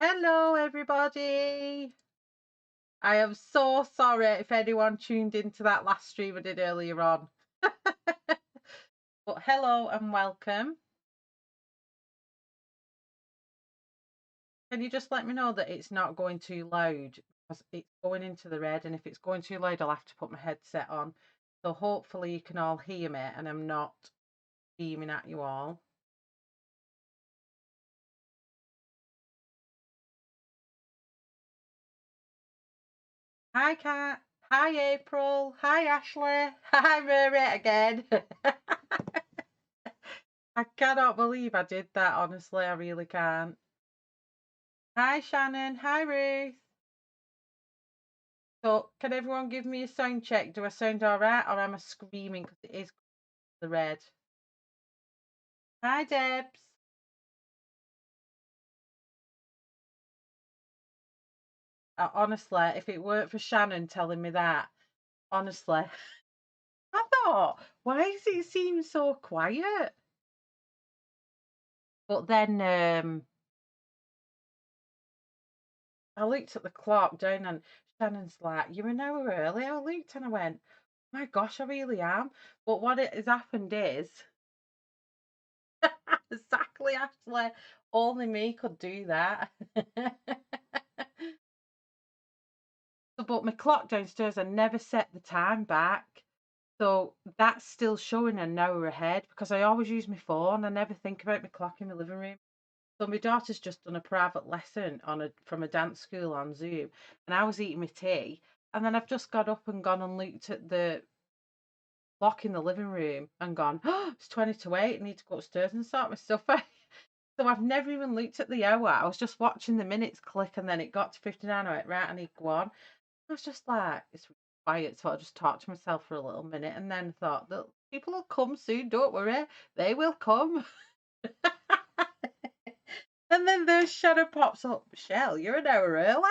Hello, everybody. I am so sorry if anyone tuned into that last stream I did earlier on. But hello and welcome. Can you just let me know that it's not going too loud? Because it's going into the red, and if it's going too loud, I'll have to put my headset on. So hopefully you can all hear me and I'm not beaming at you all. Hi, Kat. Hi, April. Hi, Ashley. Hi, Mary again. I cannot believe I did that, honestly. I really can't. Hi, Shannon. Hi, Ruth. So, can everyone give me a sound check? Do I sound all right, or am I screaming because it is the red? Hi, Debs. Honestly, if it weren't for Shannon telling me that, honestly, I thought, why does it seem so quiet? But then I looked at the clock down, and Shannon's like, "You're an hour early." I looked and I went, "My gosh, I really am." But what it has happened is exactly, Ashley. Only me could do that. But my clock downstairs, I never set the time back. So that's still showing an hour ahead because I always use my phone. I never think about my clock in my living room. So my daughter's just done a private lesson from a dance school on Zoom, and I was eating my tea, and then I've just got up and gone and looked at the clock in the living room and gone, "Oh, it's 20 to 8. I need to go upstairs and sort my stuff out." So I've never even looked at the hour. I was just watching the minutes click, and then it got to 59. I went, right, I need to go on. I was just like, it's quiet, so I just talked to myself for a little minute, and then thought that people will come soon. Don't worry, they will come. And then the shadow pops up. Michelle, you're an hour early.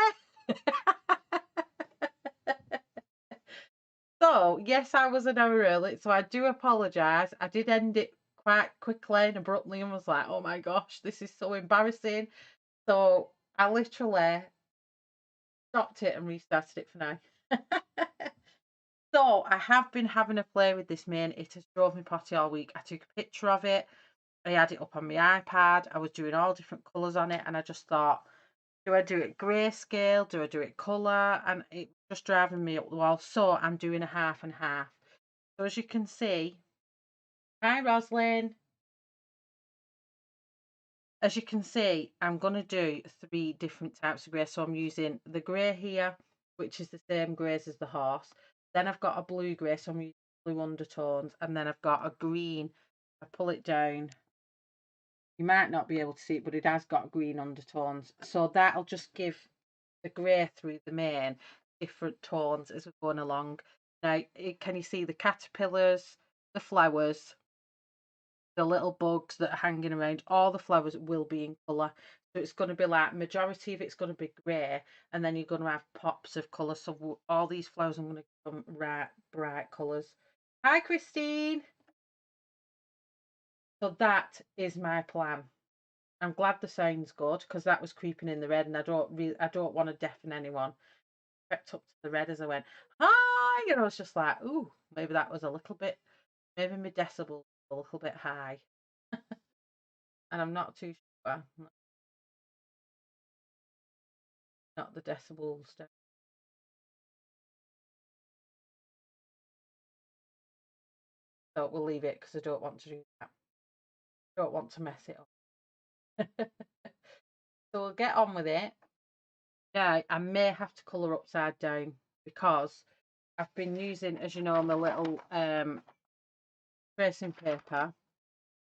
So yes, I was an hour early, so I do apologise. I did end it quite quickly and abruptly, and was like, oh my gosh, this is so embarrassing. So I literally stopped it and restarted it for now. So I have been having a play with this mane. It has drove me potty all week. I took a picture of it. I had it up on my iPad. I was doing all different colours on it, and I just thought, do I do it grayscale? Do I do it colour? And it was just driving me up the wall. So I'm doing a half and half. So as you can see, hi Roslyn. As you can see, I'm going to do 3 different types of grey. So I'm using the grey here, which is the same greys as the horse. Then I've got a blue grey, so I'm using blue undertones. And then I've got a green. I pull it down. You might not be able to see it, but it has got green undertones. So that'll just give the grey through the mane different tones as we're going along. Now, can you see the caterpillars, the flowers, the little bugs that are hanging around? All the flowers will be in colour. So it's going to be like, majority of it's going to be grey, and then you're going to have pops of colour. So all these flowers, I'm going to give them bright colours. Hi, Christine. So that is my plan. I'm glad the sound's good because that was creeping in the red, and I don't want to deafen anyone. Crept up to the red as I went, hi, and I was just like, ooh, maybe that was a little bit, maybe my decibel a little bit high, and I'm not too sure. Not the decibels. So we'll leave it because I don't want to do that. Don't want to mess it up. So we'll get on with it. Yeah, I may have to colour upside down because I've been using, as you know, my little tracing paper,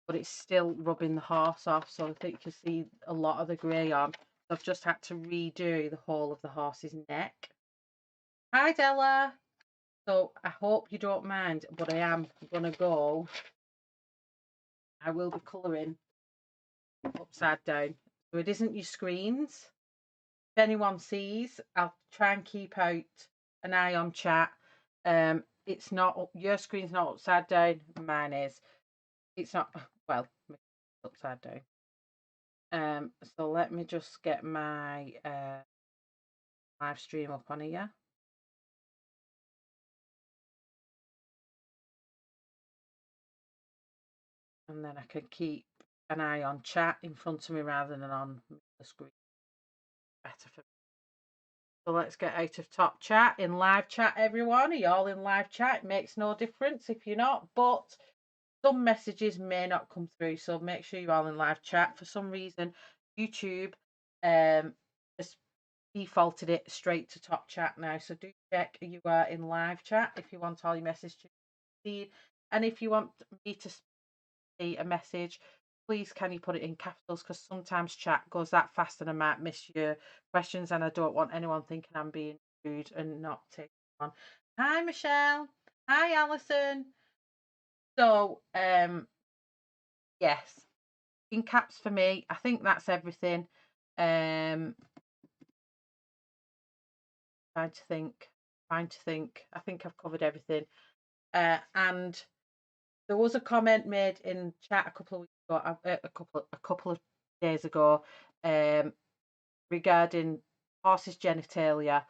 but it's still rubbing the horse off. So I think you see a lot of the grey on. So I've just had to redo the whole of the horse's neck. Hi, Della. So I hope you don't mind, but I am going to go. I will be colouring upside down. So it isn't your screens. If anyone sees, I'll try and keep out an eye on chat. It's not, your screen's not upside down, mine is. It's not, well, upside down. So let me just get my live stream up on here. And then I can keep an eye on chat in front of me rather than on the screen. Better for me. So let's get out of top chat, in live chat, everyone. Are you all in live chat? It makes no difference if you're not, but some messages may not come through. So make sure you're all in live chat. For some reason, YouTube has defaulted it straight to top chat now. So do check you are in live chat if you want all your messages to see. And if you want me to see a message, please can you put it in capitals, because sometimes chat goes that fast and I might miss your questions, and I don't want anyone thinking I'm being rude and not taking on. Hi Michelle. Hi Alison. So yes, in caps for me. I think that's everything. Trying to think. I think I've covered everything. And there was a comment made in chat a couple of weeks ago, a couple of days ago, regarding horses' genitalia.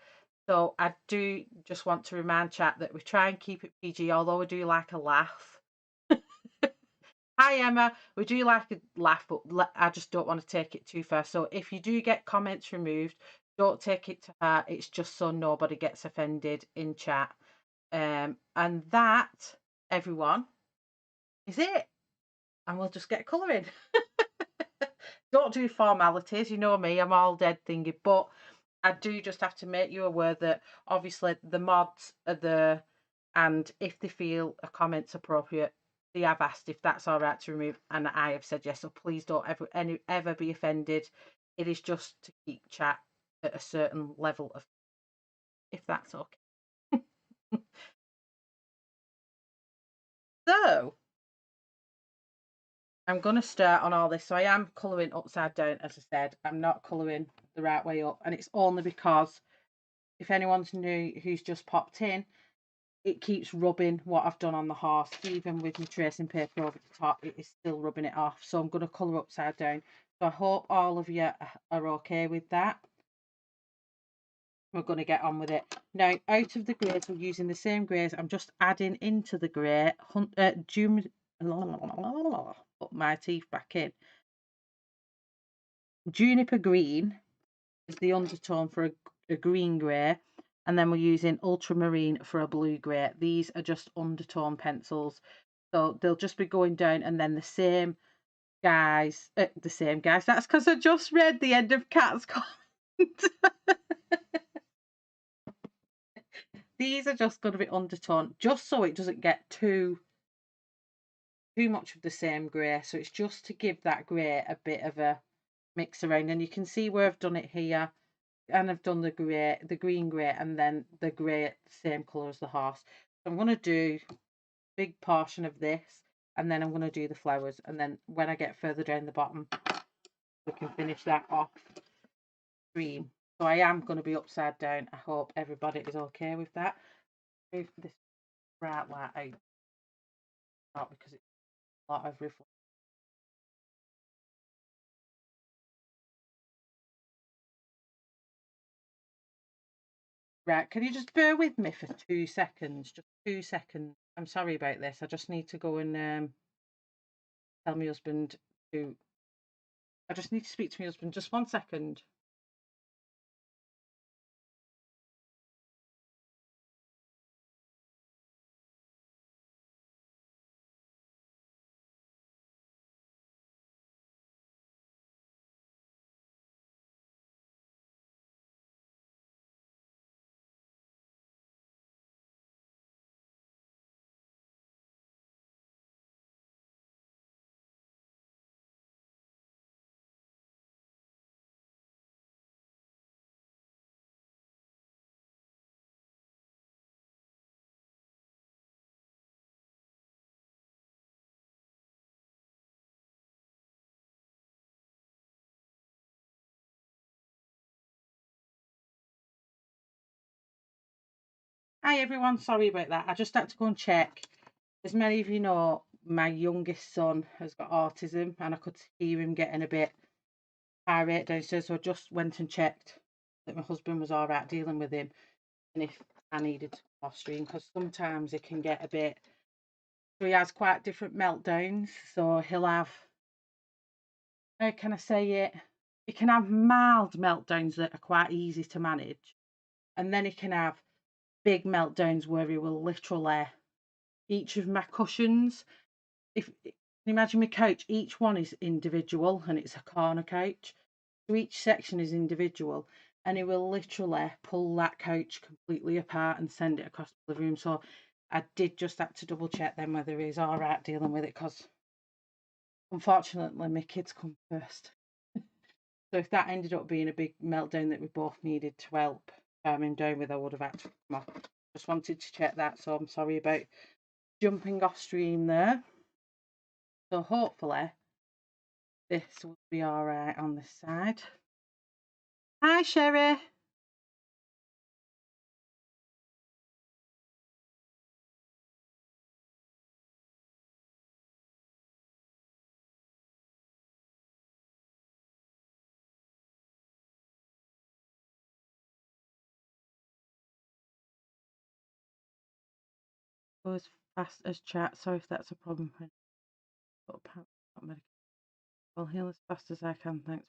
So I do just want to remind chat that we try and keep it PG, although we do like a laugh. Hi Emma, we do like a laugh, but I just don't want to take it too far. So if you do get comments removed, don't take it to heart. It's just so nobody gets offended in chat. And that, everyone, is it. And we'll just get colouring. Don't do formalities, you know me, I'm all dead thingy, but I do just have to make you aware that obviously the mods are there, and if they feel a comment's appropriate, they have asked if that's all right to remove, and I have said yes. So please don't ever be offended. It is just to keep chat at a certain level of, if that's okay. So I'm going to start on all this. So I am colouring upside down, as I said. I'm not colouring the right way up, and it's only because if anyone's new who's just popped in, it keeps rubbing what I've done on the horse. Even with my tracing paper over the top, it is still rubbing it off. So I'm going to colour upside down. So I hope all of you are okay with that. We're going to get on with it. Now, out of the greys, we're using the same greys. I'm just adding into the grey, put my teeth back in. Juniper green is the undertone for a green grey, and then we're using ultramarine for a blue grey. These are just undertone pencils, so they'll just be going down, and then the same guys, that's because I just read the end of Cat's comment. These are just going to be undertone, just so it doesn't get too much of the same grey. So it's just to give that grey a bit of a mix around, and you can see where I've done it here. And I've done the grey, the green grey, and then the grey, same colour as the horse. So I'm going to do a big portion of this, and then I'm going to do the flowers, and then when I get further down the bottom, we can finish that off green. So I am going to be upside down. I hope everybody is okay with that. Move this bright light out, not because it's a lot of reflection. Right, can you just bear with me for 2 seconds? Just 2 seconds. I'm sorry about this. I just need to go and tell my husband to. I just need to speak to my husband. Just 1 second. Hi everyone, sorry about that. I just had to go and check. As many of you know, my youngest son has got autism, and I could hear him getting a bit irate downstairs, so I just went and checked that my husband was all right dealing with him, and if I needed fostering, because sometimes it can get a bit. So he has quite different meltdowns. So he'll have, how can I say it? He can have mild meltdowns that are quite easy to manage, and then he can have big meltdowns where he will literally, each of my cushions, if imagine my couch, each one is individual and it's a corner couch. So each section is individual, and he will literally pull that couch completely apart and send it across the living room. So I did just have to double check then whether he's all right dealing with it, because unfortunately my kids come first. So if that ended up being a big meltdown that we both needed to help calm him down with, I would have had to come off. Just wanted to check that, so I'm sorry about jumping off stream there. So hopefully this will be all right on this side. Hi, Sherry. Go as fast as chat. Sorry if that's a problem. I'll heal as fast as I can, thanks.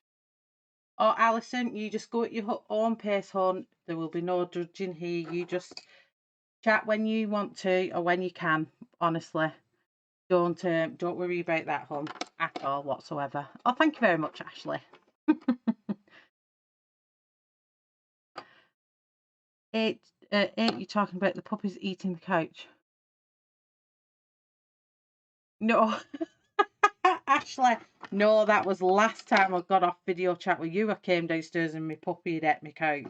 Oh, Alison, you just go at your own pace, hon. There will be no judging here. You just chat when you want to or when you can. Honestly, don't worry about that, hon, at all whatsoever. Oh, thank you very much, Ashley. Eight, you're talking about the puppies eating the couch. No, Ashley, no, that was last time I got off video chat with you. I came downstairs and my puppy had ate my couch.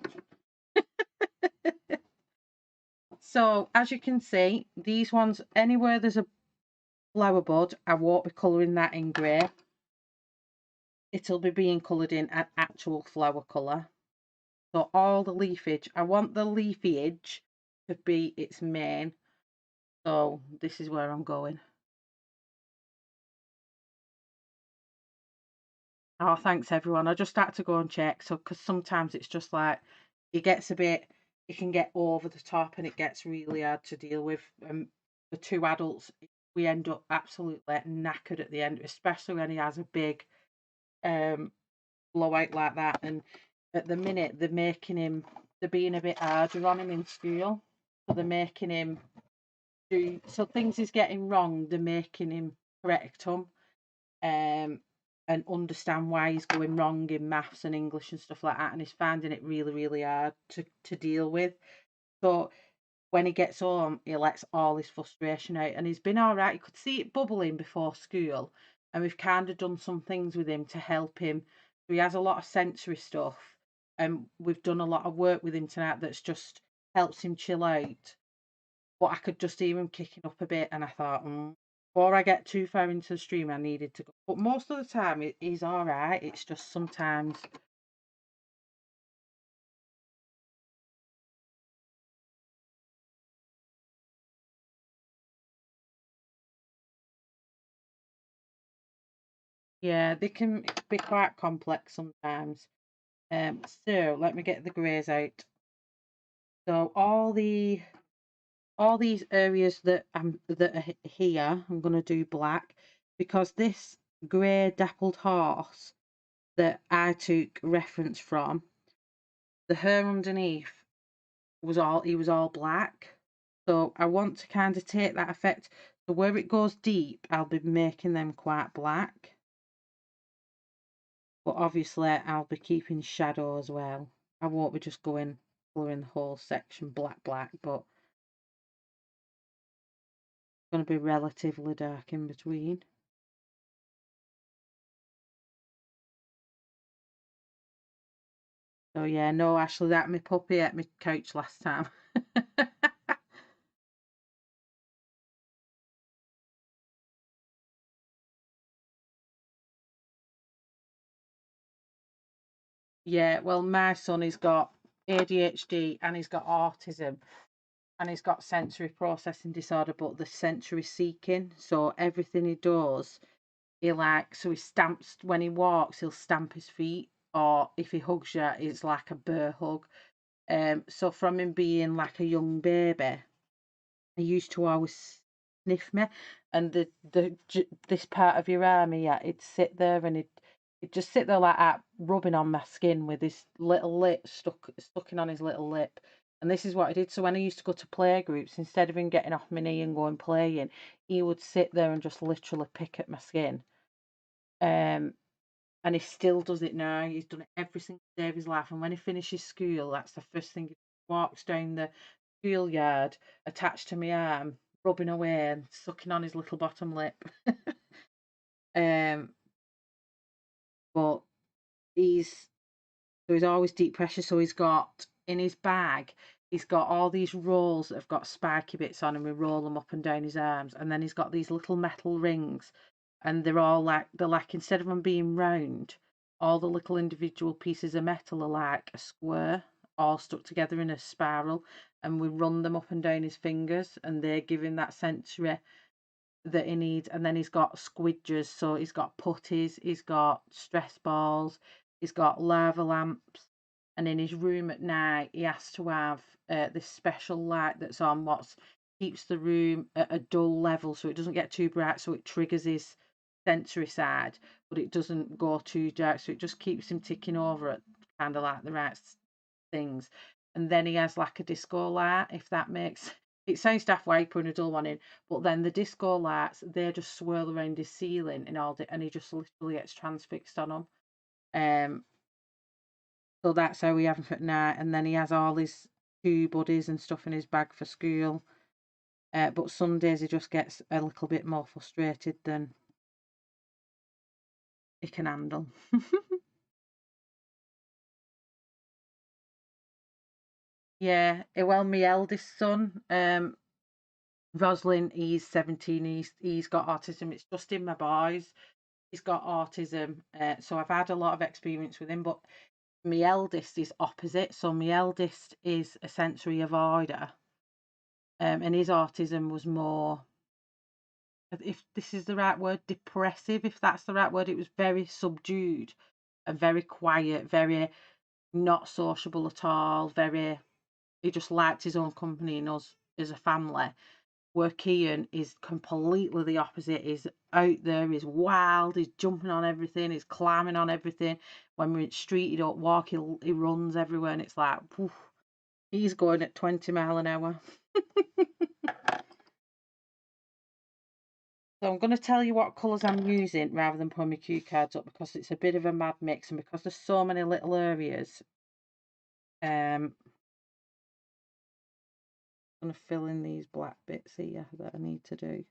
So as you can see, these ones, anywhere there's a flower bud, I won't be colouring that in grey. It'll be being coloured in an actual flower colour. So all the leafage, I want the leafage to be its main. So this is where I'm going. Oh, thanks everyone. I just had to go and check. So, because sometimes it's just like, it gets a bit, it can get over the top and it gets really hard to deal with. The two adults, we end up absolutely knackered at the end, especially when he has a big blowout like that. And at the minute, they're being a bit harder on him in school. So they're making him do, so things he's getting wrong, they're making him correct them. And understand why he's going wrong in maths and English and stuff like that, and he's finding it really, really hard to deal with. So when he gets home, he lets all his frustration out, and he's been all right. You could see it bubbling before school, and we've kind of done some things with him to help him. So he has a lot of sensory stuff, and we've done a lot of work with him tonight that's just helps him chill out. But I could just hear him kicking up a bit, and I thought, before I get too far into the stream, I needed to go. But most of the time, he's all right. It's just sometimes. Yeah, they can be quite complex sometimes. So let me get the greys out. So all these areas that are here, I'm gonna do black, because this grey dappled horse that I took reference from, the hair underneath he was all black. So I want to kind of take that effect. So where it goes deep, I'll be making them quite black. But obviously I'll be keeping shadow as well. I won't be just going colouring the whole section black, but it's going to be relatively dark in between. So yeah, no, Ashley, that my puppy ate my couch last time. Yeah, well, my son has got ADHD and he's got autism and he's got sensory processing disorder, but the sensory seeking. So everything he does, so he stamps when he walks, he'll stamp his feet. or if he hugs you, it's like a bear hug. So from him being like a young baby, he used to always sniff me, and this part of your arm here, he'd sit there and he'd just sit there like that, rubbing on my skin with his little lip stuck in on his little lip. And this is what he did. So when I used to go to play groups, instead of him getting off my knee and going playing, he would sit there and just literally pick at my skin. Um, and he still does it now. He's done it every single day of his life. And when he finishes school, that's the first thing he walks down the schoolyard, attached to my arm, rubbing away and sucking on his little bottom lip. um, but he's so he's always deep pressure. So he's got in his bag, he's got all these rolls that have got spiky bits on, and we roll them up and down his arms. And then he's got these little metal rings, and they're like instead of them being round, all the little individual pieces of metal are like a square, all stuck together in a spiral, and we run them up and down his fingers, and they're giving that sensory that he needs. And then he's got squidges, so he's got putties, he's got stress balls, he's got lava lamps. And in his room at night, he has to have this special light that's on what keeps the room at a dull level so it doesn't get too bright, so it triggers his sensory side, but it doesn't go too dark, so it just keeps him ticking over at kind of like the right things. And then he has like a disco light, if that makes it sounds daft why putting a dull one in, but then the disco lights, they just swirl around his ceiling and all and he just literally gets transfixed on them. So that's how we have him at night. And then he has all his two buddies and stuff in his bag for school. But some days he just gets a little bit more frustrated than he can handle. Yeah, well, my eldest son, Roslin, he's 17. He's got autism. It's just in my boys. He's got autism, so I've had a lot of experience with him. But my eldest is opposite. So my eldest is a sensory avoider, and his autism was more, if this is the right word, depressive. If that's the right word, it was very subdued and very quiet, very not sociable at all. Very, he just liked his own company and us as a family. Where Kian is completely the opposite. He's out there, he's wild, he's jumping on everything, he's climbing on everything. When we're in the street, he don't walk, he runs everywhere, and it's like, poof, he's going at 20 miles an hour. So I'm going to tell you what colours I'm using rather than putting my cue cards up, because it's a bit of a mad mix, and because there's so many little areas, I'm going to fill in these black bits here that I need to do.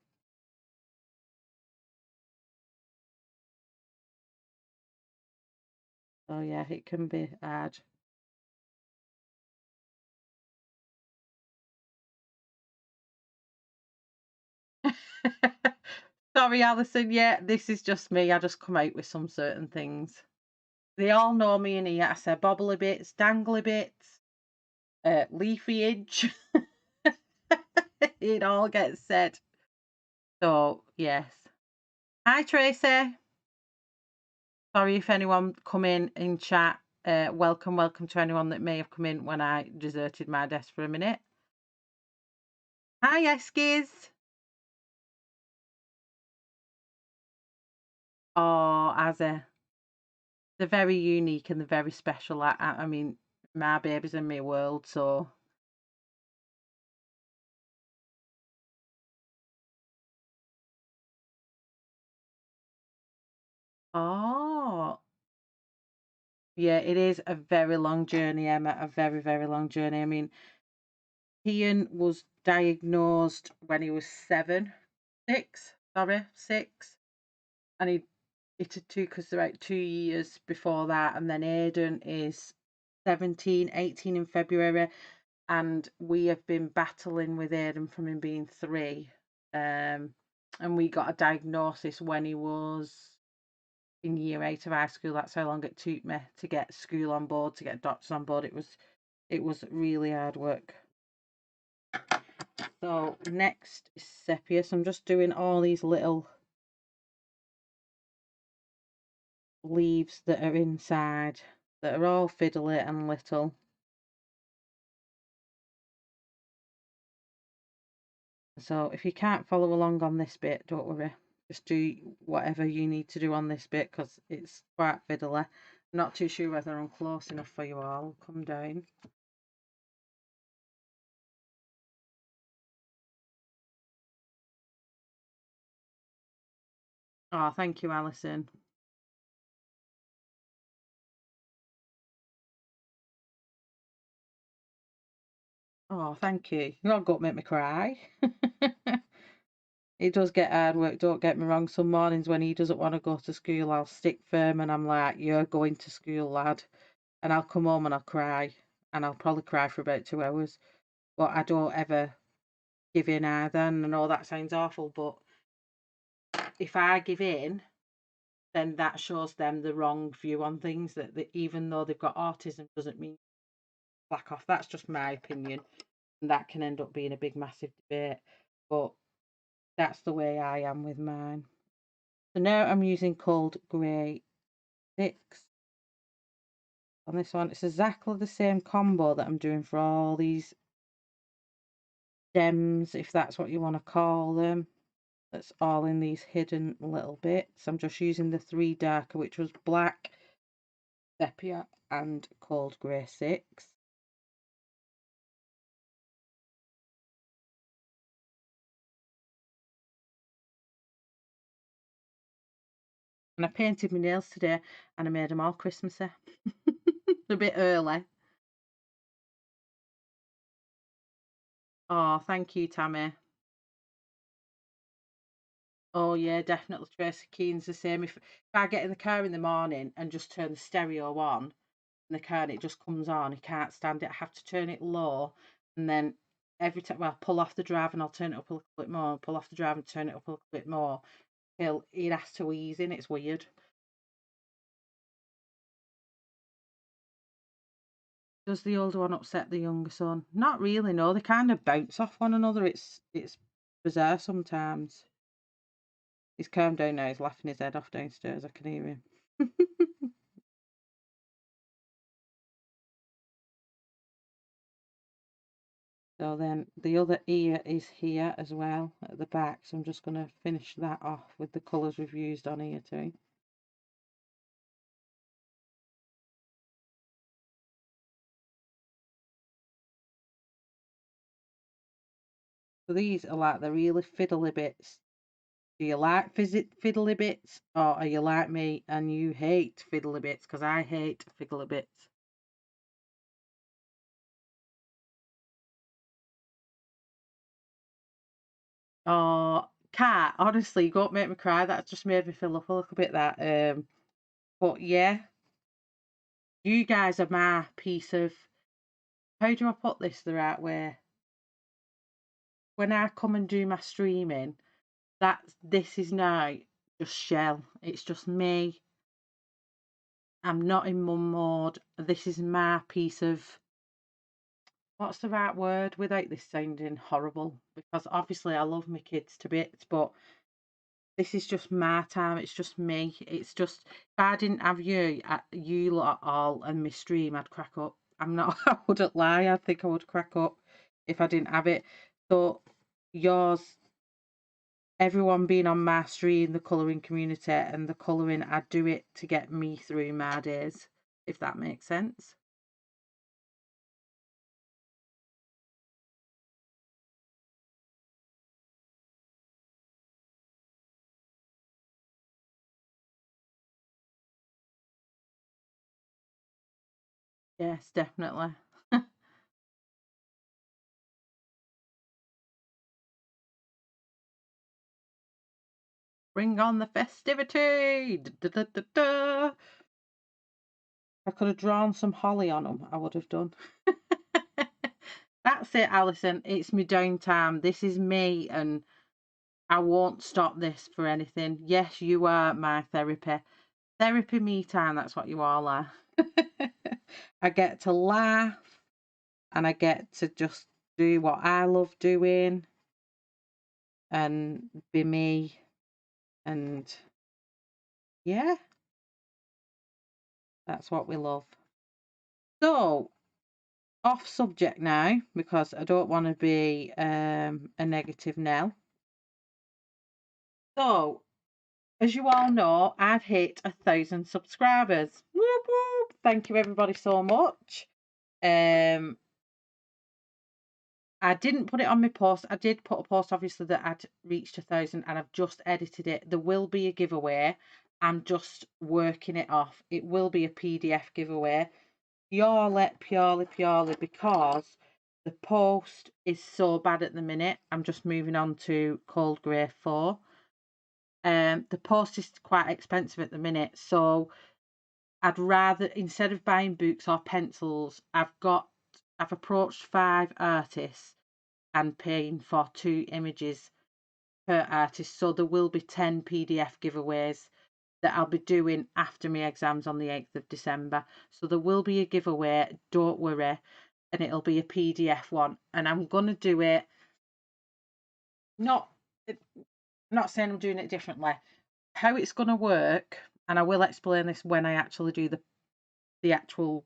Oh yeah, it can be hard. Sorry, Alison. Yeah, this is just me. I just come out with some certain things. They all know me in here. I say bobbly bits, dangly bits, leafy edge. It all gets said. So, yes. Hi, Tracy. Sorry if anyone come in chat. Welcome to anyone that may have come in when I deserted my desk for a minute. Hi, Eskies. Oh, Azza. They're very unique and they're very special. I mean, my baby's in my world, so. Oh, yeah, it is a very long journey, Emma. A very, very long journey. I mean, Ian was diagnosed when he was 6, and it took us about 2 years before that. And then Aidan is 17, 18 in February, and we have been battling with Aidan from him being 3. And we got a diagnosis when he was in year 8 of high school. That's how long it took me to get school on board, to get doctors on board. It was really hard work. So next is sepia. So I'm just doing all these little leaves that are inside that are all fiddly and little. So if you can't follow along on this bit, don't worry. Just do whatever you need to do on this bit because it's quite fiddly. I'm not too sure whether I'm close enough for you all. I'll come down. Oh, thank you, Alison. Oh, thank you. You're going to make me cry. It does get hard work, don't get me wrong. Some mornings when he doesn't want to go to school, I'll stick firm and I'm like, you're going to school, lad. And I'll come home and I'll cry. And I'll probably cry for about 2 hours. But I don't ever give in either. And I know that sounds awful, but if I give in, then that shows them the wrong view on things. That even though they've got autism doesn't mean slack off. That's just my opinion. And that can end up being a big, massive debate. But that's the way I am with mine. So now I'm using cold grey 6 on this one. It's exactly the same combo that I'm doing for all these stems, if that's what you want to call them. That's all in these hidden little bits. I'm just using the 3 darker, which was black, sepia and cold grey 6. And I painted my nails today and I made them all Christmassy. A bit early. Oh, thank you, Tammy. Oh yeah, definitely. Tracy Keen's the same. If I get in the car in the morning and just turn the stereo on in the car and it just comes on, he can't stand it. I have to turn it low, and then every time I'll pull off the drive and I'll turn it up a little bit more, pull off the drive and turn it up a little bit more. He has to ease in. It's weird. Does the older one upset the younger son? Not really. No, they kind of bounce off one another. It's bizarre sometimes. He's calmed down now. He's laughing his head off downstairs. I can hear him. So then the other ear is here as well at the back. So I'm just going to finish that off with the colours we've used on here too. So these are like the really fiddly bits. Do you like fiddly bits, or are you like me and you hate fiddly bits? Because I hate fiddly bits. Oh, cat, honestly, you won't make me cry. That just made me feel up a little bit. But yeah, you guys are my piece of. How do I put this the right way? When I come and do my streaming, this is now just shell. It's just me. I'm not in mum mode. This is my piece of, what's the right word without this sounding horrible? Because obviously I love my kids to bits, but this is just my time. It's just me. It's just, if I didn't have you, you lot all and my stream, I'd crack up. I'm not, I wouldn't lie. I think I would crack up if I didn't have it. So yours, everyone being on my stream, the colouring community and the colouring, I do it to get me through my days, if that makes sense. Yes, definitely. Bring on the festivity! Da, da, da, da. I could have drawn some holly on them, I would have done. That's it, Alison. It's my downtime. This is me, and I won't stop this for anything. Yes, you are my therapy. Therapy me time, that's what you all are. I get to laugh and I get to just do what I love doing and be me. And yeah, That's what we love. So, off subject now, because I don't want to be a negative Nell. So, as you all know, I've hit 1,000 subscribers. Whoop, whoop. Thank you everybody so much. I didn't put it on my post. I did put a post, obviously, that I'd reached 1,000, and I've just edited it. There will be a giveaway. I'm just working it off. It will be a PDF giveaway. Purely because the post is so bad at the minute. I'm just moving on to Cold Grey 4. The post is quite expensive at the minute, so I'd rather, instead of buying books or pencils, I've approached 5 artists and paying for 2 images per artist. So there will be 10 PDF giveaways that I'll be doing after my exams on the 8th of December. So there will be a giveaway, don't worry, and it'll be a PDF one. And I'm going to do it, not saying I'm doing it differently. How it's going to work, and I will explain this when I actually do the actual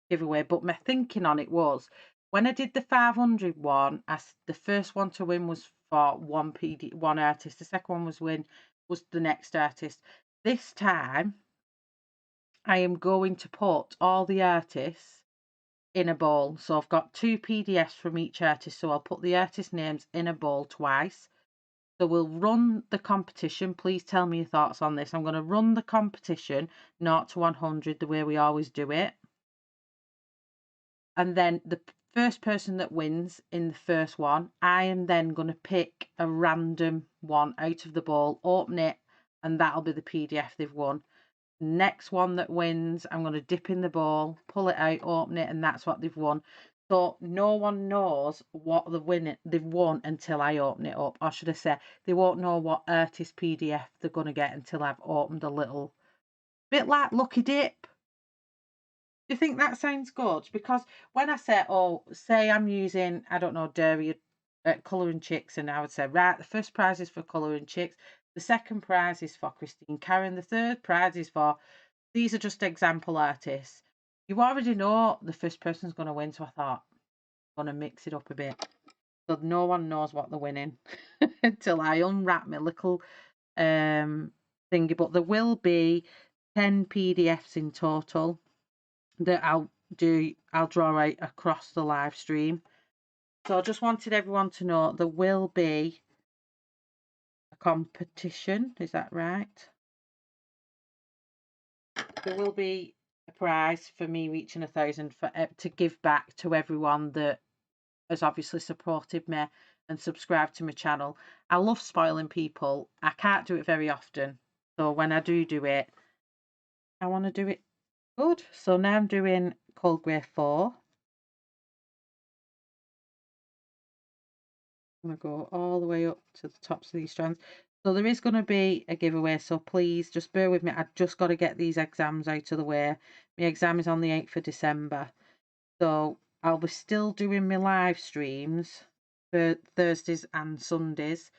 giveaway, but my thinking on it was, when I did the 500 one, the first one to win was for one artist. The second one was the next artist. This time, I am going to put all the artists in a bowl. So I've got 2 PDFs from each artist. So I'll put the artist names in a bowl twice. So we'll run the competition. Please tell me your thoughts on this. I'm going to run the competition 0 to 100 the way we always do it. And then the first person that wins in the first one, I am then going to pick a random one out of the bowl, open it, and that'll be the PDF they've won. Next one that wins, I'm going to dip in the bowl, pull it out, open it, and that's what they've won. So no one knows what they've won until I open it up. Or should I say, they won't know what artist PDF they're going to get until I've opened a little bit like Lucky Dip. Do you think that sounds good? Because when I say, oh, say I'm using, I don't know, dairy colouring chicks, and I would say, right, the first prize is for colouring chicks, the second prize is for Christine Karen, the third prize is for, these are just example artists. You already know the first person's going to win, so I thought, I'm going to mix it up a bit. So no one knows what they're winning until I unwrap my little thingy. But there will be 10 PDFs in total that I'll draw out across the live stream. So I just wanted everyone to know there will be a competition. Is that right? There will be a prize for me reaching 1,000 for to give back to everyone that has obviously supported me and subscribed to my channel. I love spoiling people. I can't do it very often, so when I do it, I want to do it good. So now I'm doing Cold Grey 4. I'm going to go all the way up to the tops of these strands. So there is going to be a giveaway, so please just bear with me. I've just got to get these exams out of the way. My exam is on the 8th of December. So I'll be still doing my live streams for Thursdays and Sundays.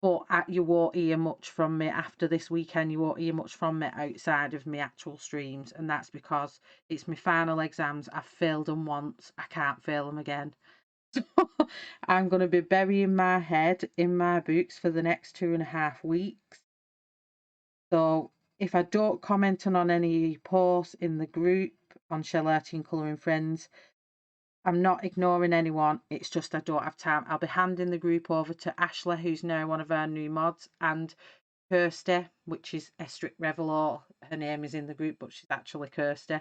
But you won't hear much from me after this weekend. You won't hear much from me outside of my actual streams. And that's because it's my final exams. I've failed them once. I can't fail them again. So I'm going to be burying my head in my books for the next 2.5 weeks. So if I don't comment on any posts in the group on Shellarty and Colouring Friends, I'm not ignoring anyone. It's just I don't have time. I'll be handing the group over to Ashley, who's now one of our new mods, and Kirsty, which is Estric Revelor. Her name is in the group, but she's actually Kirsty.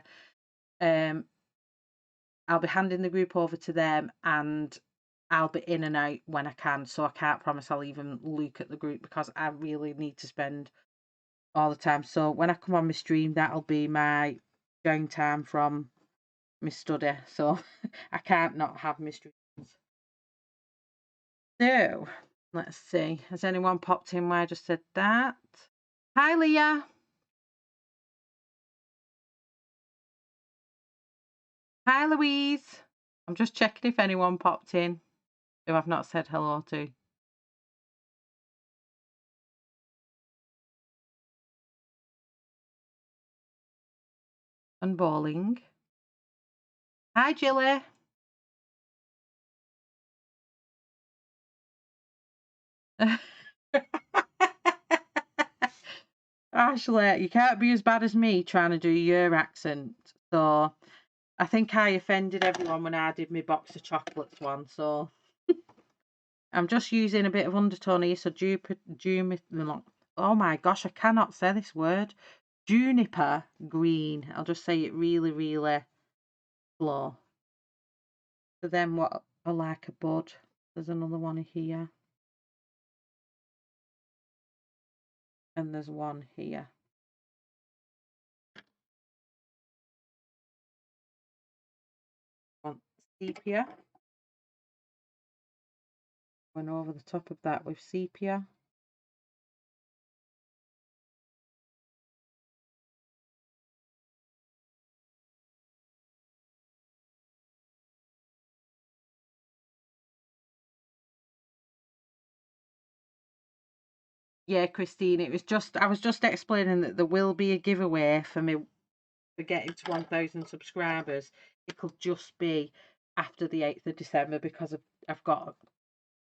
I'll be handing the group over to them, and I'll be in and out when I can. So I can't promise I'll even look at the group because I really need to spend all the time. So when I come on my stream, that'll be my downtime from my study. So I can't not have my streams. So let's see. Has anyone popped in where I just said that? Hi, Leah. Hi, Louise. I'm just checking if anyone popped in who I've not said hello to. and bowling. Hi, Jilly. Ashley, you can't be as bad as me trying to do your accent. So I think I offended everyone when I did my box of chocolates one. So I'm just using a bit of undertone here. So oh my gosh, I cannot say this word. Juniper green. I'll just say it really, really slow. So then what I like a bud. There's another one here. And there's one here. Want sepia. Went over the top of that with sepia. Yeah, Christine, it was just I was just explaining that there will be a giveaway for me for getting to 1,000 subscribers. It could just be after the 8th of December because I've got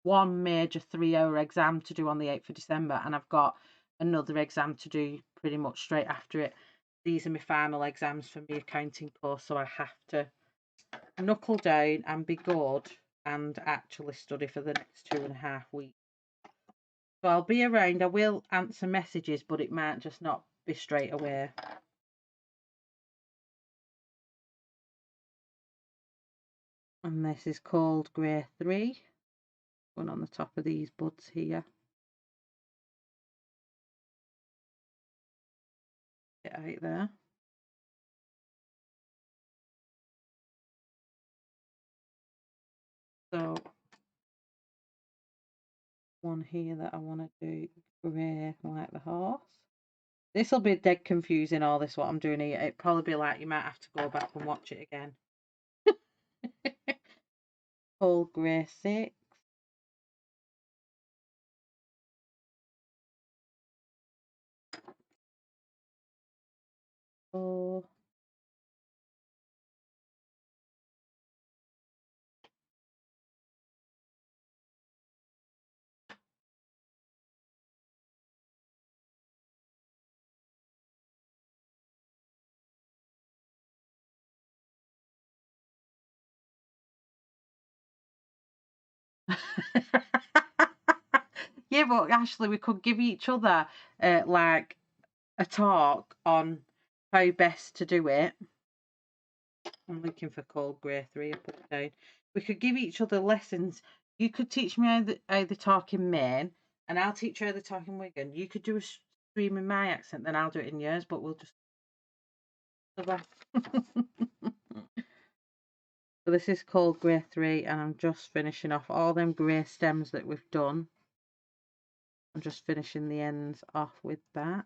one major 3-hour exam to do on the 8th of December, and I've got another exam to do pretty much straight after it. These are my final exams for my accounting course, so I have to knuckle down and be good and actually study for the next 2.5 weeks. So I'll be around. I will answer messages, but it might just not be straight away. And this is called Grey 3. Going on the top of these buds here. Get out there. So one here that I want to do grey like the horse. This will be dead confusing, all this what I'm doing here. It'd probably be like you might have to go back and watch it again. Called Grey 6. Oh. Yeah, but Ashley, we could give each other like a talk on how best to do it. I'm looking for cold grey 3. I put it down. We could give each other lessons. You could teach me how they talk in Maine, and I'll teach you how they talk in Wigan. You could do a stream in my accent, then I'll do it in yours, but we'll just. So this is called grey 3, and I'm just finishing off all them grey stems that we've done. I'm just finishing the ends off with that.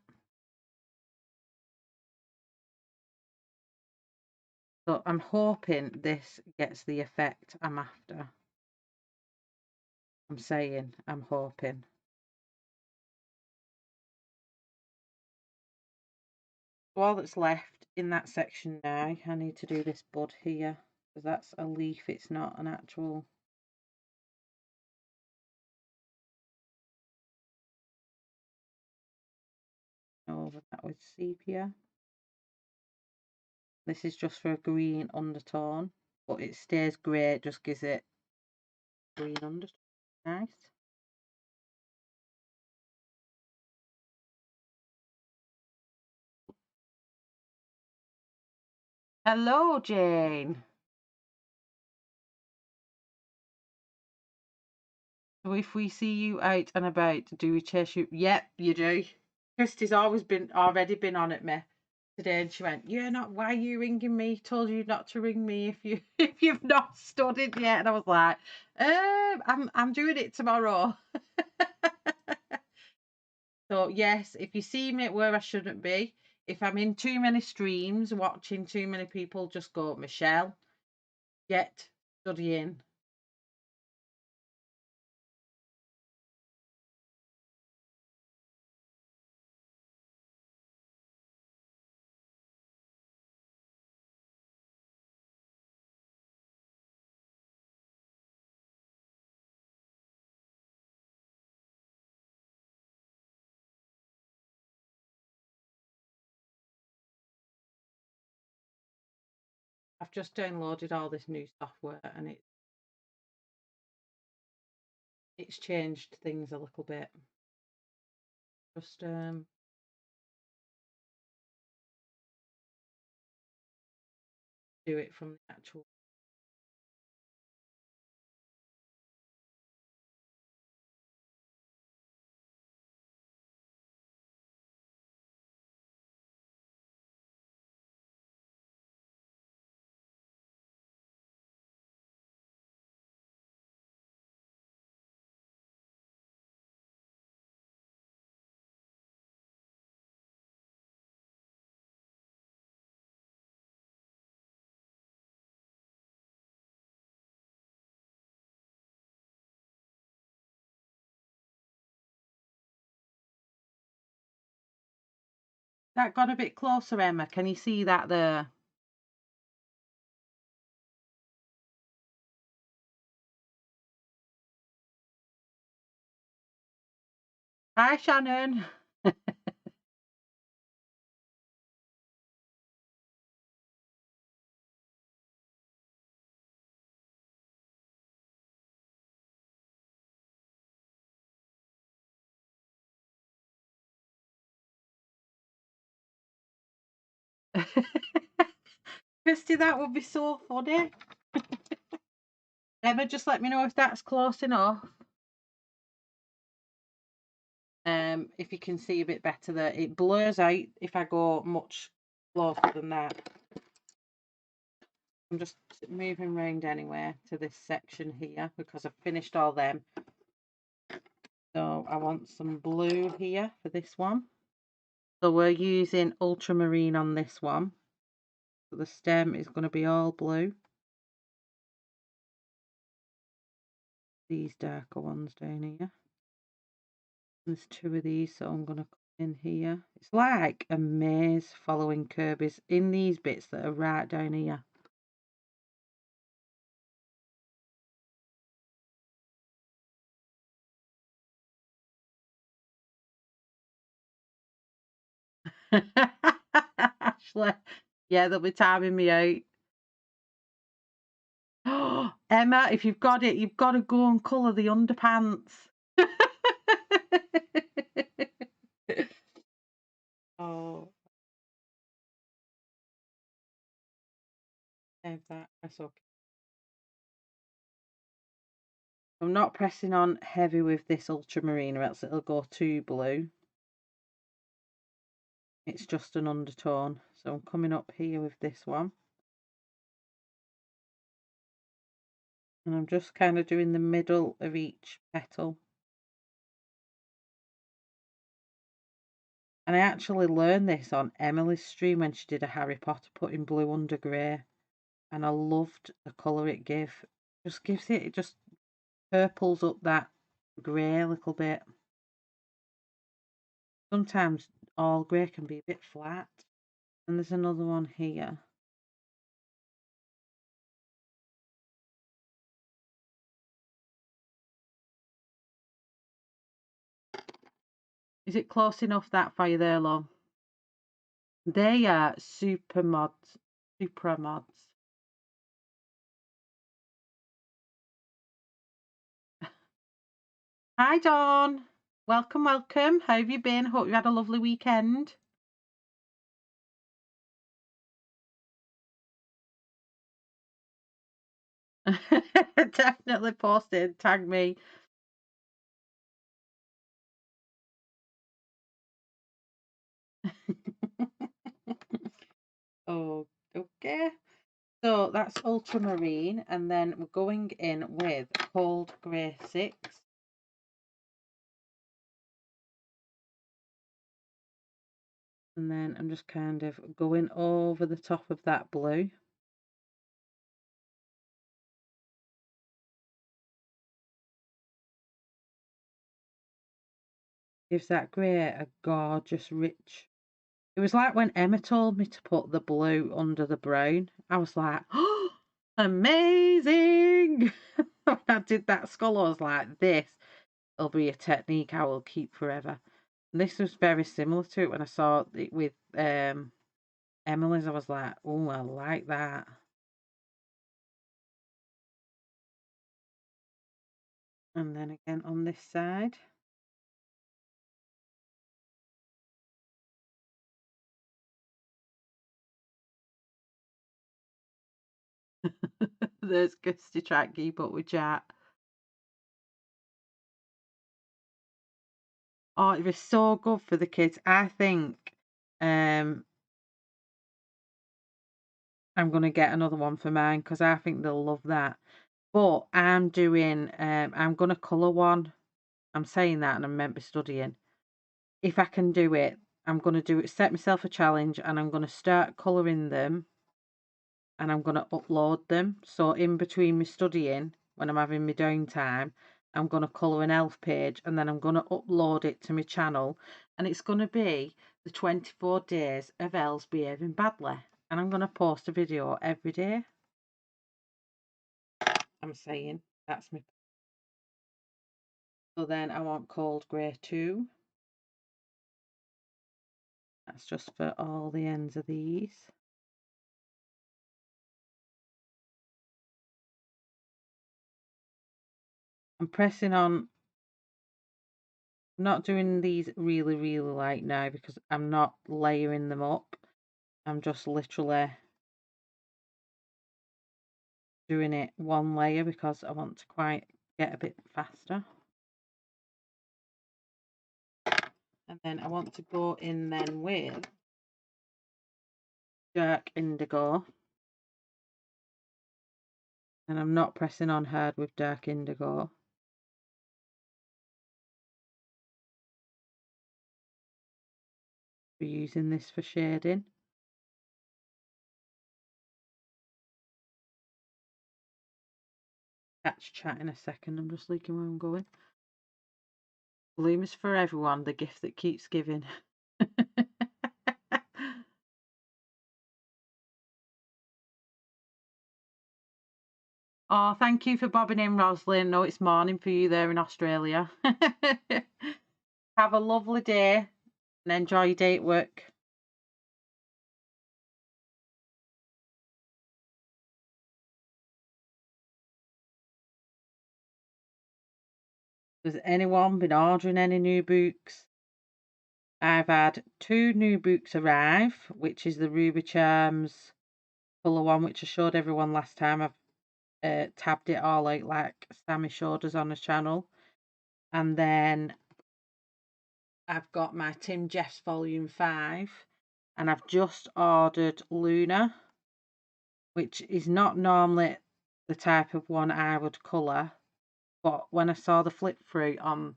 So I'm hoping this gets the effect I'm after. I'm saying, I'm hoping. So all that's left in that section now, I need to do this bud here, because that's a leaf, it's not an actual. Over that with sepia. This is just for a green undertone, but it stays grey, it just gives it green undertone. Nice. Hello, Jane. So if we see you out and about, do we chase you? Yep, you do. Christy's already been on at me today, and she went, "You're not. Why are you ringing me? Told you not to ring me if you if you've not studied yet." And I was like, I'm doing it tomorrow." So yes, if you see me where I shouldn't be, if I'm in too many streams watching too many people, just go, "Michelle, get studying." I've just downloaded all this new software and it's changed things a little bit. Just do it from the actual. That got a bit closer, Emma. Can you see that there? Hi, Shannon. Christy, that would be so funny. Emma, just let me know if that's close enough. If you can see a bit better there. It blurs out if I go much closer than that. I'm just moving around anyway to this section here because I've finished all them. So I want some blue here for this one. So we're using ultramarine on this one. So the stem is going to be all blue. These darker ones down here. There's two of these, so I'm going to come in here. It's like a maze following Kirby's in these bits that are right down here. Ashley, yeah, they'll be timing me out. Emma, if you've got it, you've got to go and colour the underpants. Oh, save that. That's okay. I'm not pressing on heavy with this ultramarine or else it'll go too blue. It's just an undertone. So I'm coming up here with this one. And I'm just kind of doing the middle of each petal. And I actually learned this on Emily's stream when she did a Harry Potter, putting blue under grey. And I loved the colour it gave. Just gives it just purples up that grey a little bit. Sometimes all grey can be a bit flat. And there's another one here. Is it close enough that for you there, love? They are super mods. Supra mods. Hi, Dawn. Welcome, welcome. How have you been? Hope you had a lovely weekend. Definitely posted. Tag me. Oh, okay. So that's ultramarine, and then we're going in with cold grey 6. And then I'm just kind of going over the top of that blue. Gives that grey a gorgeous rich. It was like when Emma told me to put the blue under the brown. I was like, oh, amazing. When I did that skull, I was like, this will be a technique I will keep forever. And this was very similar to it when I saw it with Emily's. I was like, oh, I like that. And then again on this side. There's Gusty trying to keep up with chat. Oh, it was so good for the kids. I think um I'm gonna get another one for mine because I think they'll love that. But I'm gonna colour one. I'm saying that and I'm meant to be studying. If I can do it, I'm gonna do it, set myself a challenge and I'm gonna start colouring them and I'm gonna upload them. So in between me studying, when I'm having my downtime, I'm gonna colour an elf page and then I'm gonna upload it to my channel and it's gonna be the 24 days of elves behaving badly. And I'm gonna post a video every day. I'm saying that's me. So then I want cold grey too. That's just for all the ends of these. I'm pressing on, I'm not doing these really light now because I'm not layering them up. I'm just literally doing it one layer because I want to quite get a bit faster. And then I want to go in then with dark indigo. And I'm not pressing on hard with dark indigo. We're using this for shading. Catch chat in a second. I'm just looking where I'm going. Bloom is for everyone, the gift that keeps giving. Oh, thank you for bobbing in, Roslyn. No, it's morning for you there in Australia. Have a lovely day and enjoy your day at work. Has anyone been ordering any new books? I've had 2 new books arrive, which is the Ruby Charms colour one, which I showed everyone last time. I've tabbed it all out like Sammy showed us on his channel. And then I've got my Tim Jeffs Volume 5 and I've just ordered Luna, which is not normally the type of one I would colour, but when I saw the flip through on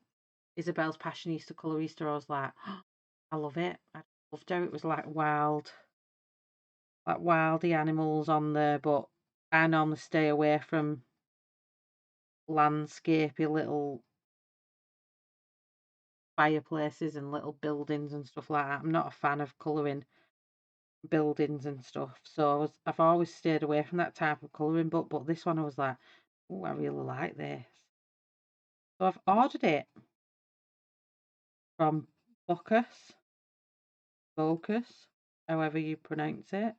Isabel's Passionista Colorista, I was like, oh, I love it. I loved how it was like wildy animals on there, but I normally stay away from landscapey little fireplaces and little buildings and stuff like that. I'm not a fan of colouring buildings and stuff. So I've always stayed away from that type of colouring book. But this one I was like, oh, I really like this. So I've ordered it from Bocus, however you pronounce it.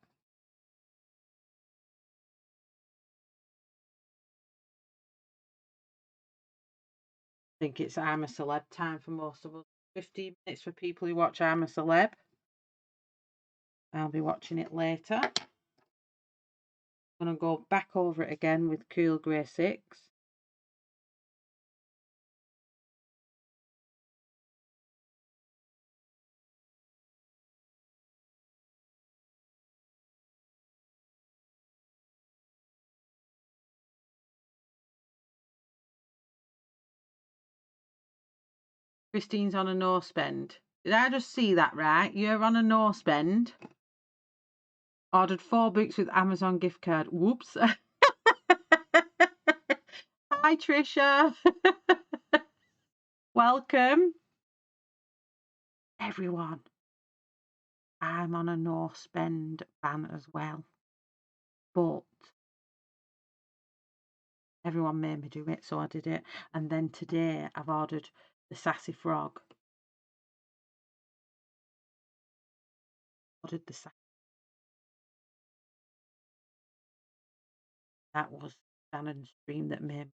I think it's I'm a Celeb time for most of us. 15 minutes for people who watch I'm a Celeb. I'll be watching it later. I'm going to go back over it again with Cool Grey 6. Christine's on a no spend. Did I just see that right? You're on a no spend. Ordered 4 books with Amazon gift card. Whoops. Hi, Trisha. Welcome. Everyone, I'm on a no spend ban as well. But everyone made me do it, so I did it. And then today I've ordered the Sassy Frog. Ordered the That was Shannon's dream that made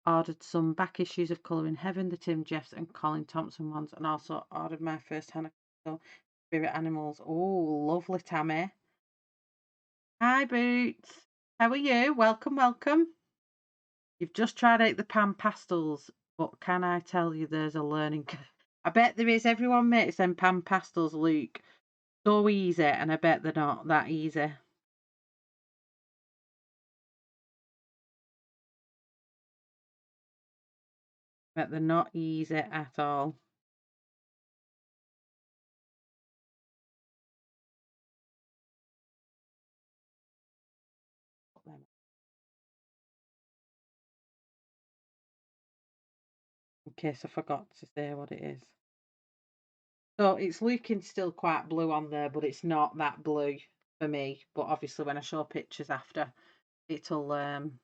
ordered some back issues of Colour in Heaven, the Tim Jeffs and Colin Thompson ones, and also ordered my first Hannah Spirit Animals. Oh, lovely, Tammy. Hi, Boots. How are you? Welcome, welcome. You've just tried out the pan pastels, but can I tell you there's a learning curve? I bet there is. Everyone makes them pan pastels, Luke. So easy, and I bet they're not that easy. I bet they're not easy at all. In case I forgot to say what it is. So it's looking still quite blue on there, but it's not that blue for me. But obviously when I show pictures after, it'll I'm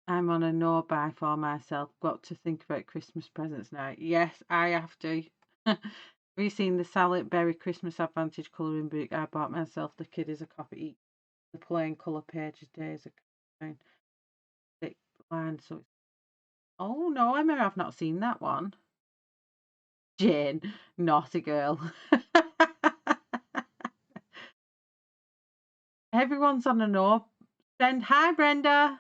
on a no buy for myself. Got to think about Christmas presents now. Yes, I have to. Have you seen the Salad Berry Christmas Advantage colouring book? I bought myself. The kid is a copy each. The plain colour pages days are thick line. So it's oh no, Emma, I've not seen that one. Jane, naughty girl. Everyone's on a no. Hi Brenda.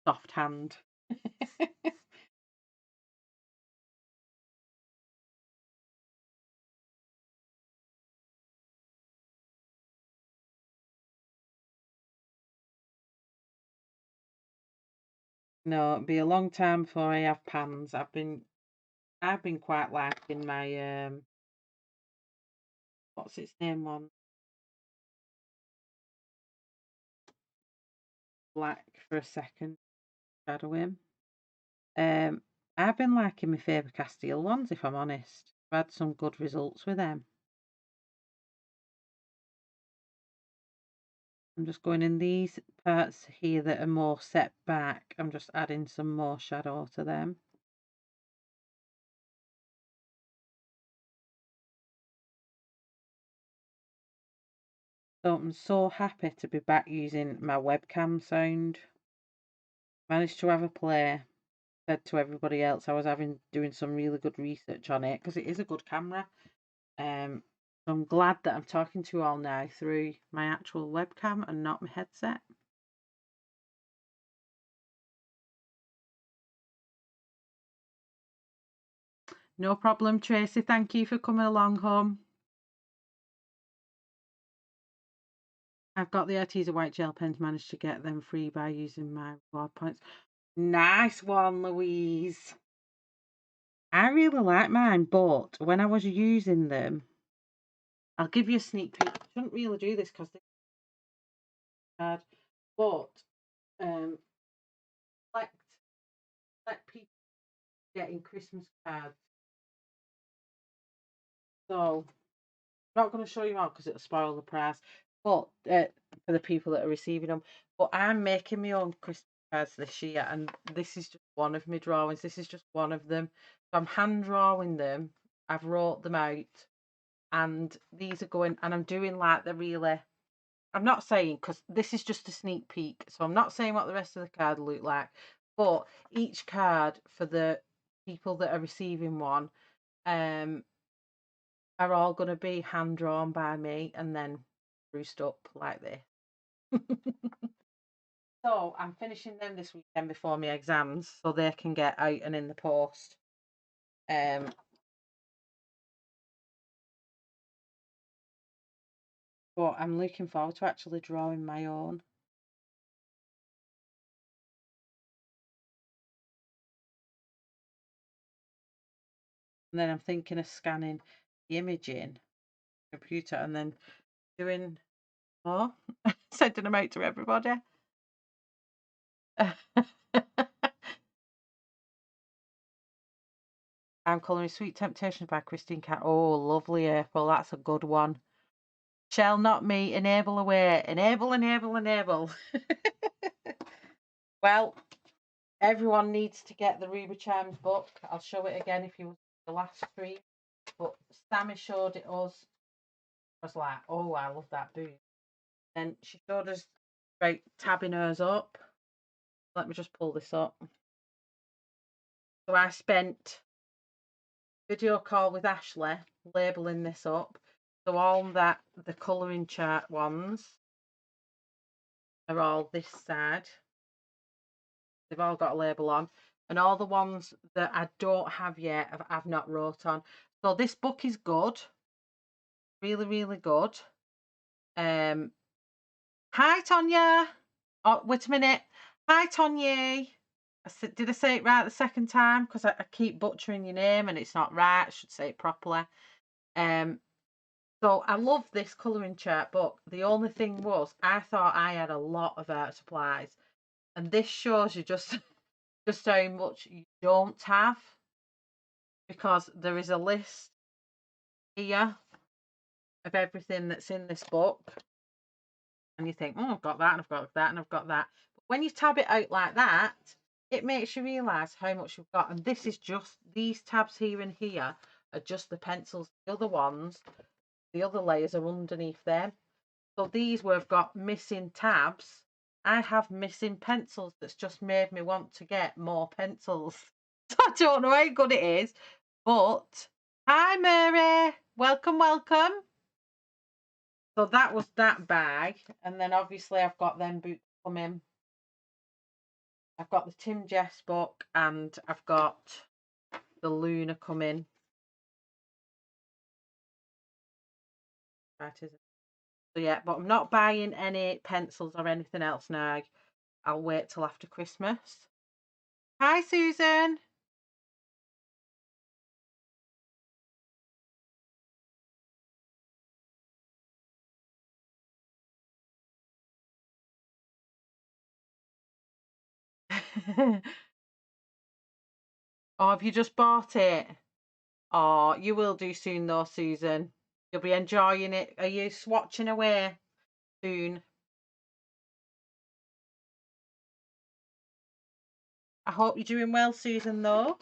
Soft hand. No, it'll be a long time before I have pans. I've been quite liking my what's its name one? Black for a second. Shadow him. I've been liking my Faber Castile ones, if I'm honest. I've had some good results with them. I'm just going in these parts here that are more set back. I'm just adding some more shadow to them. So I'm so happy to be back using my webcam sound. Managed to have a play. Said to everybody else I was doing some really good research on it because it is a good camera. So I'm glad that I'm talking to you all now through my actual webcam and not my headset. No problem, Tracy. Thank you for coming along home. I've got the Arteza white gel pens, managed to get them free by using my reward points. Nice one, Louise. I really like mine, but when I was using them, I'll give you a sneak peek. I shouldn't really do this because this is hard, but select people getting Christmas cards. So I'm not going to show you out because it'll spoil the price, but for the people that are receiving them. But I'm making my own Christmas cards this year, and this is just one of my drawings. This is just one of them. So I'm hand drawing them. I've wrote them out, and these are going. And I'm doing like the really. I'm not saying because this is just a sneak peek, so I'm not saying what the rest of the card look like. But each card for the people that are receiving one, are all going to be hand drawn by me and then spruced up like this. So I'm finishing them this weekend before my exams so they can get out and in the post. But I'm looking forward to actually drawing my own. And then I'm thinking of scanning the image in computer and then doing more, sending them out to everybody. I'm colouring Sweet Temptations by Christine Cat. Oh, lovely, April. That's a good one. Shall not me enable away. Enable, enable, enable. Well, everyone needs to get the Ruby Chimes book. I'll show it again if you want the last three. But Sammy showed it us. I was like, oh, I love that book. Then she showed us right tabbing hers up. Let me just pull this up. So I spent video call with Ashley labeling this up. So all that the colouring chart ones are all this side. They've all got a label on, and all the ones that I don't have yet I've not wrote on. So this book is good, really, really good. Hi Tonya. Oh, wait a minute. Hi Tonya. Did I say it right the second time? Because I keep butchering your name and it's not right. I should say it properly. So I love this colouring chart book. The only thing was I thought I had a lot of art supplies, and this shows you just how much you don't have, because there is a list here of everything that's in this book, and you think, oh, I've got that, and I've got that, and I've got that. But when you tab it out like that, it makes you realise how much you've got. And this is just these tabs here and here are just the pencils. The other ones, the other layers are underneath them. So these where I've got missing tabs, I have missing pencils. That's just made me want to get more pencils. So I don't know how good it is, but hi Mary, welcome, welcome. So that was that bag, and then obviously I've got them books coming. I've got the Tim Jess book, and I've got the Luna coming. Right, is it? So yeah, but I'm not buying any pencils or anything else now. I'll wait till after Christmas. Hi Susan. Oh, have you just bought it? Oh, you will do soon though, Susan. You'll be enjoying it. Are you swatching away soon? I hope you're doing well, Susan, though.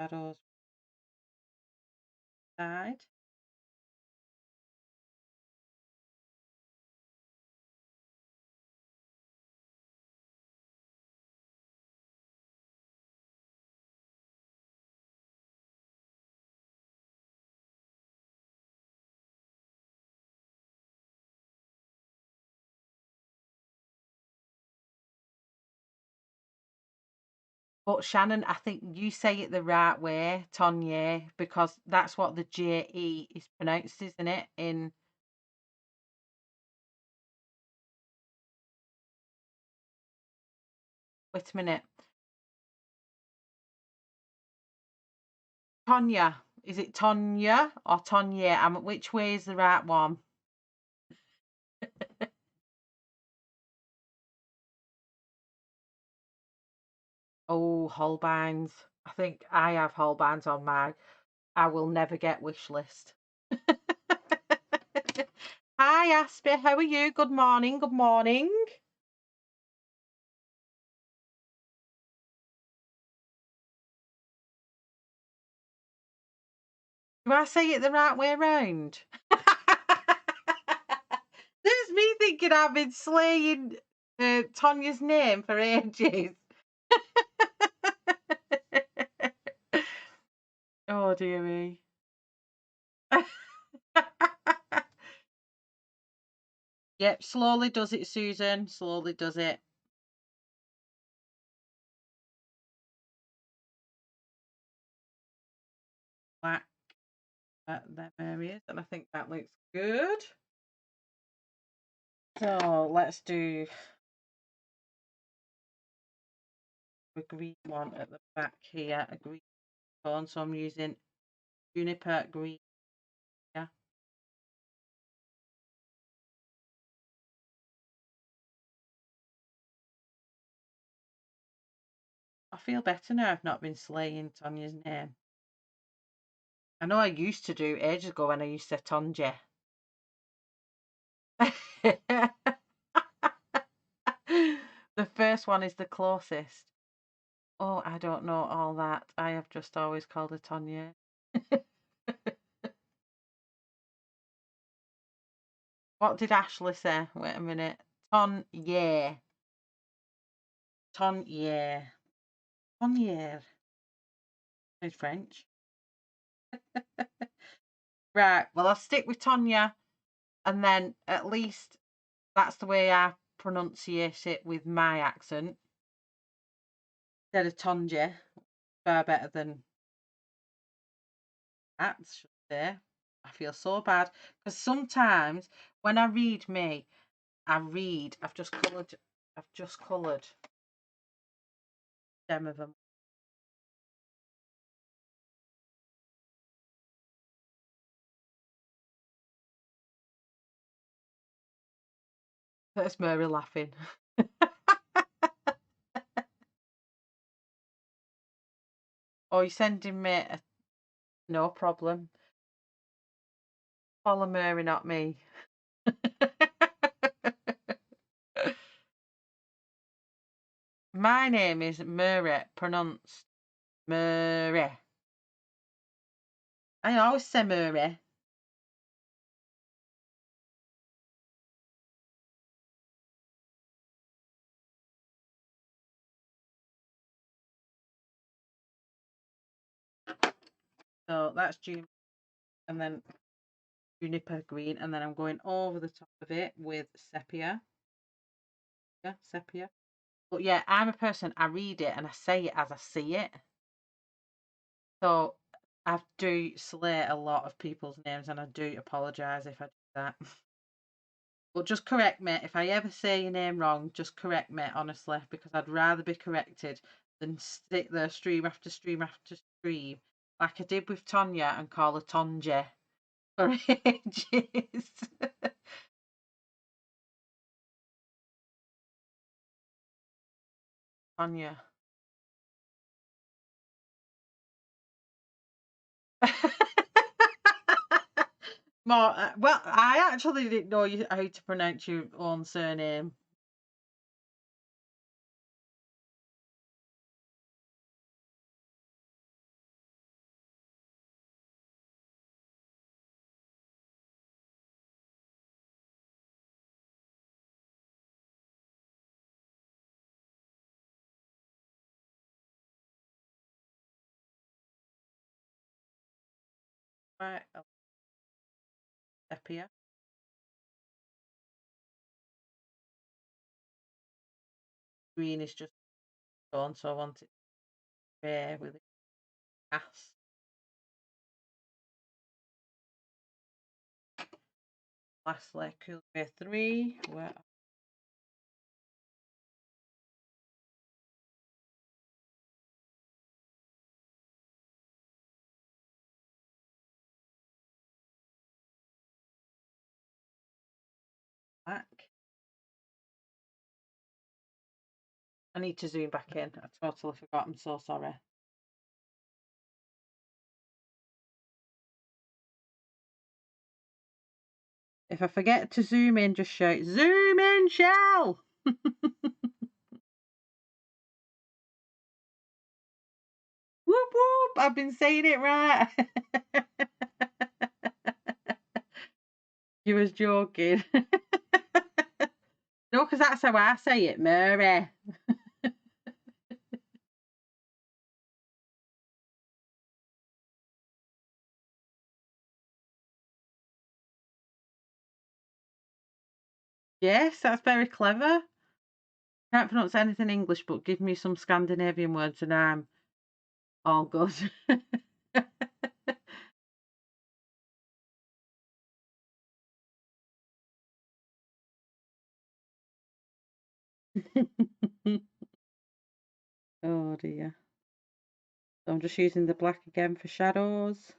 Shadows side. But Shannon, I think you say it the right way, Tonya, because that's what the JE is pronounced, isn't it? Wait a minute. Tonya. Is it Tonya or Tonya? Which way is the right one? Oh, Holbeins. I think I have Holbeins on my I will never get wish list. Hi, Aspie. How are you? Good morning. Good morning. Do I say it the right way round? There's me thinking I've been slaying Tonya's name for ages. Oh, dear me. Yep, slowly does it, Susan. Slowly does it. Black at them areas, and I think that looks good. So let's do a green one at the back here, a green tone. So I'm using juniper green. Yeah. I feel better now I've not been slaying Tonya's name. I know I used to do ages ago when I used to say Tonja. The first one is the closest. Oh, I don't know all that. I have just always called her Tonya. What did Ashley say? Wait a minute. Yeah. Yeah. Yeah. It's French. Right. Well, I'll stick with Tonya, and then at least that's the way I pronunciate it with my accent. Instead of Tonja, far better than that, should I say. I feel so bad because sometimes when I read I've just coloured them of them. That's Mary laughing. Oh, you're sending me no problem. Follow Mary, not me. My name is Murray, pronounced Murray. I always say Murray. So that's June, and then juniper green, and then I'm going over the top of it with sepia. Yeah, sepia. But yeah, I'm a person, I read it and I say it as I see it. So I do slay a lot of people's names, and I do apologise if I do that. But just correct me. If I ever say your name wrong, just correct me, honestly, because I'd rather be corrected than sit there stream after stream after stream, like I did with Tonya, and call her Tonja for ages. Tonya. More, well, I actually didn't know how to pronounce your own surname. Right, sepia. Green is just gone, so I want it grey with a gas. Lastly, cool grey 3. Where back. I need to zoom back in. I totally forgot. I'm so sorry. If I forget to zoom in, just shout, "Zoom in, Shell!" Whoop whoop! I've been saying it right. You was joking. No, because that's how I say it, Mary. Yes, that's very clever. Can't pronounce anything English, but give me some Scandinavian words and I'm all good. Oh dear. So I'm just using the black again for shadows.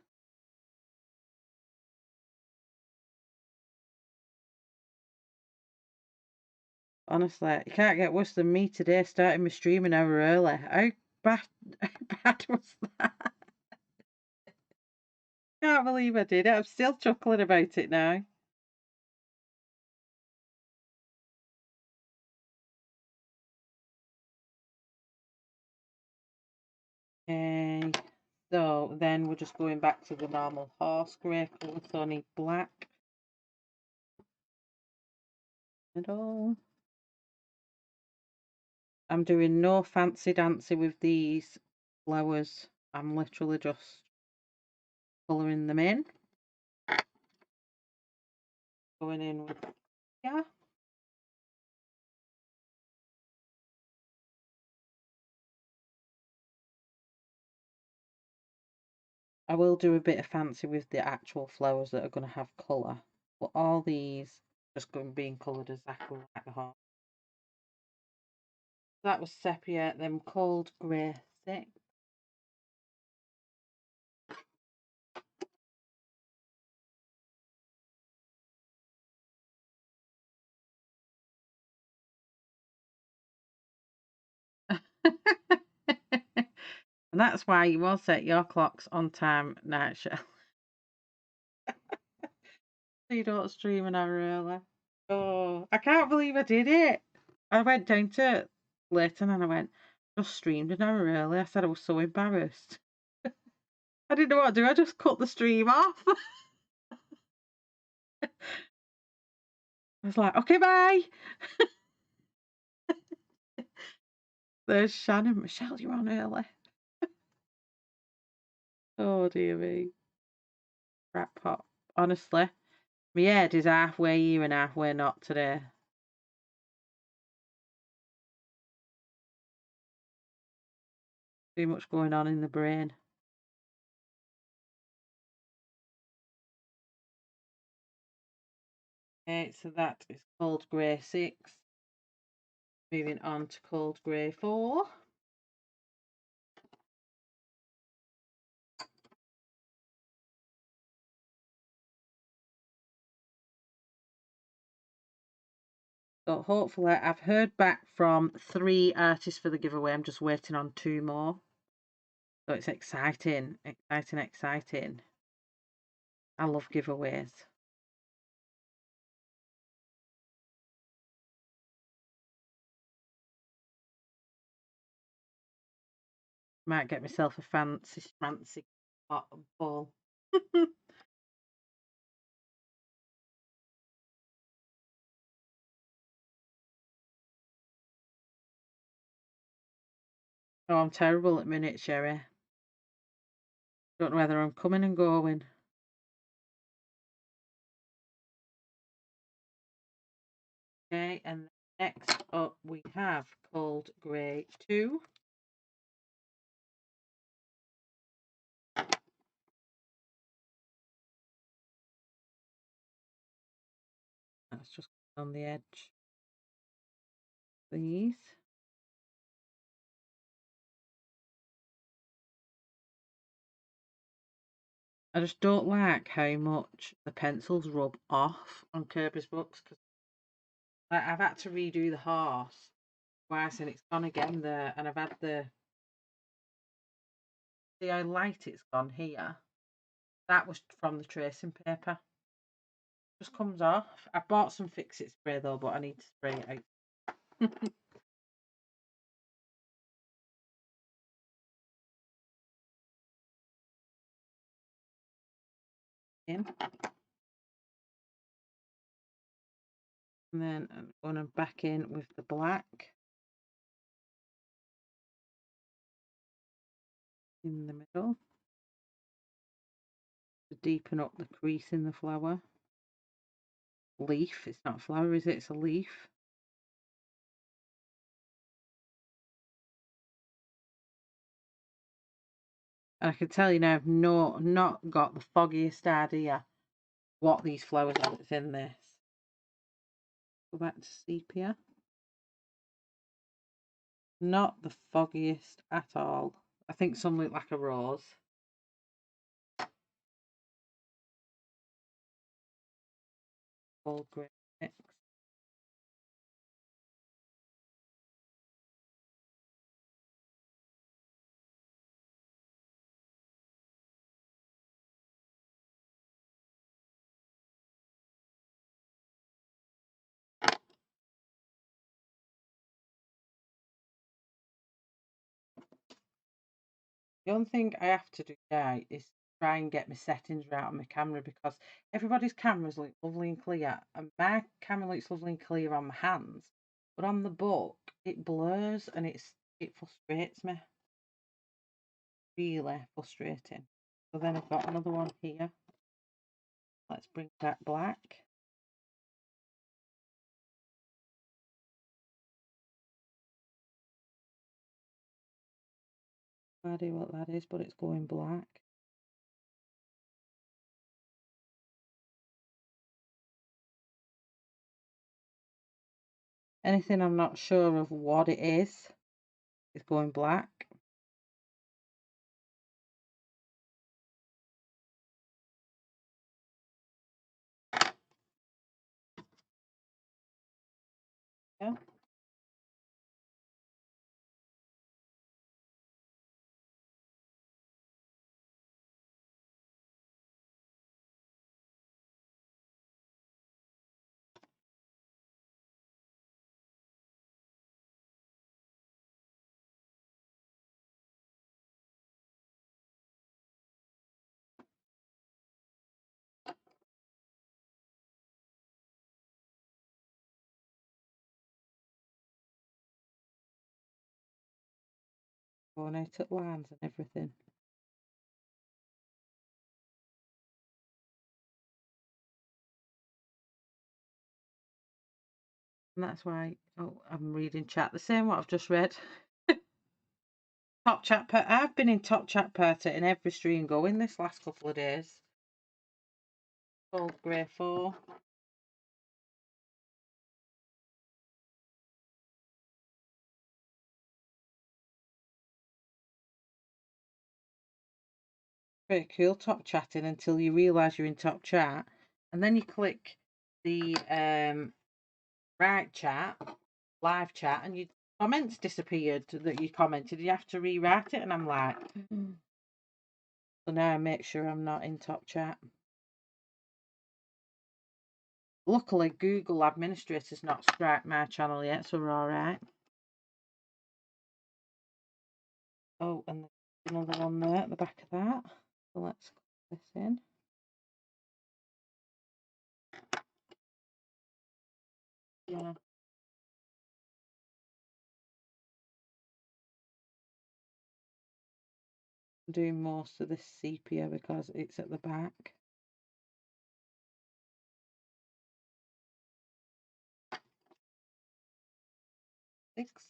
Honestly, you can't get worse than me today, starting my stream an hour early. How bad, how bad was that? Can't believe I did it. I'm still chuckling about it now. Okay, so then we're just going back to the normal horse grey colour, so I need black. Middle. I'm doing no fancy dancy with these flowers. I'm literally just colouring them in. Going in with, yeah. I will do a bit of fancy with the actual flowers that are going to have colour. But all these just going being coloured exactly like the heart. That was sepia, then cold grey 6. And that's why you will set your clocks on time, night shell. So you don't stream an hour early. Oh, I can't believe I did it. I went down to Leighton and I went, just streamed an hour early. I said I was so embarrassed. I didn't know what to do. I just cut the stream off. I was like, okay, bye. There's Shannon. Michelle, you're on early. Oh, dear me. Crap pot. Honestly, my head is halfway here and halfway not today. Too much going on in the brain. Okay, so that is cold grey 6. Moving on to cold grey 4. So hopefully I've heard back from 3 artists for the giveaway. I'm just waiting on 2 more. So it's exciting, exciting, exciting. I love giveaways. Might get myself a fancy ball. Oh, I'm terrible at minute, Sherry. Don't know whether I'm coming and going. Okay, and next up we have cold grey 2. That's just on the edge. These. I just don't like how much the pencils rub off on Kirby's books because I've had to redo the horse twice and it's gone again there, and I've had see how light it's gone here. That was from the tracing paper. Just comes off. I bought some fix it spray though, but I need to spray it out. In. And then I'm going to back in with the black in the middle to deepen up the crease in the flower. Leaf, it's not a flower, is it? It's a leaf. And I can tell you now, I've not got the foggiest idea what these flowers are that's in this. Go back to sepia. Not the foggiest at all. I think some look like a rose. All grey mix. The only thing I have to do now is try and get my settings right on my camera, because everybody's cameras look lovely and clear, and my camera looks lovely and clear on my hands, but on the book it blurs and it frustrates me. Really frustrating. So then I've got another one here. Let's bring that black. No idea what that is, but it's going black. Anything I'm not sure of what it is going black. Yeah. Going out at lines and everything. And that's why, oh, I'm reading chat. The same what I've just read. Top chat per. I've been in top chat party in every stream going this last couple of days. Gold grey 4. Pretty cool top chatting until you realise you're in top chat, and then you click the right chat, live chat, and your comments disappeared that you commented. You have to rewrite it, and I'm like, so now I make sure I'm not in top chat. Luckily, Google administrator's not striked my channel yet, so we're all right. Oh, and there's another one there at the back of that. So let's put this in. Yeah. I'm doing most of this sepia because it's at the back. Six.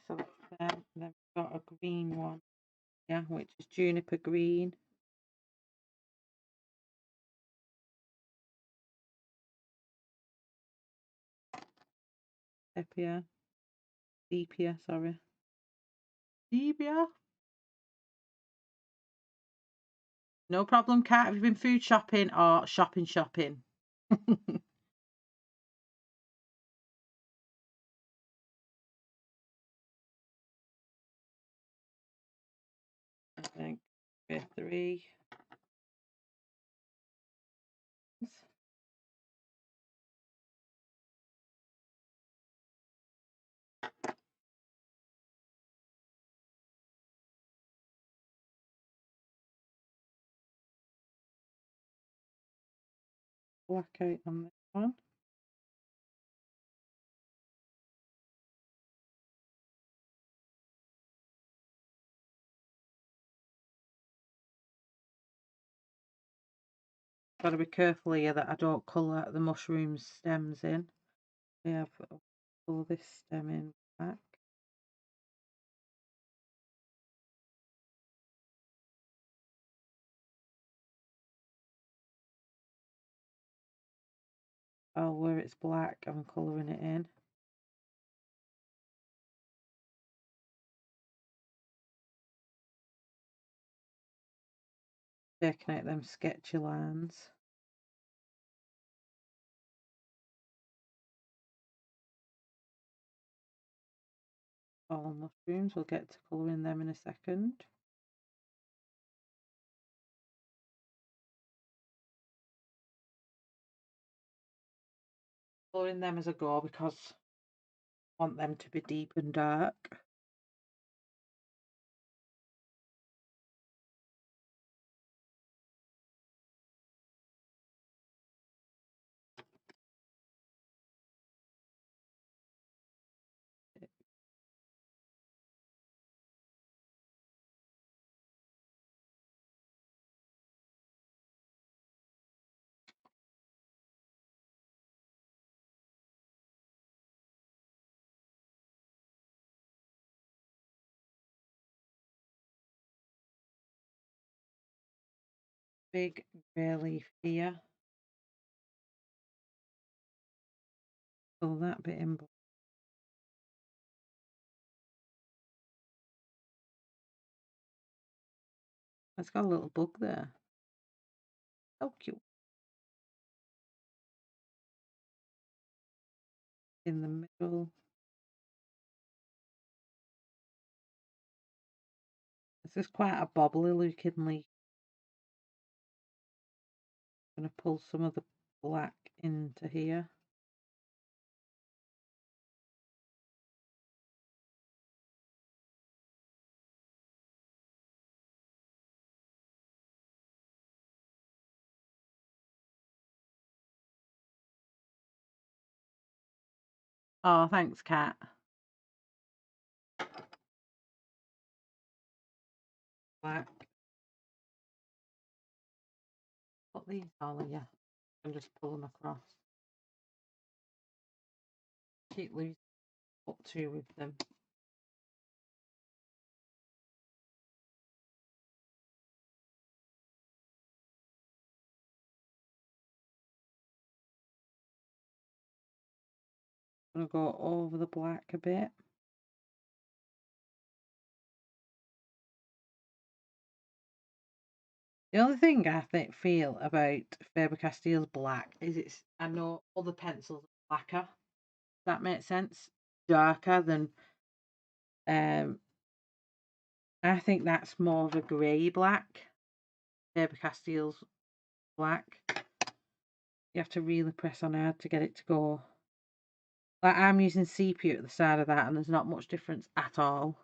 So then we've got a green one, yeah, which is juniper green. Sepia. Sepia, sorry. Sepia. No problem, Kat. Have you been food shopping or shopping? I think we're 3. Black out on this one. Got to be careful here that I don't colour the mushroom stems in. Yeah, pull this stem in back. Oh, where it's black, I'm colouring it in. Taking out them sketchy lines. All mushrooms, we'll get to colouring them in a second. Colouring them as I go because I want them to be deep and dark. Big grey leaf here. Fill that bit in. It's got a little bug there. So cute. In the middle. This is quite a bobbly looking leaf. I'm going to pull some of the black into here. Oh, thanks, Kat. Black. Put these all here and just pull them across. Keep loose. Put two with them. I'm going to go over the black a bit. The only thing I feel about Faber-Castell's black is I know other pencils are blacker. Does that make sense? Darker than I think that's more of a grey black. Faber-Castell's black. You have to really press on hard to get it to go. Like I'm using sepia at the side of that and there's not much difference at all.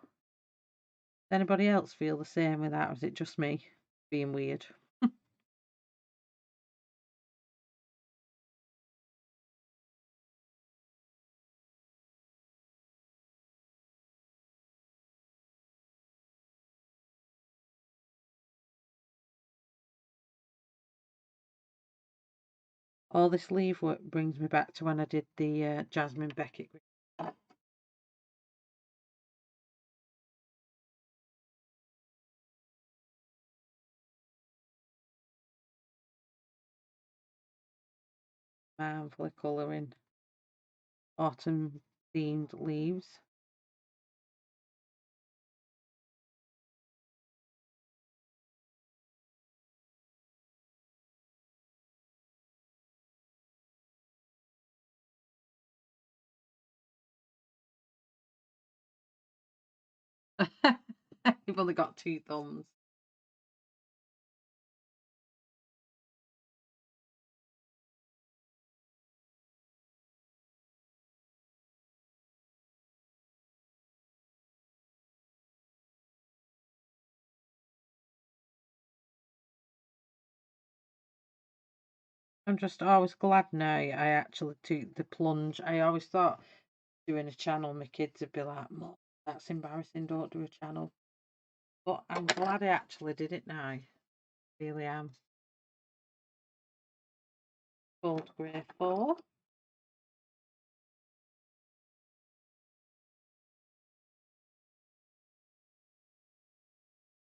Does anybody else feel the same with that, or is it just me being weird? All this leaf work brings me back to when I did the Jasmine Beckett. Mindfully colouring autumn themed leaves. You've only got two thumbs. I'm just always glad now I actually took the plunge. I always thought doing a channel, my kids would be like, Mum, that's embarrassing, don't do a channel. But I'm glad I actually did it now. Really am. Gold grey 4.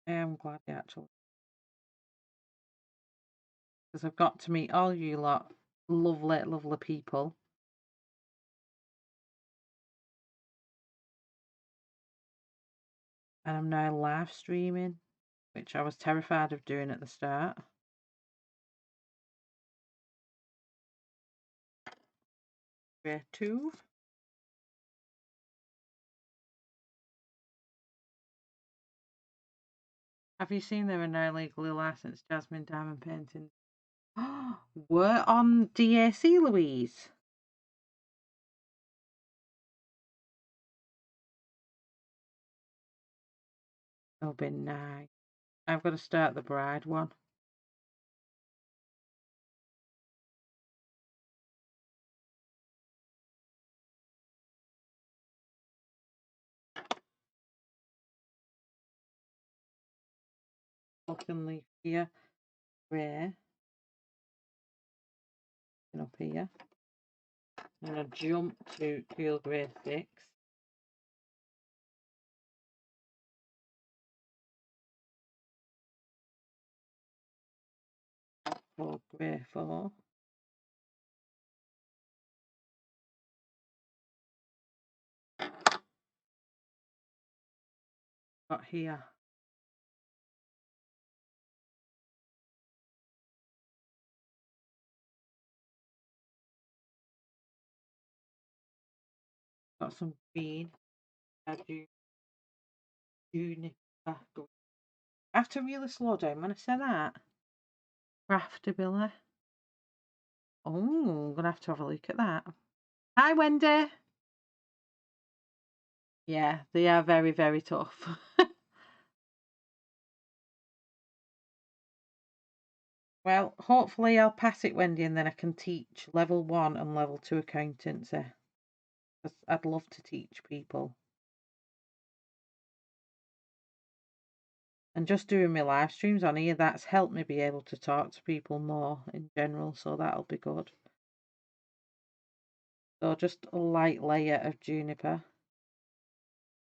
I am glad I actually, because I've got to meet all you lot Lovely, lovely people. And I'm now live streaming, which I was terrified of doing at the start. Grey 2. Have you seen there are now legally licensed jasmine diamond paintings? We're on DAC, Louise. It'll be nice. I've got to start the bride one. Fucking leaf here. Grey. And up here. And I jump to teal grey 6. Or grey 4. Got here. Got some green. I do juniper. I have to really slow down when I say that. Craftably. Oh, I'm going to have a look at that. Hi, Wendy. Yeah, they are very, very tough. Well, hopefully I'll pass it, Wendy, and then I can teach level 1 and level 2 accountancy. 'Cause I'd love to teach people. And just doing my live streams on here, that's helped me be able to talk to people more in general, so that'll be good. So just a light layer of juniper.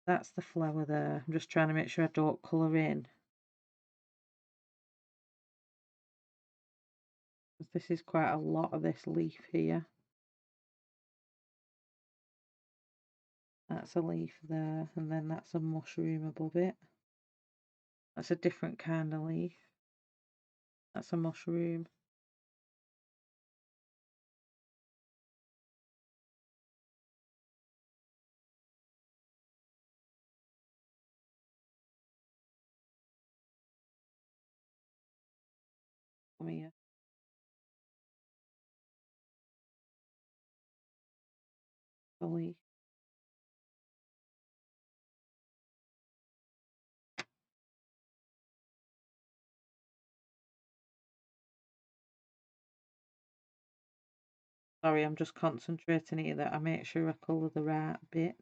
That's the flower there. I'm just trying to make sure I don't colour in. This is quite a lot of this leaf here. That's a leaf there, and then that's a mushroom above it. That's a different kind of leaf. That's a mushroom. Come here. The leaf. Sorry, I'm just concentrating here that I make sure I colour the right bits.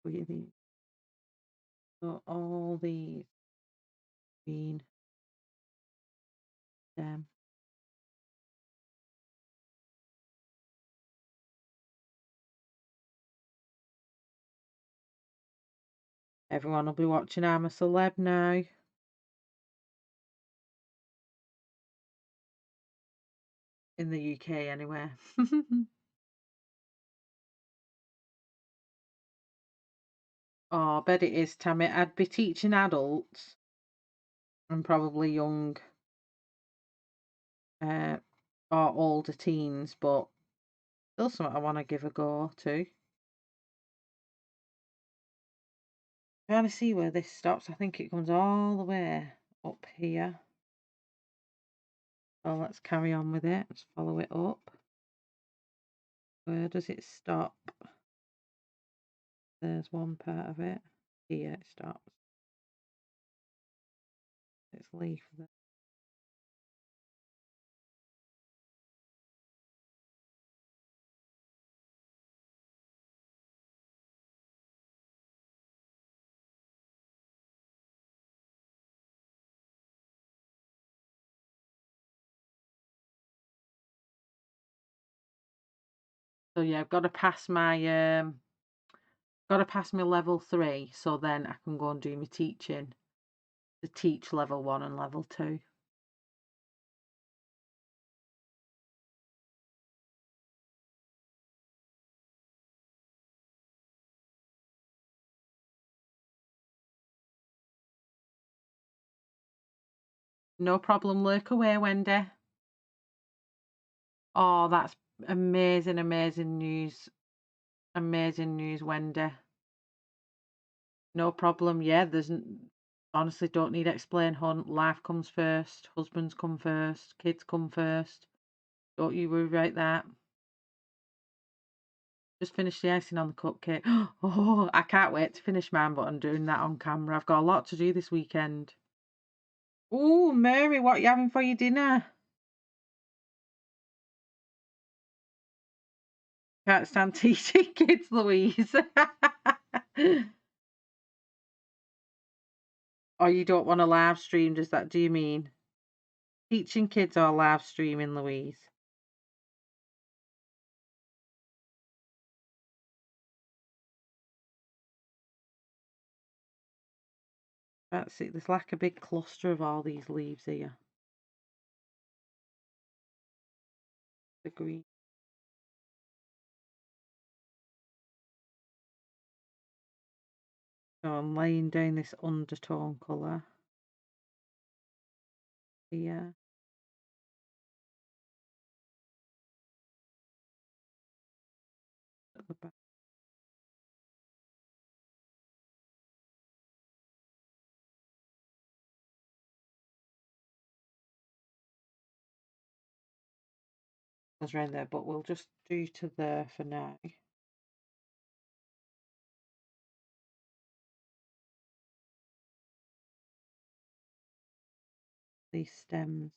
Really. So all these green stem. Everyone will be watching I'm a Celeb now. In the UK anyway. Oh, I bet it is, Tammy. I'd be teaching adults and probably young or older teens, but still something I want to give a go to. Trying to see where this stops. I think it comes all the way up here. So let's carry on with it. Let's follow it up. Where does it stop? There's one part of it. Here it stops. It's leaf there. So yeah, I've got to pass my Got to pass my level 3, so then I can go and do my teaching. To teach level 1 and level 2. No problem, lurk away, Wendy. Oh, that's amazing, amazing news. Amazing news, Wendy. No problem. Yeah, honestly, don't need explain, hon. Life comes first. Husbands come first. Kids come first. Don't you worry about that. Just finished the icing on the cupcake. Oh, I can't wait to finish mine, but I'm doing that on camera. I've got a lot to do this weekend. Oh, Mary, what are you having for your dinner? Can't stand teaching kids, Louise. Or you don't want to live stream, do you mean? Teaching kids or live streaming, Louise? That's it. There's like a big cluster of all these leaves here. The green. So I'm laying down this undertone colour here. At the back. Goes around there, but we'll just do to there for now. These stems.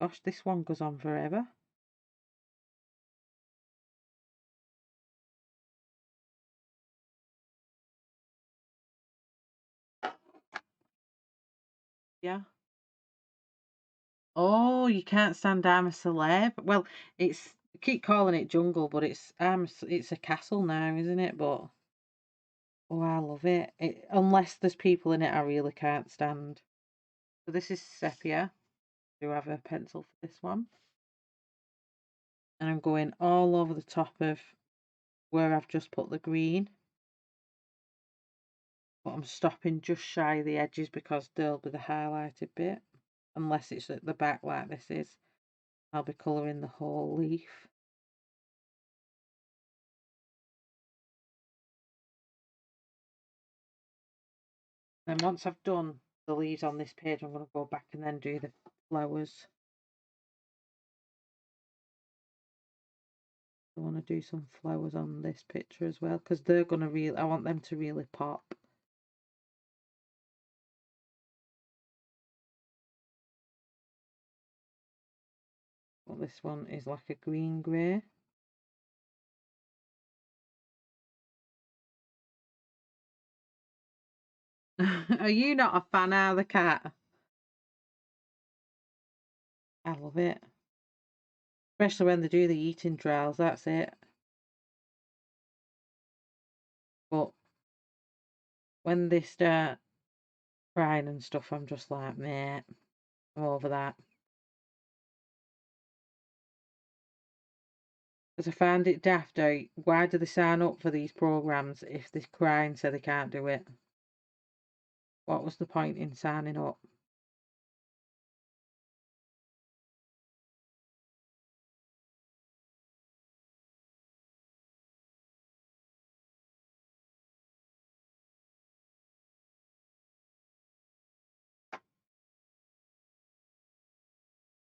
Gosh, this one goes on forever. Yeah. Oh, you can't stand I'm a Celeb. Well, it's keep calling it jungle, but it's a castle now, isn't it? But oh, I love it. Unless there's people in it I really can't stand. So this is sepia. Do I have a pencil for this one? And I'm going all over the top of where I've just put the green. But I'm stopping just shy of the edges because they'll be the highlighted bit. Unless it's at the back like this is. I'll be colouring the whole leaf. And once I've done the leaves on this page, I'm going to go back and then do the flowers. I want to do some flowers on this picture as well because they're going to I want them to really pop. Well, this one is like a green grey. Are you not a fan of the cat? I love it. Especially when they do the eating trials, that's it. But when they start crying and stuff, I'm just like, mate, I'm over that. Because I find it daft out. Why do they sign up for these programs if they cry and say they can't do it? What was the point in signing up?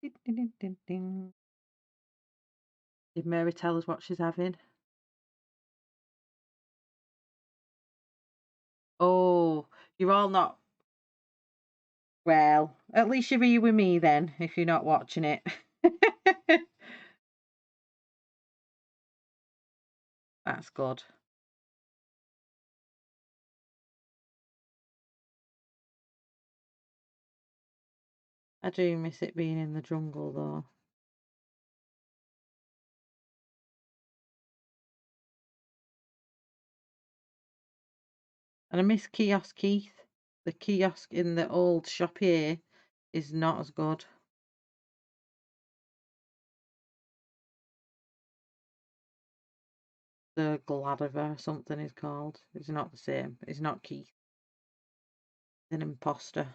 Ding, ding, ding, ding, ding. Did Mary tell us what she's having? Oh, you're all not. Well, at least you're here with me then, if you're not watching it. That's good. I do miss it being in the jungle though. And I miss Kiosk Keith. The kiosk in the old shop here is not as good. The Gladiver or something is called. It's not the same. It's not Keith. It's an imposter.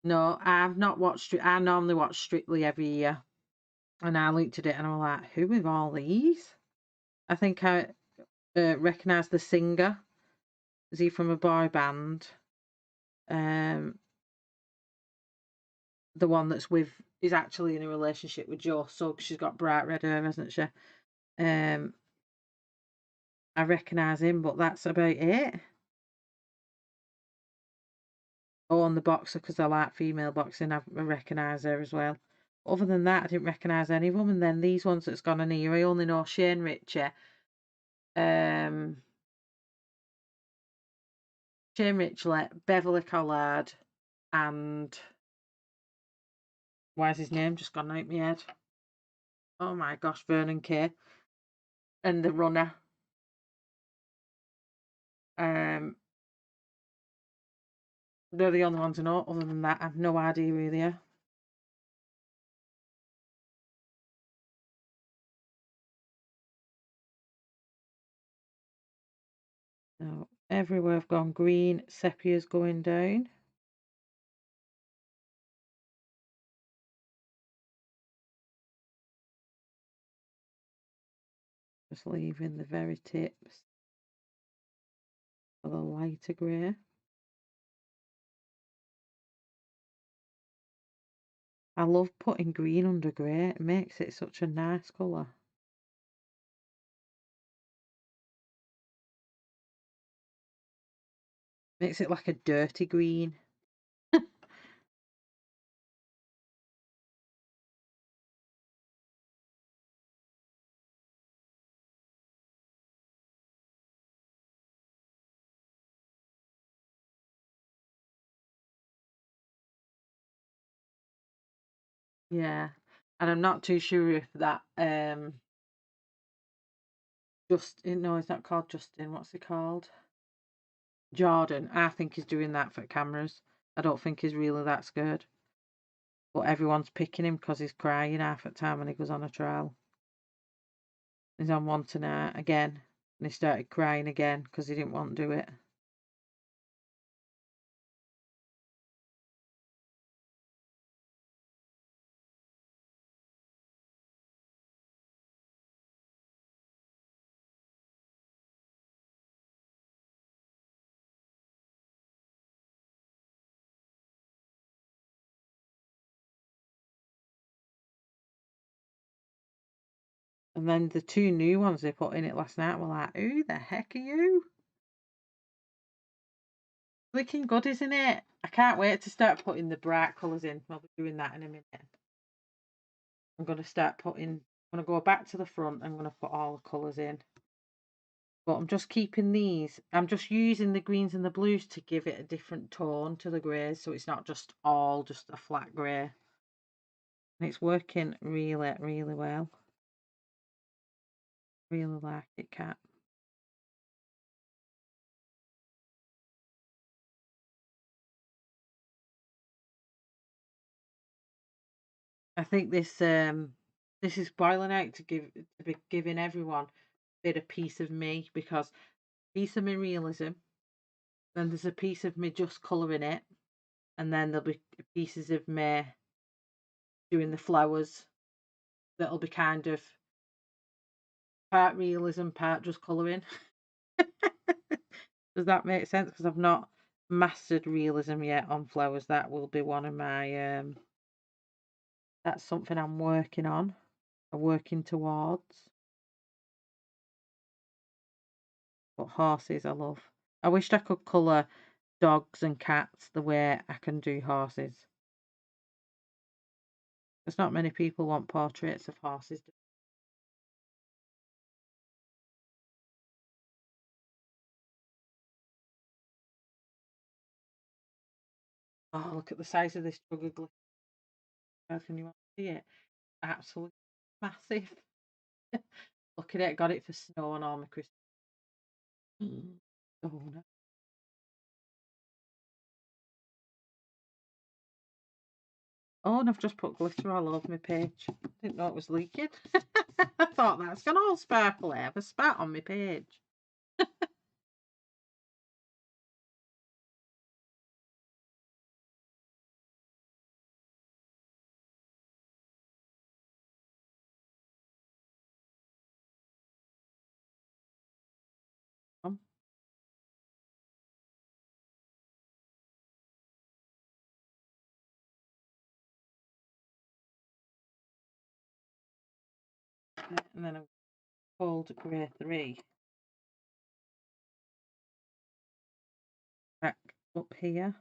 No, I've not watched it. I normally watch Strictly every year. And I looked at it and I'm like, who are all these? I think I recognise the singer. Is he from a boy band? Um, the one that's with is actually in a relationship with Joe Sugg. She's got bright red hair, hasn't she? I recognise him, but that's about it. Oh, on the boxer, because I like female boxing, I recognise her as well. Other than that, I didn't recognise any of them. And then these ones that's gone on here, I only know Shane Ritchie, um, Beverly Collard, and why's his name just gone out my head? Oh my gosh, Vernon Kay, and the runner. Um, they're the only ones I know. Other than that, I've no idea who they are. So everywhere I've gone green, sepia's going down. Just leaving the very tips for the lighter grey. I love putting green under grey. It makes it such a nice colour. Makes it like a dirty green. Yeah. And I'm not too sure if that Justin, no, it's not called Justin, what's he called? Jordan, I think he's doing that for cameras. I don't think he's really that scared. But everyone's picking him because he's crying half the time when he goes on a trial. He's on one tonight again, and he started crying again because he didn't want to do it. And then the two new ones they put in it last night were like, who the heck are you? Looking good, isn't it? I can't wait to start putting the bright colours in. I'll be doing that in a minute. I'm going to start putting, I'm going to go back to the front. I'm going to put all the colours in. But I'm just keeping these. I'm just using the greens and the blues to give it a different tone to the greys. So it's not just all just a flat grey. And it's working really, really well. Really like it, Cat. I think this is boiling out to be giving everyone a bit of piece of me because piece of me realism, then there's a piece of me just colouring it, and then there'll be pieces of me doing the flowers that'll be kind of part realism, part just colouring. Does that make sense? Because I've not mastered realism yet on flowers. That will be one of my that's something I'm working on. I'm working towards. But horses I love. I wished I could colour dogs and cats the way I can do horses. There's not many people want portraits of horses. Oh, look at the size of this jug of glitter. How can you want to see it? Absolutely Massive. Look at it, got it for snow on all my Christmas. Oh no. Oh, and I've just put glitter all over my page. Didn't know it was leaking. I thought that's gonna all sparkle. I have a spat on my page. And then I've pulled grey 3 back up here.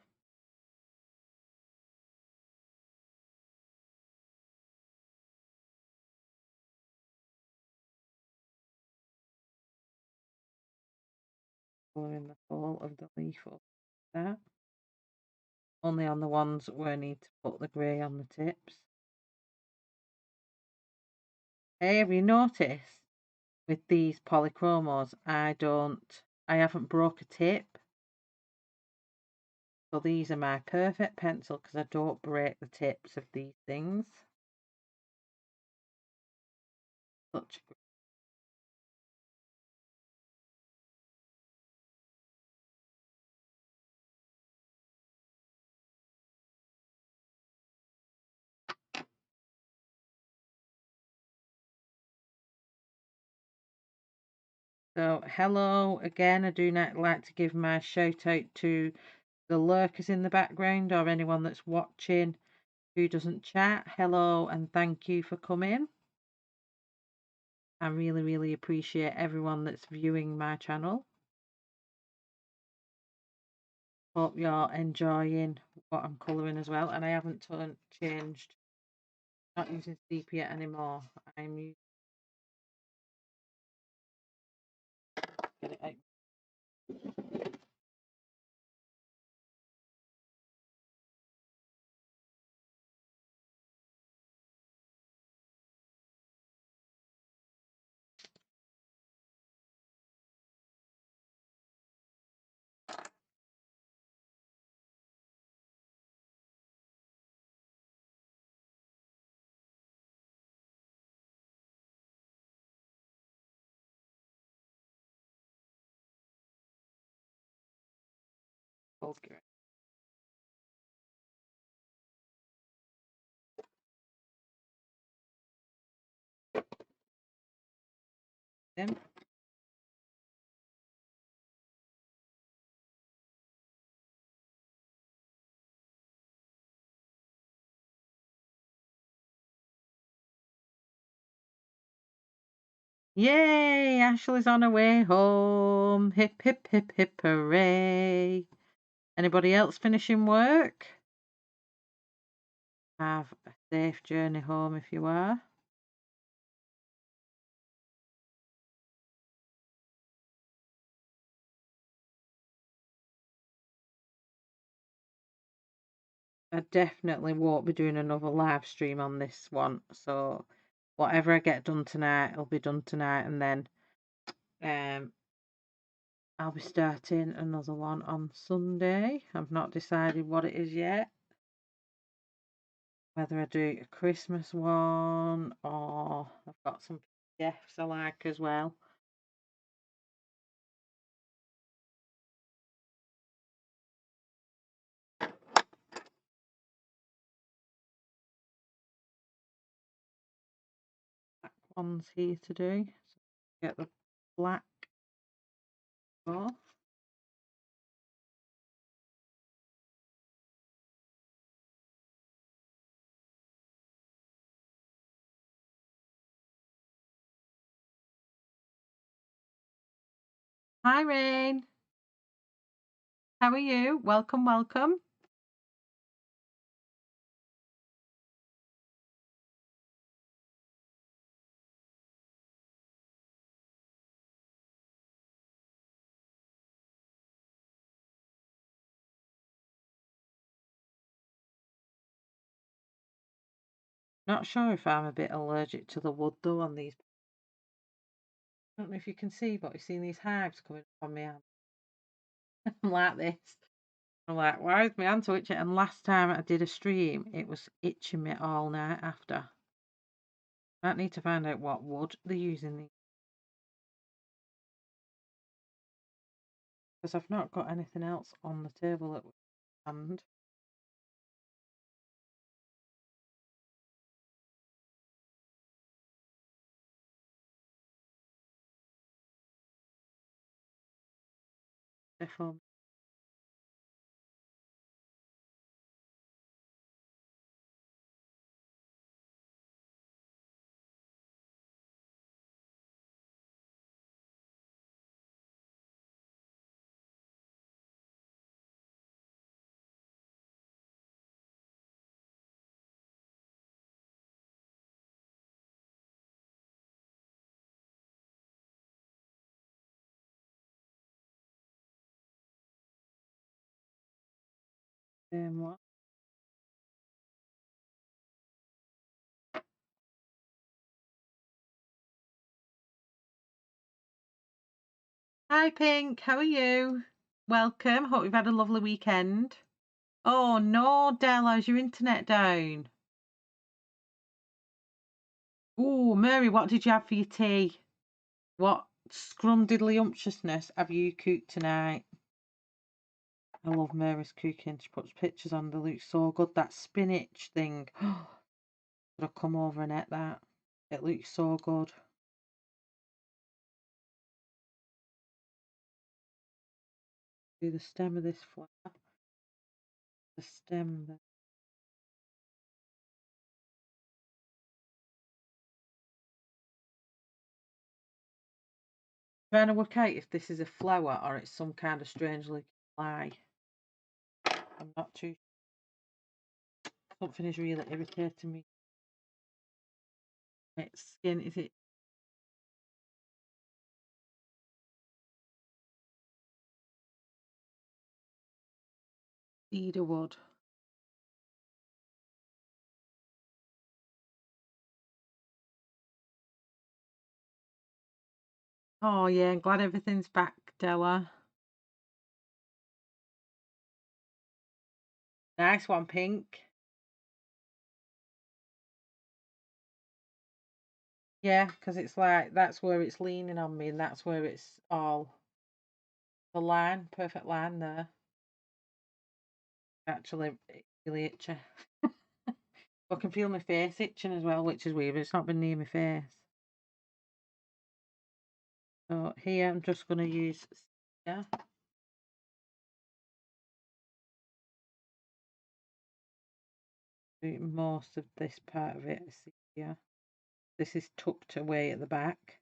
Following the fall of the leaf up there. Only on the ones where I need to put the grey on the tips. Hey, have you noticed with these polychromos, I haven't broke a tip. So these are my perfect pencil because I don't break the tips of these things. Such a So hello again. I do not like to give my shout out to the lurkers in the background or anyone that's watching who doesn't chat. Hello and thank you for coming. I really, really appreciate everyone that's viewing my channel. Hope you're enjoying what I'm colouring as well. And I haven't changed, not using sepia anymore. I'm using, get it out. Okay. Then yay! Ashley's on her way home. Hip, hip, hip, hip, hooray. Anybody else finishing work? Have a safe journey home if you are. I definitely won't be doing another live stream on this one. So whatever I get done tonight, will be done tonight, and then I'll be starting another one on Sunday. I've not decided what it is yet. Whether I do a Christmas one or I've got some PDFs I like as well. Black ones here to do. So get the black off. Hi Rain, how are you? Welcome, welcome. Not sure if I'm a bit allergic to the wood though on these. I don't know if you can see, but you've seen these hives coming up on my hand. I'm like this. I'm like, why is my hand so itchy? And last time I did a stream, it was itching me all night after. I need to find out what wood they're using because I've not got anything else on the table at hand. Therefore, what? Hi, Pink. How are you? Welcome. Hope you've had a lovely weekend. Oh no, Della, is your internet down? Oh, Mary, what did you have for your tea? What scrumdiddlyumptiousness have you cooked tonight? I love Mary's cooking. She puts pictures on. They look so good. That spinach thing. Should I come over and eat that? It looks so good. Do the stem of this flower. The stem. Trying to work out if this is a flower or it's some kind of strange looking fly. I'm not too. Something is really irritating me. Its skin, is it? Cedarwood. Oh yeah, I'm glad everything's back, Della. Nice one, Pink. Yeah, because it's like that's where it's leaning on me, and that's where it's all the line, perfect line there. Actually, it's really itchy. I can feel my face itching as well, which is weird, but it's not been near my face. So here I'm just going to use do most of this part of it. Yeah, this is tucked away at the back.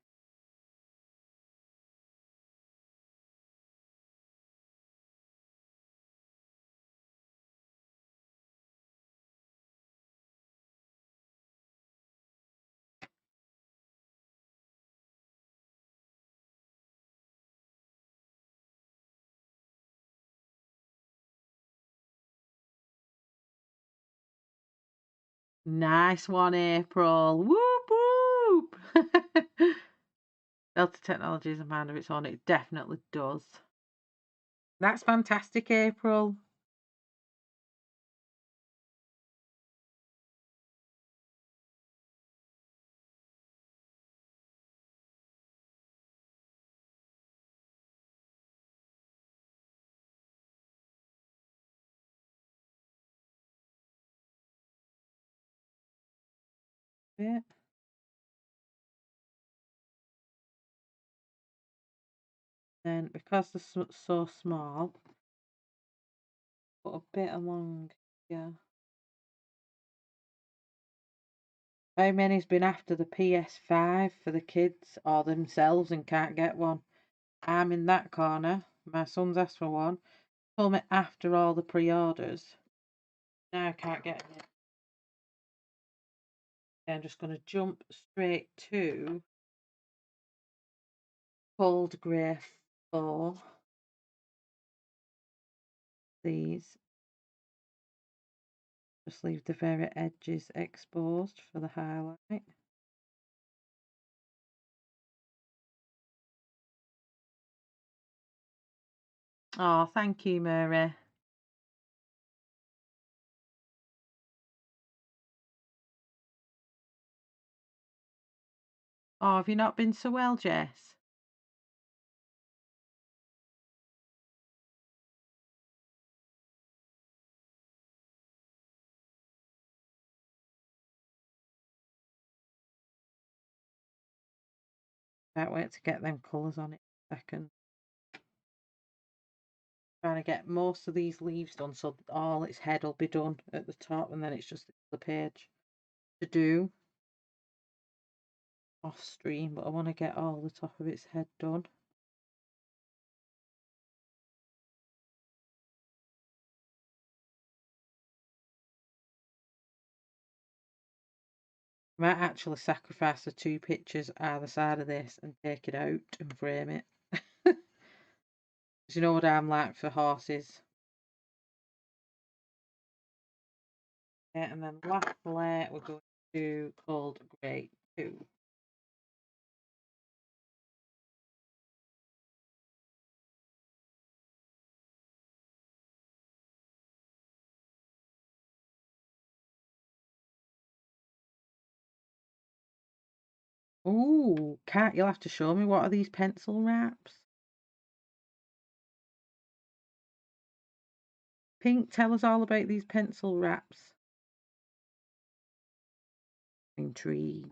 Nice one, April. Whoop whoop. Delta Technology is a mind of its own. It definitely does. That's fantastic, April. Yeah. Then, because they're so small, put a bit along here. How many's been after the PS5 for the kids or themselves and can't get one? I'm in that corner. My son's asked for one. Told me after all the pre-orders. Now I can't get it. I'm just going to jump straight to cold grey 4. These. Just leave the very edges exposed for the highlight. Oh, thank you, Mary. Oh, have you not been so well, Jess? Can't wait to get them colours on it in a second. Trying to get most of these leaves done so all its head will be done at the top, and then it's just the page to do off stream, but I want to get all the top of its head done. I might actually sacrifice the 2 pictures either side of this and take it out and frame it. Because you know what I'm like for horses. Yeah, and then lastly, we're going to do Cold Grey 2. Ooh, Kat, you'll have to show me, what are these pencil wraps? Pink, tell us all about these pencil wraps. Intrigue.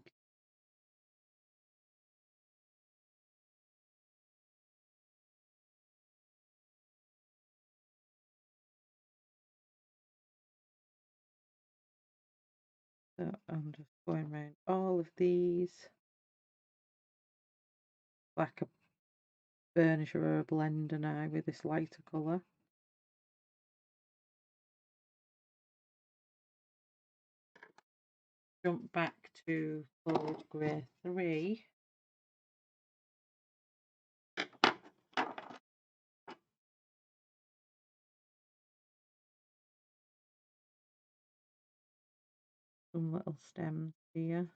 So I'm just going around all of these like a burnisher or a blender now with this lighter colour. Jump back to Cold Grey 3. Some little stems here.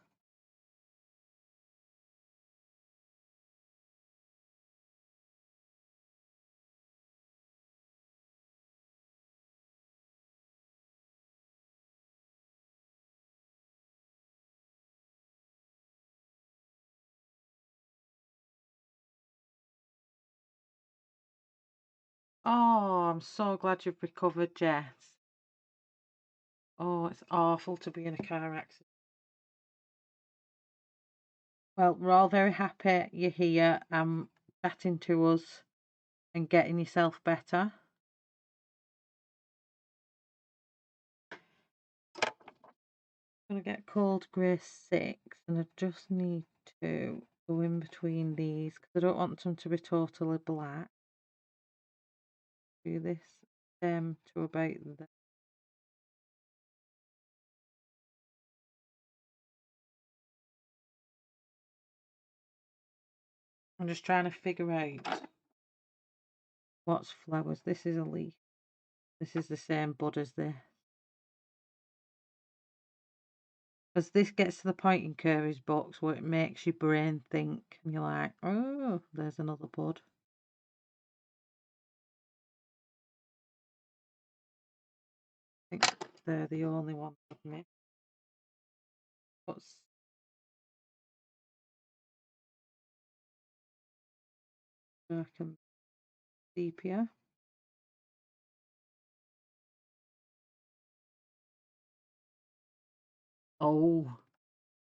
Oh, I'm so glad you've recovered, Jess. Oh, it's awful to be in a car accident. Well, we're all very happy you're here and chatting to us and getting yourself better. I'm going to get Cold Grey 6, and I just need to go in between these because I don't want them to be totally black. Do this stem to about there. I'm just trying to figure out what's flowers. This is a leaf. This is the same bud as this. As this gets to the point in Curry's books where it makes your brain think, and you're like, oh, there's another bud. I think they're the only ones I've missed. What's dark and sepia? Oh,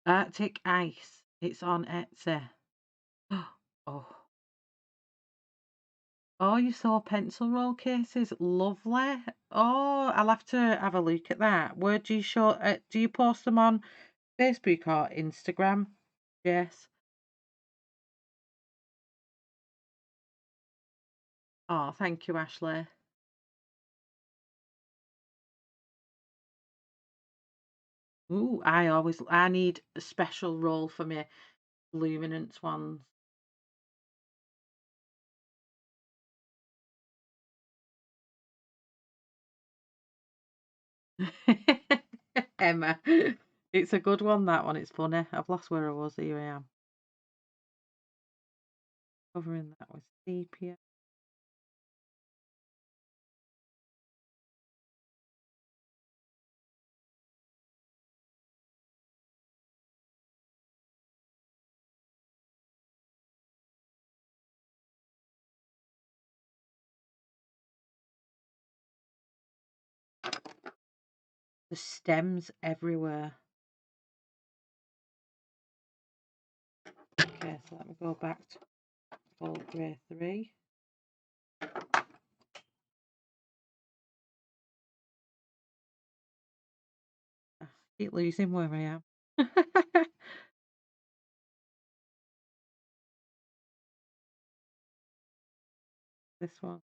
Arctic Ice. It's on Etsy. Oh. Oh, you saw pencil roll cases? Lovely. Oh, I'll have to have a look at that. Where do you show? Do you post them on Facebook or Instagram? Yes. Oh, thank you, Ashley. Ooh, I need a special roll for my luminance ones. Emma. It's a good one, that one. It's funny. I've lost where I was. Here I am. Covering that with sepia. The stems everywhere. Okay, so let me go back to Gold Grey 3. I keep losing where I am. This one.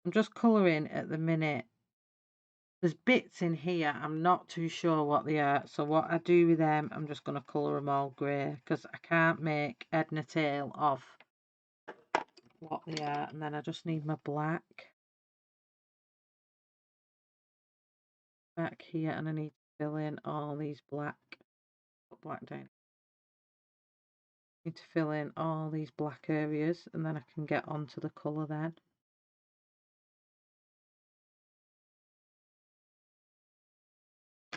I'm just colouring at the minute. There's bits in here, I'm not too sure what they are. So what I do with them, I'm just going to colour them all grey because I can't make head nor tail of what they are. And then I just need my black back here, and I need to fill in all these black. Put black down. Need to fill in all these black areas, and then I can get onto the colour then.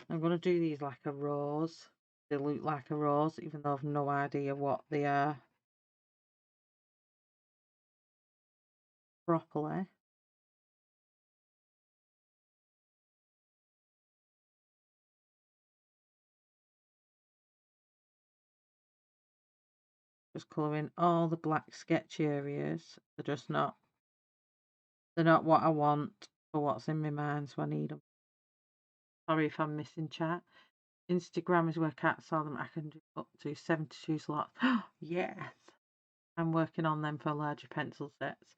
I'm going to do these like a rose. They look like a rose, even though I've no idea what they are properly. Just colouring all the black sketchy areas. They're just not, they're not what I want for what's in my mind, so I need them. Sorry if I'm missing chat. Instagram is where cats sell them. I can do up to 72 slots. Yes! I'm working on them for larger pencil sets.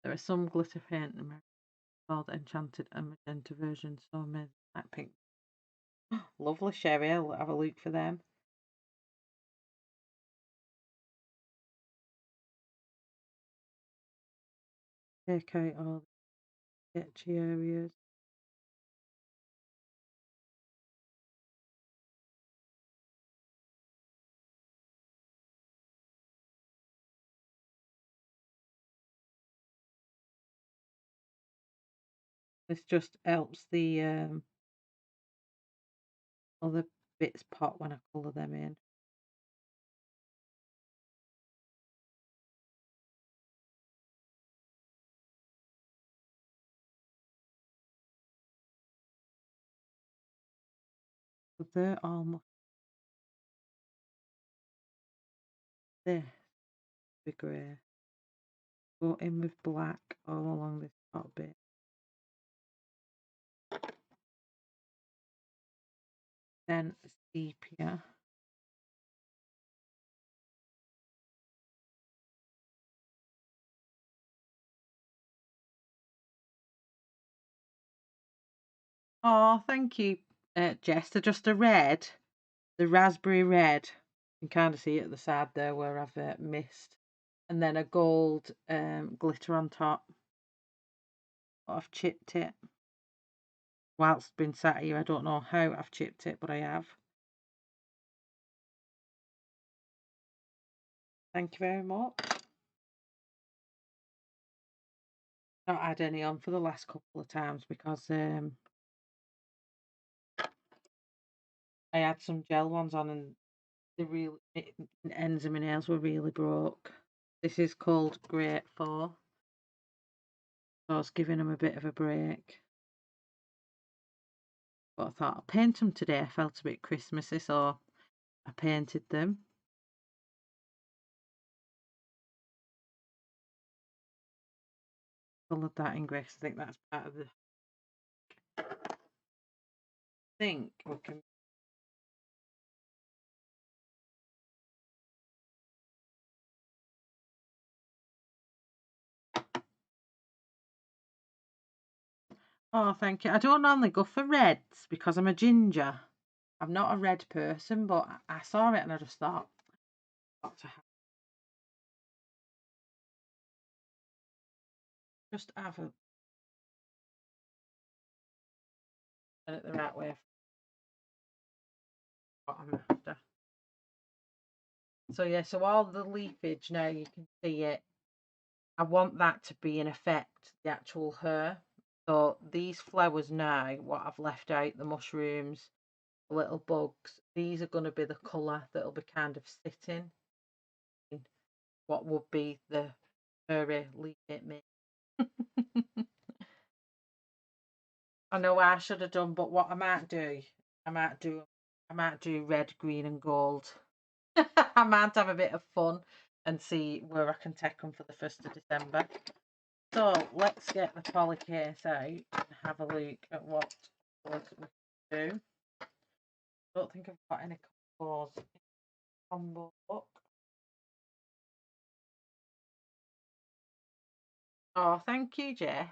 There are some glitter paint called Enchanted and Magenta versions, so amazing. That pink. Lovely, Sherry. I'll have a look for them. Take out all the sketchy areas. This just helps the other bits pop when I colour them in. So they're almost this, the grey. Go in with black all along this top bit. Then sepia. Oh, thank you, Jess. They're just a red, the raspberry red. You can kind of see it at the side there where I've missed. And then a gold glitter on top. I've chipped it. Whilst been sat here, I don't know how I've chipped it, but I have. Thank you very much. Not had any on for the last couple of times because I had some gel ones on and the real ends of my nails were really broke. This is called Grade 4. So I was giving them a bit of a break. But I thought I'll paint them today. I felt a bit Christmassy, so I painted them. Coloured that in grey. I think that's part of the. I think we can. Oh, thank you. I don't normally go for reds because I'm a ginger. I'm not a red person, but I saw it and I just thought, got to have. Just have a Turn it the right way. What I'm after. So yeah, so all the leafage now you can see it. I want that to be in effect the actual hair. So these flowers now, what I've left out, the mushrooms, the little bugs, these are going to be the colour that'll be kind of sitting in what would be the furry leaf it me. I know I should have done, but what I might do, I might do, I might do red, green, and gold. I might have a bit of fun and see where I can take them for the 1st of December. So let's get the poly case out and have a look at what colours we can do. I don't think I've got any colours in combo book. Oh, thank you, Jess.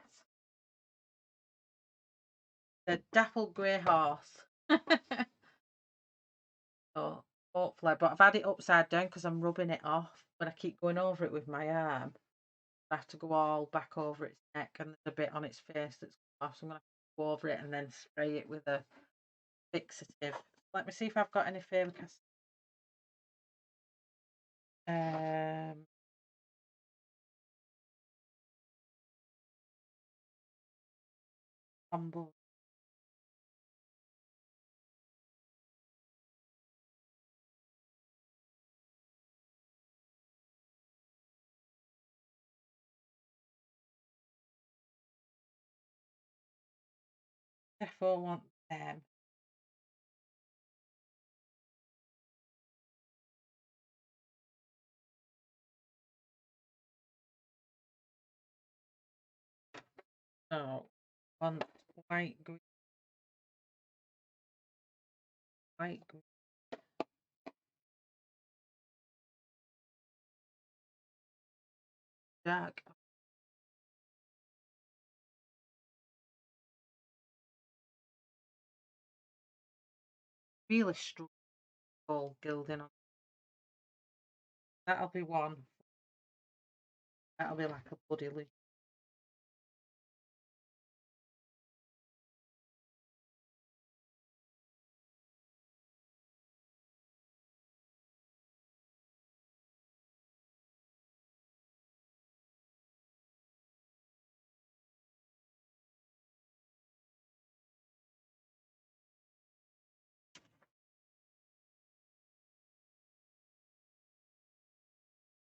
The dappled grey horse. So hopefully, but I've had it upside down because I'm rubbing it off, but I keep going over it with my arm. I have to go all back over its neck, and there's a bit on its face that's off, so I'm going to go over it and then spray it with a fixative. Let me see if I've got any favourite cast. Combo. Therefore want them. So want white, green, white, green, dark. Really struggle gilding on. That'll be one. That'll be like a bloody leaf.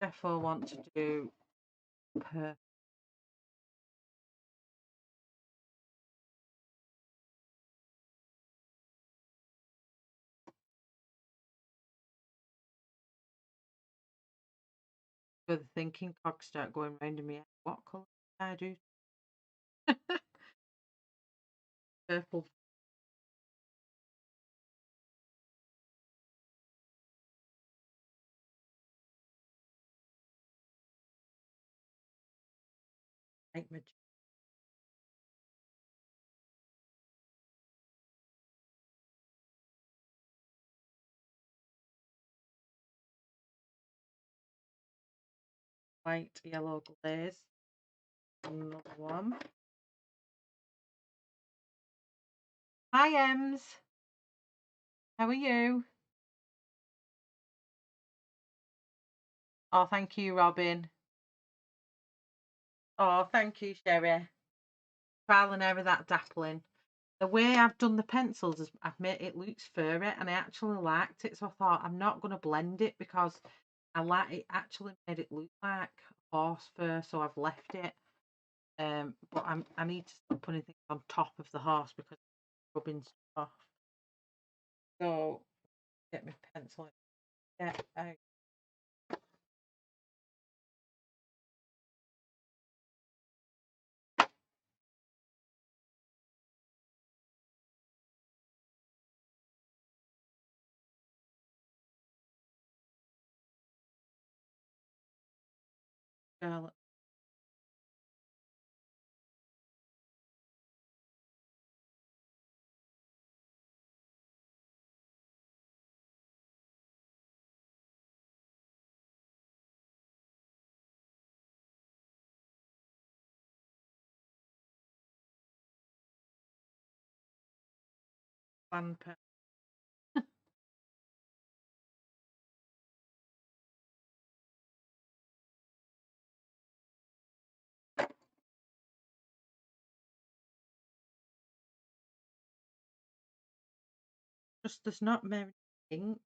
Therefore want to do purple. For the thinking cogs start going round in my head. What colour did I do? Purple. Light magenta. Light yellow glaze. Another one. Hi Ems. How are you? Oh, thank you, Robin. Oh, thank you, Sherry. Trial and error that dappling. The way I've done the pencils is I've made it looks furry, and I actually liked it, so I thought I'm not going to blend it because I like it. Actually made it look like horse fur, so I've left it. But I need to stop putting things on top of the horse because it's rubbing stuff off. So get my pencil. Get out. Charlotte. Plan pen. Just there's not many ink.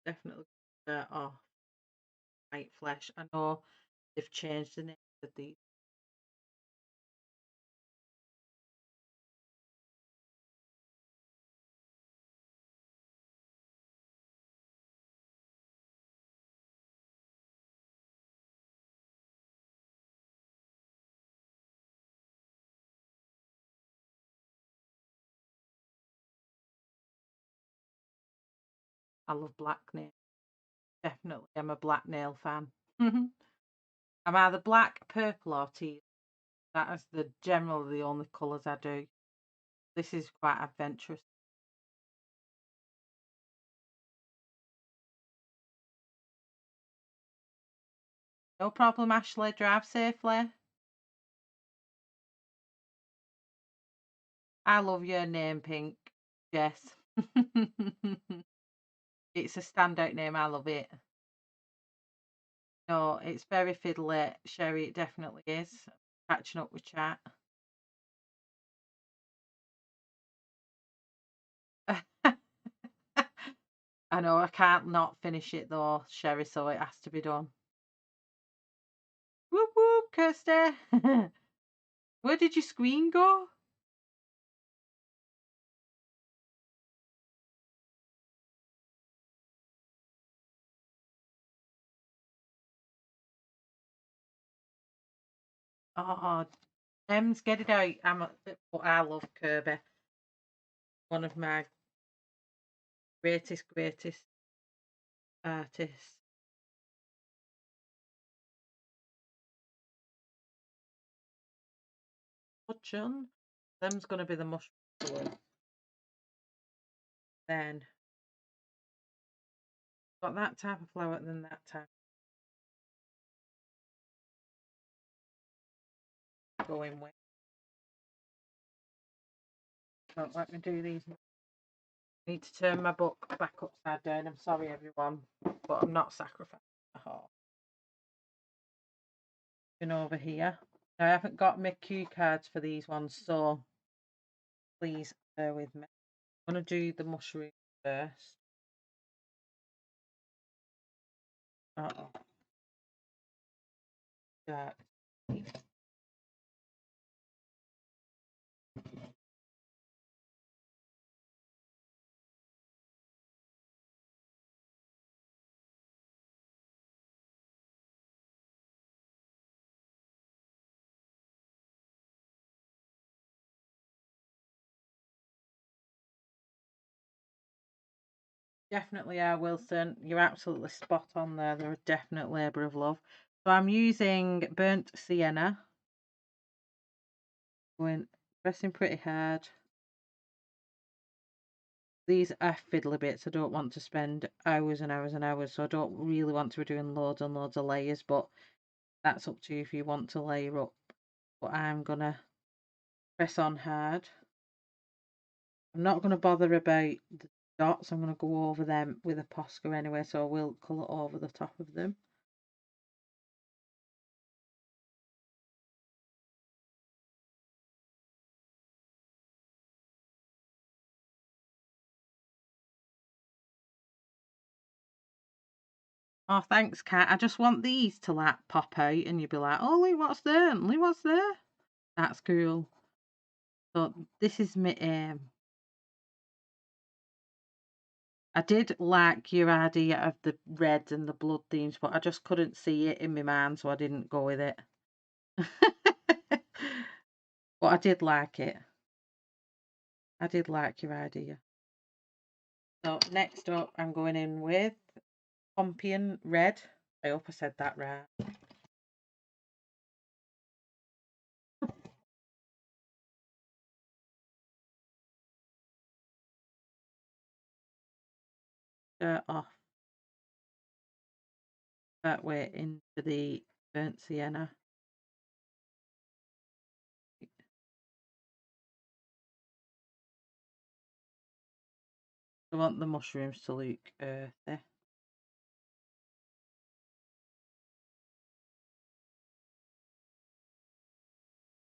Definitely off white flesh. I know they've changed the name of these. I love black nails. Definitely, I'm a black nail fan. I'm either black, purple, or teal. That is generally the only colours I do. This is quite adventurous. No problem, Ashley. Drive safely. I love your name, Pink. Jess. It's a standout name. I love it. No, it's very fiddly. Sherry, it definitely is. Catching up with chat. I know I can't not finish it though, Sherry, so it has to be done. Whoop whoop, Kirsty. Where did your screen go? Oh, Ems, get it out. I love Kirby. One of my greatest artists. Hudson. Them's going to be the mushroom colours. Then got that type of flower, then that type. Going with. Don't let me do these. I need to turn my book back upside down. I'm sorry, everyone, but I'm not sacrificing my heart. Been over here. I haven't got my cue cards for these ones, so please bear with me. I'm going to do the mushroom first. Uh-oh. Dark. Definitely are, Wilson. You're absolutely spot on there. They're a definite labour of love. So I'm using burnt sienna. Going pressing pretty hard. These are fiddly bits. I don't want to spend hours and hours and hours, so I don't really want to be doing loads and loads of layers, but that's up to you if you want to layer up. But I'm gonna press on hard. I'm not gonna bother about the dots. I'm gonna go over them with a Posca anyway, so I will colour over the top of them. Oh, thanks, Kat. I just want these to like pop out and you'd be like, oh, Lee, what's there? Lee, what's there? That's cool. So this is my aim. I did like your idea of the reds and the blood themes, but I just couldn't see it in my mind, so I didn't go with it. But I did like it. I did like your idea. So next up, I'm going in with Pompion Red. I hope I said that right. off that way into the burnt sienna. I want the mushrooms to look earthy.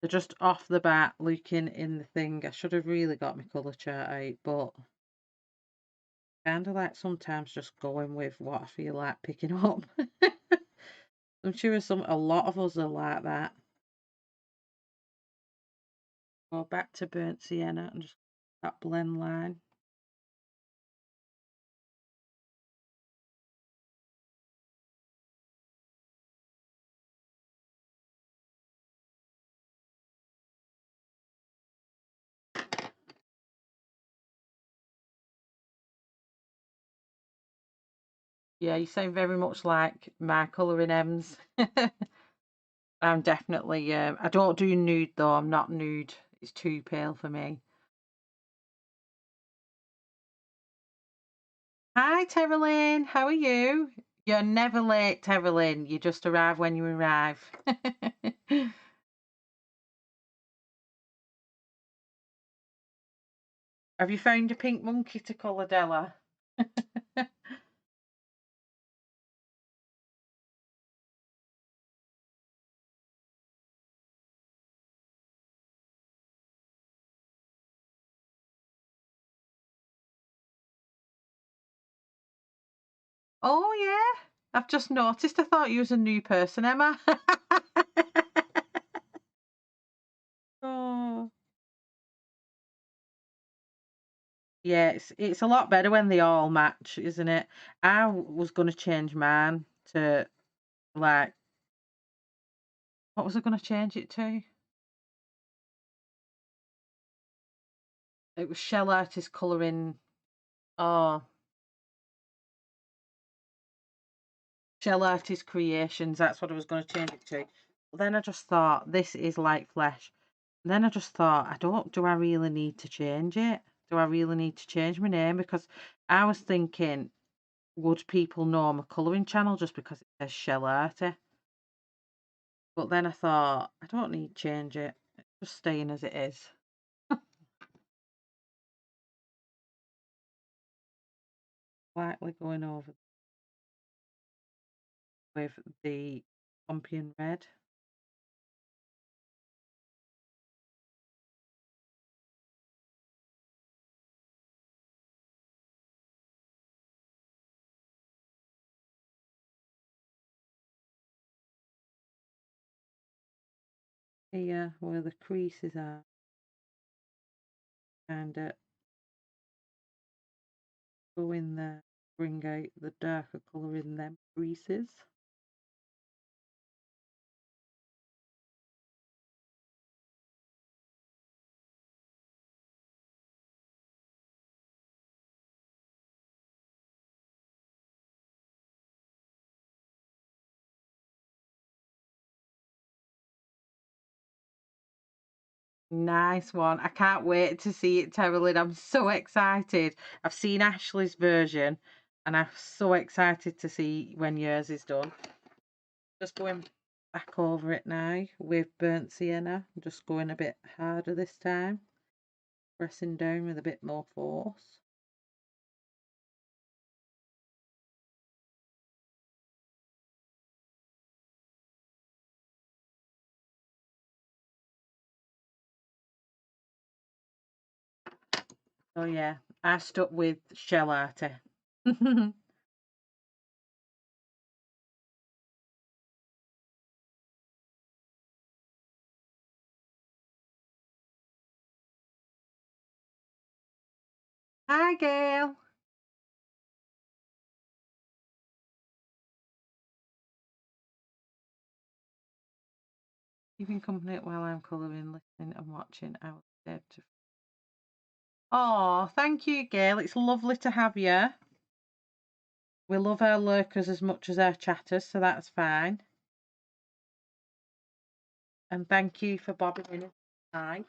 They're just off the bat looking in the thing. I should have really got my colour chart out, but kind of like sometimes just going with what I feel like picking up. I'm sure a lot of us are like that. Go back to burnt sienna and just that blend line. Yeah, you sound very much like my colouring M's. I'm definitely, I don't do nude though. I'm not nude. It's too pale for me. Hi, Terrelyn. How are you? You're never late, Terrelyn. You just arrive when you arrive. Have you found a pink monkey to colour, Della? Oh, yeah. I've just noticed. I thought you was a new person, Emma. Oh. Yeah, it's a lot better when they all match, isn't it? I was going to change mine to like, what was I going to change it to? It was Shell Artist colouring. Oh, Shell Artist Creations. That's what I was going to change it to. But then I just thought this is like flesh. And then I just thought, do I really need to change it? Do I really need to change my name? Because I was thinking, would people know my colouring channel just because it says Shellarty? But then I thought, I don't need to change it. It's just staying as it is. Slightly going over with the pumpkin red. Here where the creases are, kind of go in there, bring out the darker colour in them creases. Nice one. I can't wait to see it, Terrelyn. I'm so excited. I've seen Ashley's version and I'm so excited to see when yours is done. Just going back over it now with burnt sienna. I'm just going a bit harder this time. Pressing down with a bit more force. Oh yeah, I stuck with Shellarty. Hi, Gail. Keeping company while I'm colouring, listening and watching. I was there to. Oh, thank you, Gail. It's lovely to have you. We love our lurkers as much as our chatters, so that's fine. And thank you for bobbing in. Hi.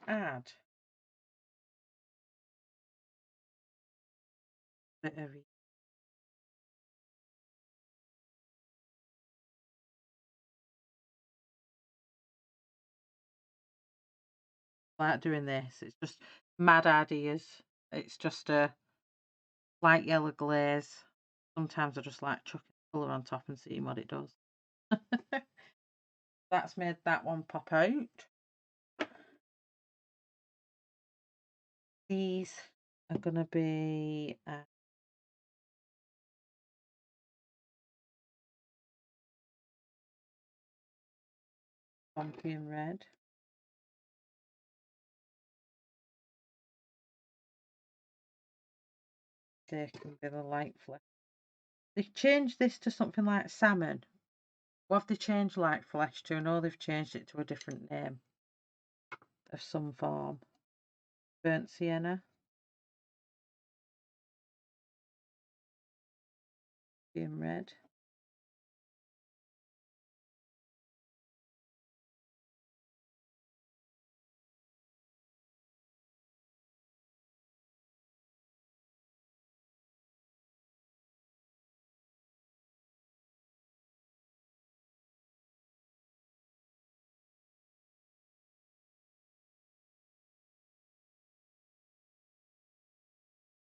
add a bit of like doing this. It's just mad ideas. It's just a light yellow glaze. Sometimes I just like chucking colour on top and seeing what it does. That's made that one pop out. These are going to be pumpkin red. They can be the light flesh. They changed this to something like salmon. What have they changed light flesh to? I know they've changed it to a different name of some form. Burnt sienna. Being red.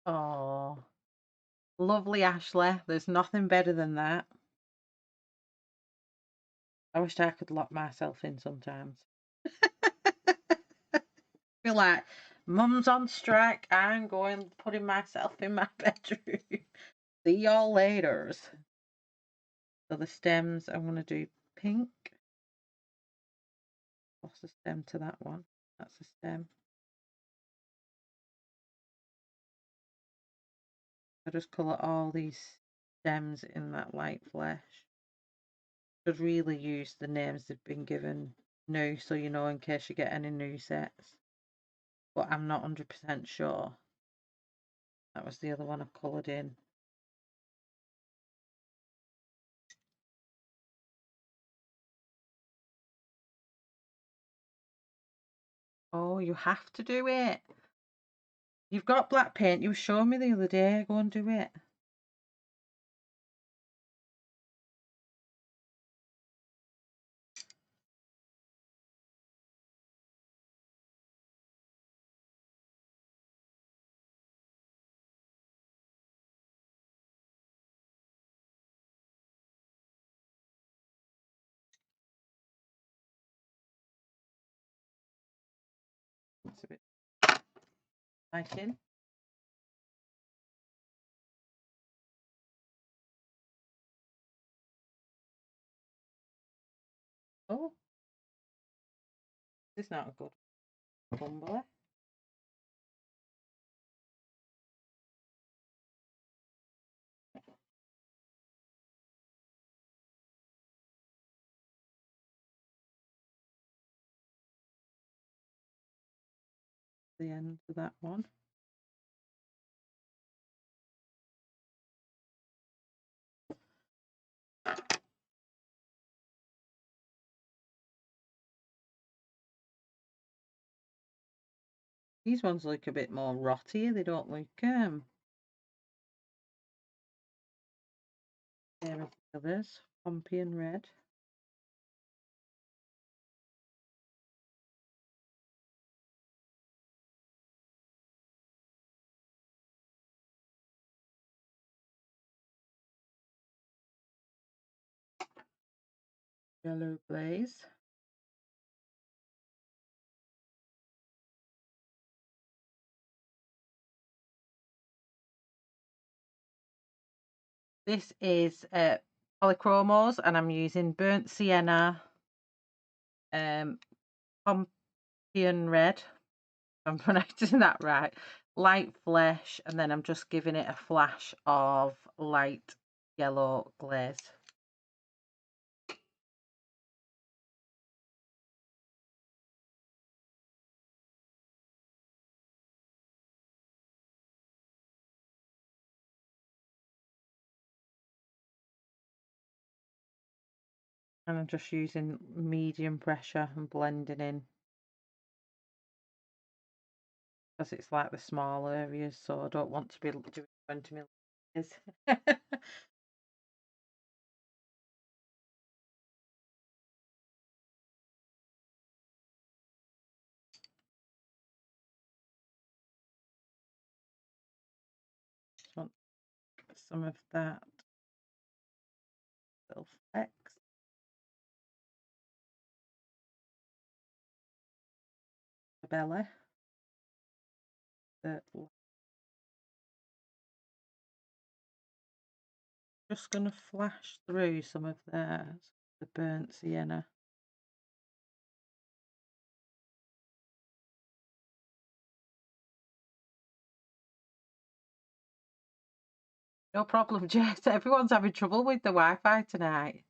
Oh, lovely Ashley. There's nothing better than that. I wish I could lock myself in sometimes. Feel like mum's on strike. I'm going putting myself in my bedroom. See y'all later. So the stems, I'm going to do pink. What's the stem to that one? That's the stem. I just colour all these stems in that light flesh. Should really use the names they've been given new, so you know in case you get any new sets. But I'm not 100% sure. That was the other one I coloured in. Oh, you have to do it. You've got black paint. You showed me the other day. Go and do it. It's a bit lighting. Oh, this is not a good tumbler. The end of that one. These ones look a bit more rotty. They don't look there are the others. Pompey and red. Yellow blaze. This is polychromos, and I'm using burnt sienna, Pompian red. I'm pronouncing that right. Light flesh, and then I'm just giving it a flash of light yellow glaze. And I'm just using medium pressure and blending in. because it's like the small areas, so I don't want to be doing 20 millimeters. Just want some of that little flecks, the belly, the just going to flash through some of the burnt sienna. No problem, Jess. Everyone's having trouble with the Wi-Fi tonight.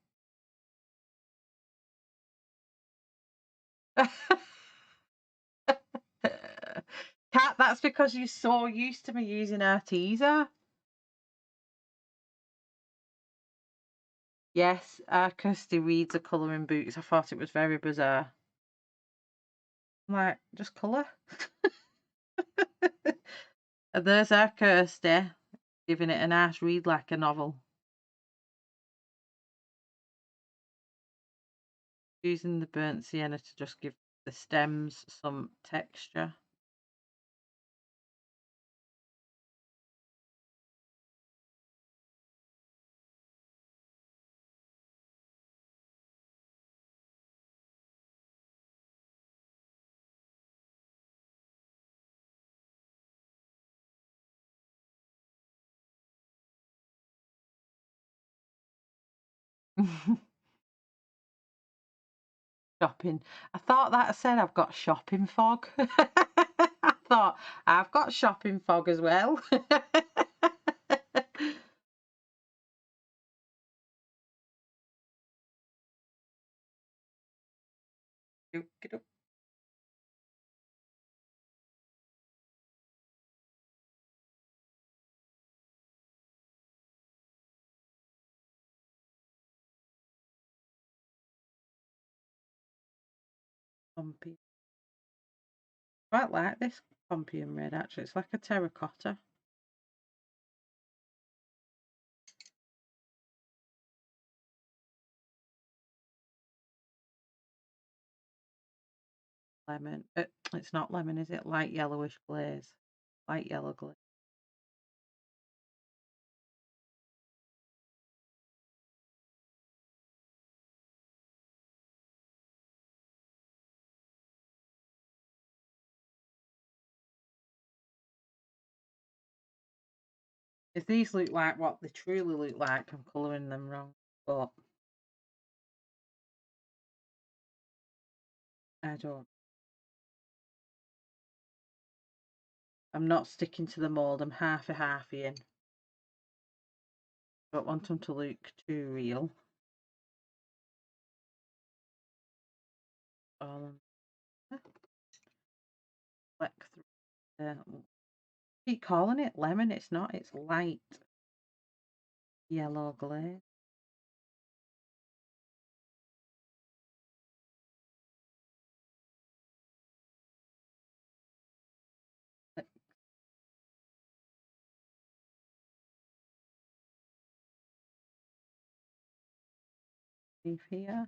Kat, that's because you're so used to me using Arteza. Yes, Kirsty reads the colouring books. I thought it was very bizarre. I'm like, just colour. And there's our Kirsty, giving it a nice read like a novel. Using the burnt sienna to just give the stems some texture. Shopping. I thought that I said I've got shopping fog. I thought I've got shopping fog as well. Okey-doke. Pompey. Quite like this Pompeian red actually. It's like a terracotta. Lemon. It's not lemon, is it? Light yellowish glaze. Light yellow glaze. If these look like what they truly look like, I'm colouring them wrong. But I don't. I'm not sticking to the mould. I'm half a half in. Don't want them to look too real. Fleck through there. Keep calling it lemon. It's not. It's light yellow glaze. Leaf here.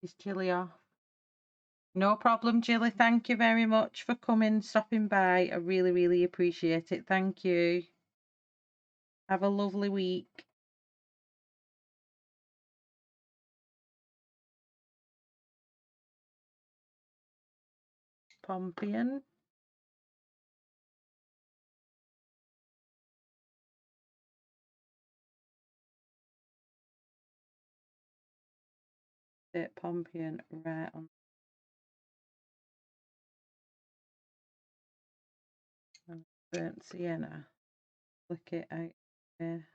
Is Chilly off? No problem, Jilly. Thank you very much for coming, stopping by. I really, really appreciate it. Thank you. Have a lovely week. Pompeian. Pompeian right on. Burnt sienna. Flick it out there.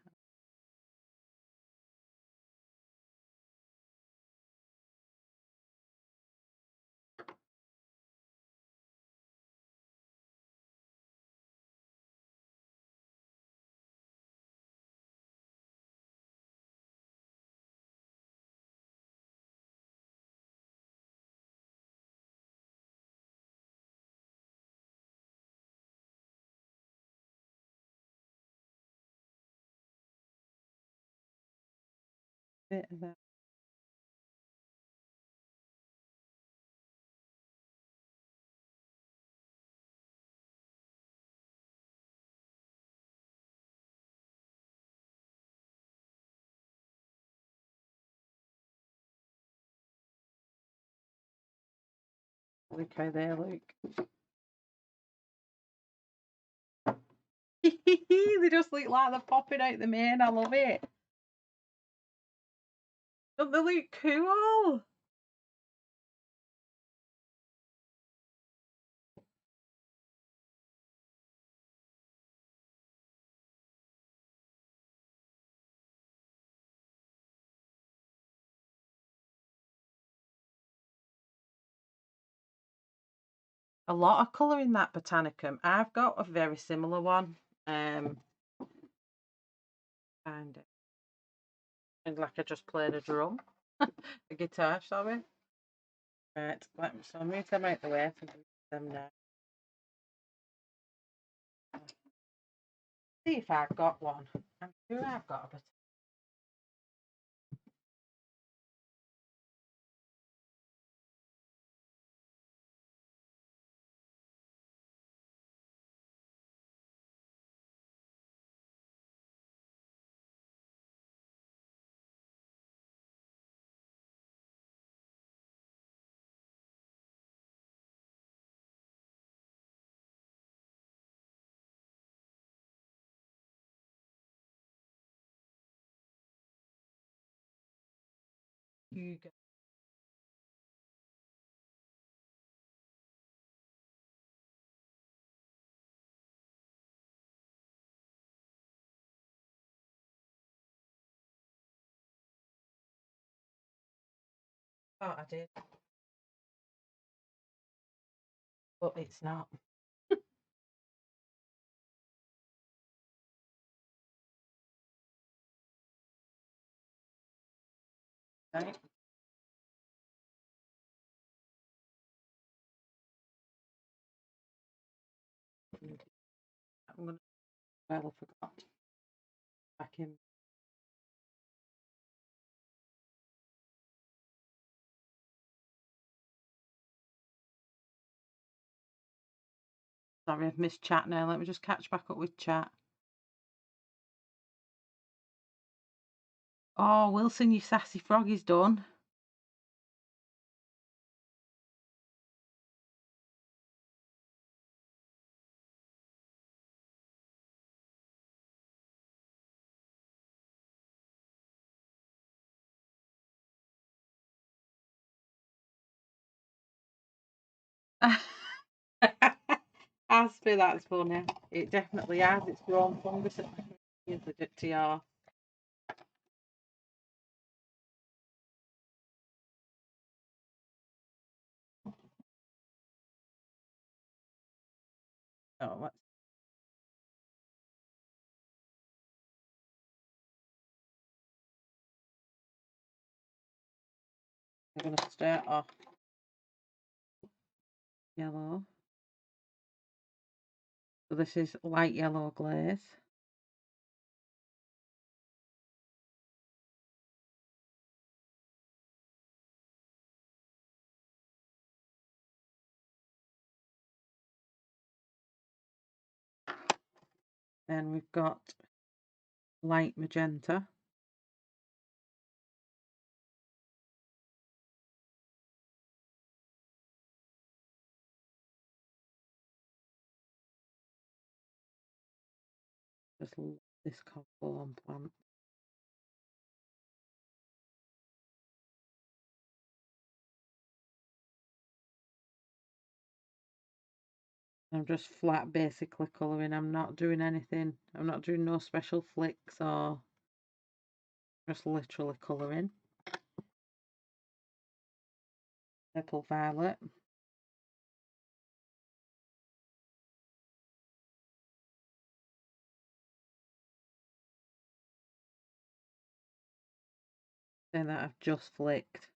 bit of that. Look how they look. They just look like they're popping out the main. I love it. Don't they look cool? A lot of colour in that botanicum. I've got a very similar one. Find it. And like I just played a drum. A guitar, sorry. Right, so I'll move them out the way for them now. See if I've got one. I'm sure I've got a you go. Oh, I did. But it's not. Right. I'm gonna well I forgot. Back in. Sorry, I've missed chat now. Let me just catch back up with chat. Oh, Wilson, you sassy frog is done. Aspie, that's funny. It definitely has. It's grown fungus at my fingers, the TR. Oh, let's. I'm going to start off yellow. So this is light yellow glaze. Then we've got light magenta. Just love this cobblestone plant. I'm just flat basically colouring. I'm not doing anything. I'm not doing no special flicks or just literally colouring. Purple violet. Then that I've just flicked.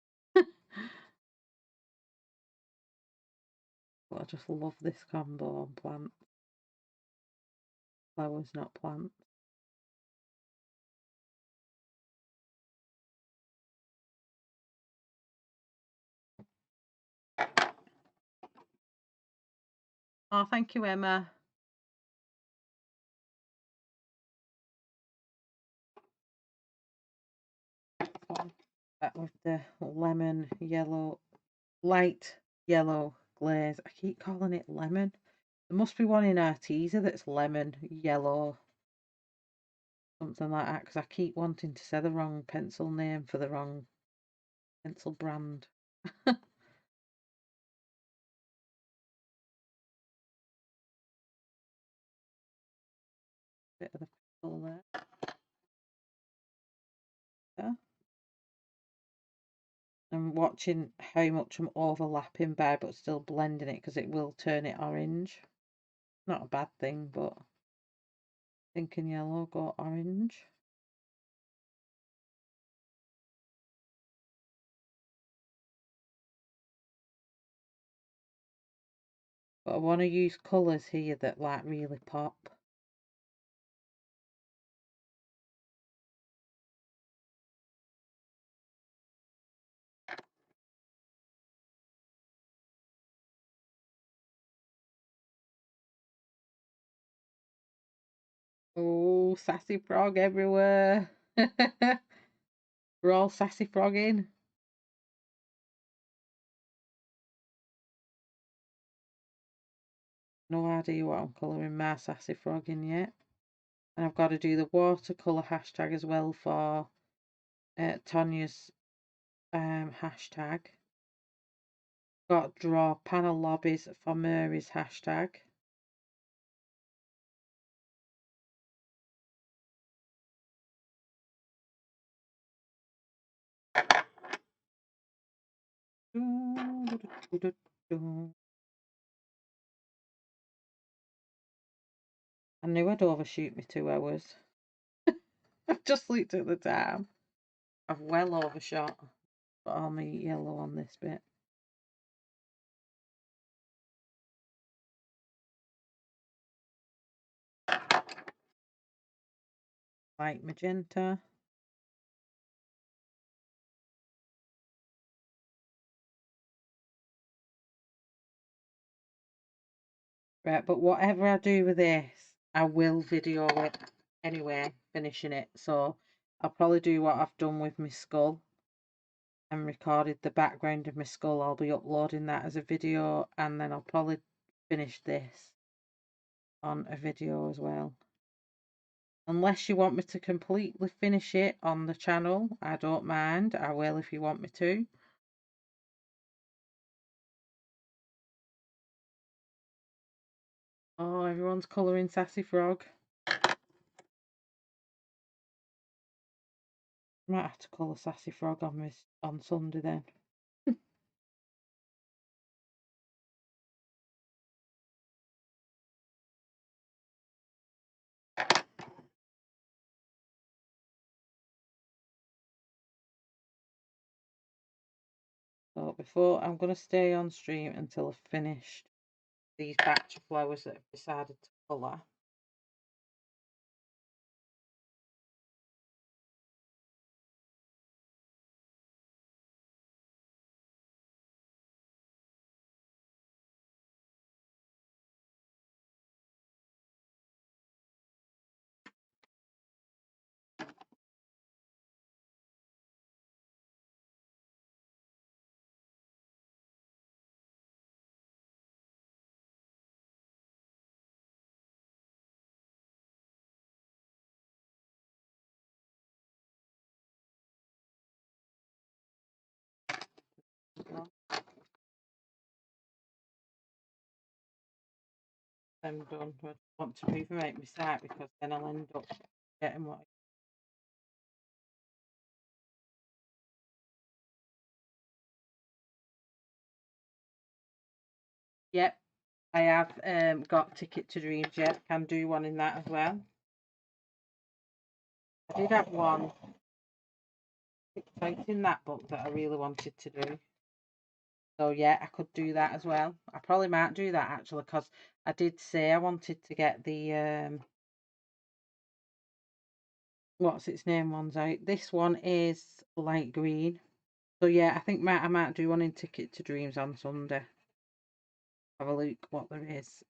But I just love this combo on plant. Flowers, not plants. Oh, thank you, Emma. That with the lemon yellow, light yellow glaze. I keep calling it lemon. There must be one in Arteza that's lemon yellow, something like that, because I keep wanting to say the wrong pencil name for the wrong pencil brand. Bit of the pencil there. Yeah. I'm watching how much I'm overlapping by, but still blending it because it will turn it orange. Not a bad thing, but thinking yellow, go orange. But I want to use colours here that like really pop. Oh, sassy frog everywhere. We're all sassy frogging. No idea what I'm colouring my sassy frog in yet. And I've got to do the watercolour hashtag as well for Tanya's hashtag. Got to draw panel lobbies for Mary's hashtag. I knew I'd overshoot me 2 hours. I've just looked at the time. I've well overshot. Got all my yellow on this bit. Light magenta. Right, but whatever I do with this, I will video it anyway, finishing it. So I'll probably do what I've done with my skull and recorded the background of my skull. I'll be uploading that as a video, and then I'll probably finish this on a video as well. Unless you want me to completely finish it on the channel, I don't mind. I will if you want me to. Oh, everyone's colouring Sassy Frog. Might have to colour Sassy Frog on Sunday then. So before, I'm going to stay on stream until I've finished these batch of flowers that I've decided to colour. I'm done. I want to move my site because then I'll end up getting what. Yep, I have got Ticket to Dreams yet. Can do one in that as well. I did have one out in that book that I really wanted to do. So yeah, I could do that as well. I probably might do that actually because I did say I wanted to get the what's its name ones out. This one is light green. So yeah, I think I might do one in Ticket to Dreams on Sunday. Have a look what there is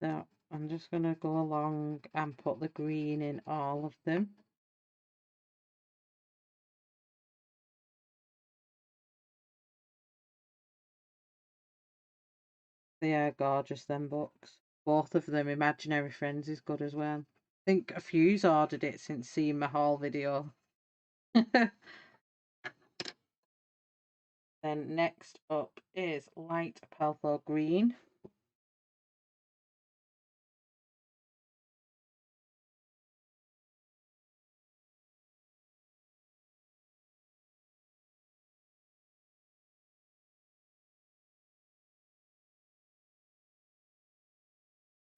So I'm just going to go along and put the green in all of them. They are gorgeous, them books. Both of them. Imaginary Friends is good as well. I think a few's ordered it since seeing my haul video. Then next up is Light Palethorn Green.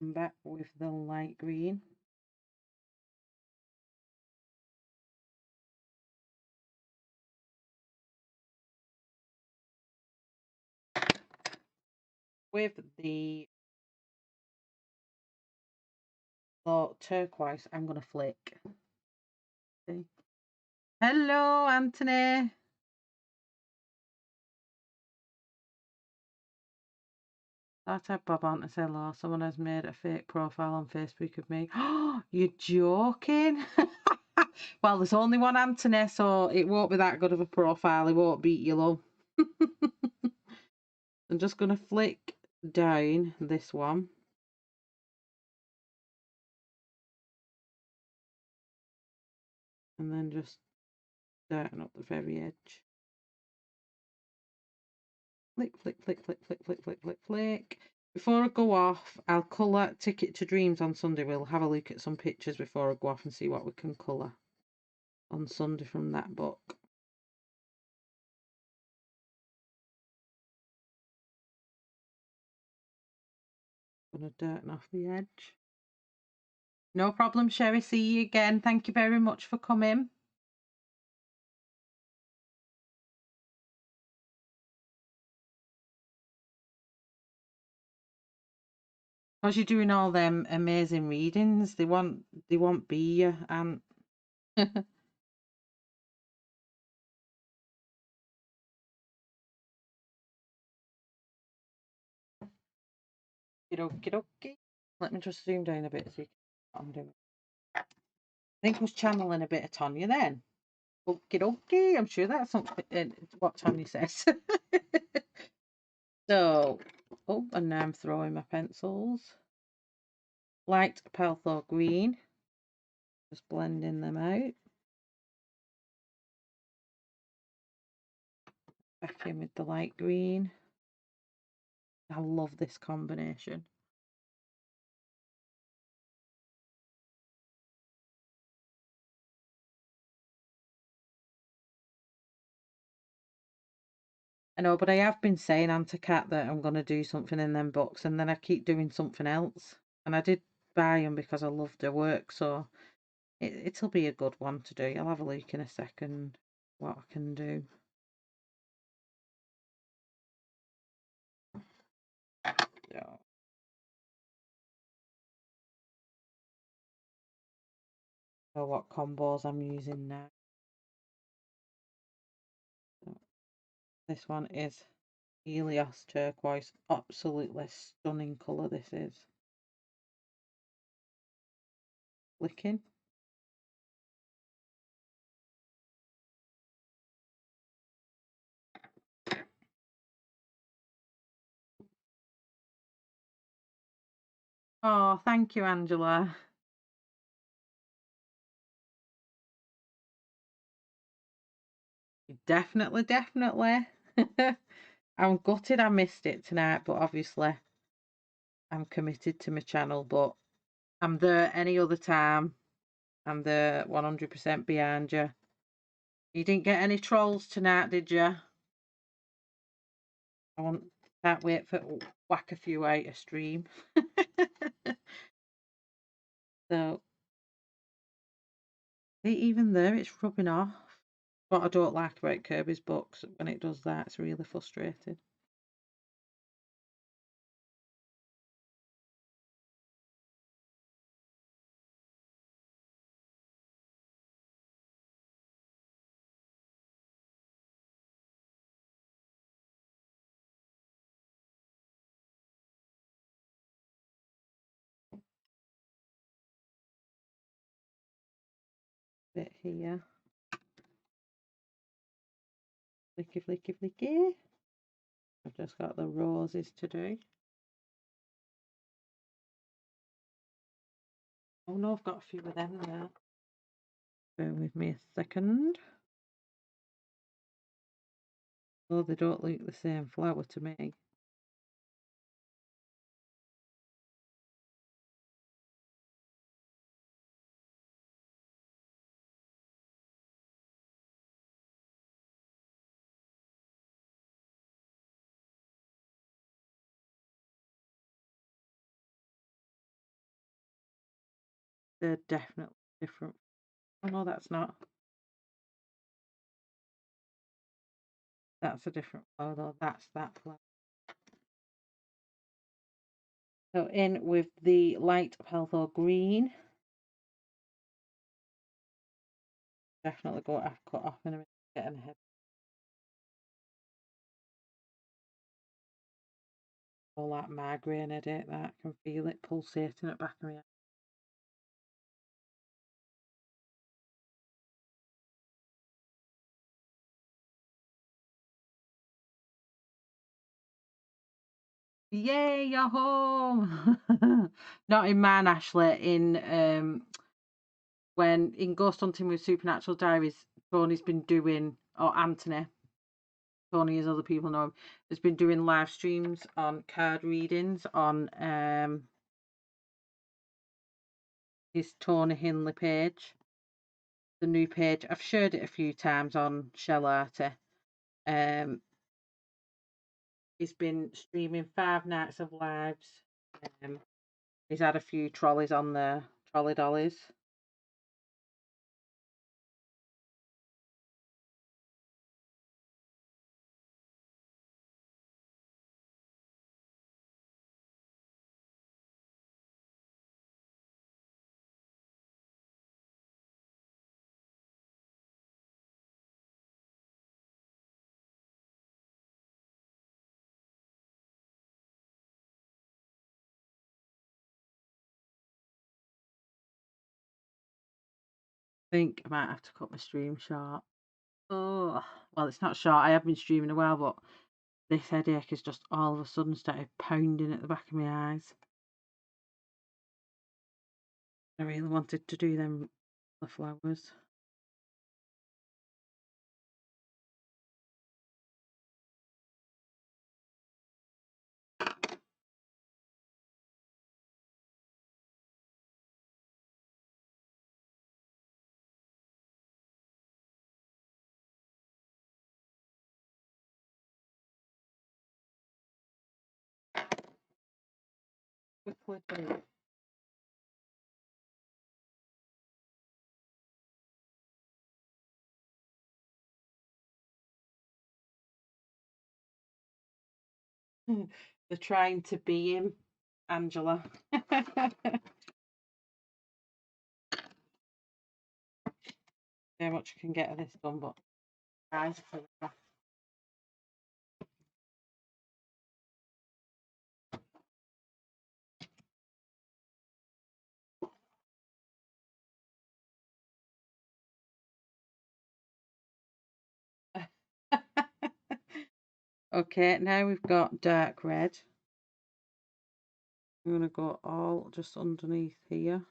I'm back with the light green. With the turquoise, I'm going to flick. See? Hello, Anthony. That had Bob on to say hello. Someone has made a fake profile on Facebook of me. Oh, you're joking. Well, there's only one Anthony, so it won't be that good of a profile. He won't beat you, love. I'm just going to flick down this one. And then just darken up the very edge. Flick, flick, flick, flick, flick, flick, flick, flick, flick. Before I go off, I'll colour Ticket to Dreams on Sunday. We'll have a look at some pictures before I go off and see what we can colour on Sunday from that book. I'm going to darken off the edge. No problem, Sherry. See you again. Thank you very much for coming. Because you're doing all them amazing readings, they won't be you, and okie dokie. Let me just zoom down a bit so you can see what I'm doing. I think I was channeling a bit of Tonya then. Okie dokie. I'm sure that's something what Tonya says. So, oh, and now I'm throwing my pencils. Light Palethorn Green. Just blending them out. Back in with the light green. I love this combination. I know, but I have been saying, Auntie Cat, that I'm going to do something in them books, and then I keep doing something else. And I did buy them because I loved their work, so it'll be a good one to do. I'll have a look in a second what I can do. So, what combos I'm using now. So, this one is Helios Turquoise. Absolutely stunning colour this is. Flicking. Oh, thank you, Angela. Definitely, definitely. I'm gutted I missed it tonight, but obviously I'm committed to my channel, but I'm there any other time. I'm there 100% behind you. You didn't get any trolls tonight, did you? Can't wait for whack a few out of stream. So, even there, it's rubbing off. What I don't like about Kirby's books, when it does that, it's really frustrating. bit here. Flicky, flicky, flicky. I've just got the roses to do. Oh no, I've got a few of them there. Bear with me a second. Oh, they don't look the same flower to me. They're definitely different. Oh no, that's not. That's a different flower though. That's that flower. So in with the light Pelthor green. Definitely go to cut off in a minute, getting ahead. All that migraine headache, that I can feel it pulsating at the back of my head. Yay, you're home! Not in mine, Ashley. In when in Ghost Hunting with Supernatural Diaries, Tony's been doing, or Anthony, Tony, as other people know him, has been doing live streams on card readings on his Tony Hinley page. The new page. I've shared it a few times on shellarty. He's been streaming 5 nights of lives. He's had a few trolleys on there, trolley dollies. I think I might have to cut my stream short. Oh, well, it's not short. I have been streaming a while, but this headache has just all of a sudden started pounding at the back of my eyes. I really wanted to do them, the flowers. Quickly do. They're trying to be him, Angela. Very much I can get this done, but eyes are okay, now we've got dark red. I'm going to go all just underneath here.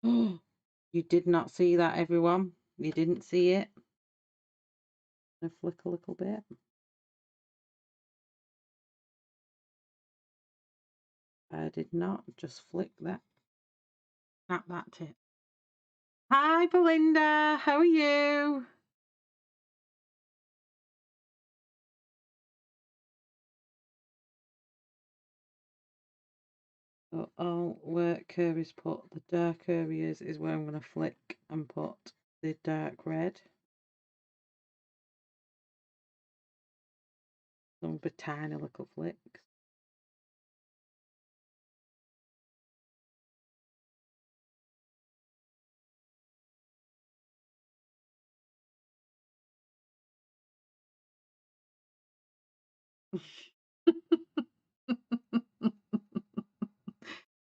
You did not see that, everyone. You didn't see it. I'm going to flick a little bit. I did not just flick that. Snap that tip. Hi, Belinda. How are you? So all where Curry's put the dark areas is where I'm going to flick and put the dark red. Some tiny little flicks.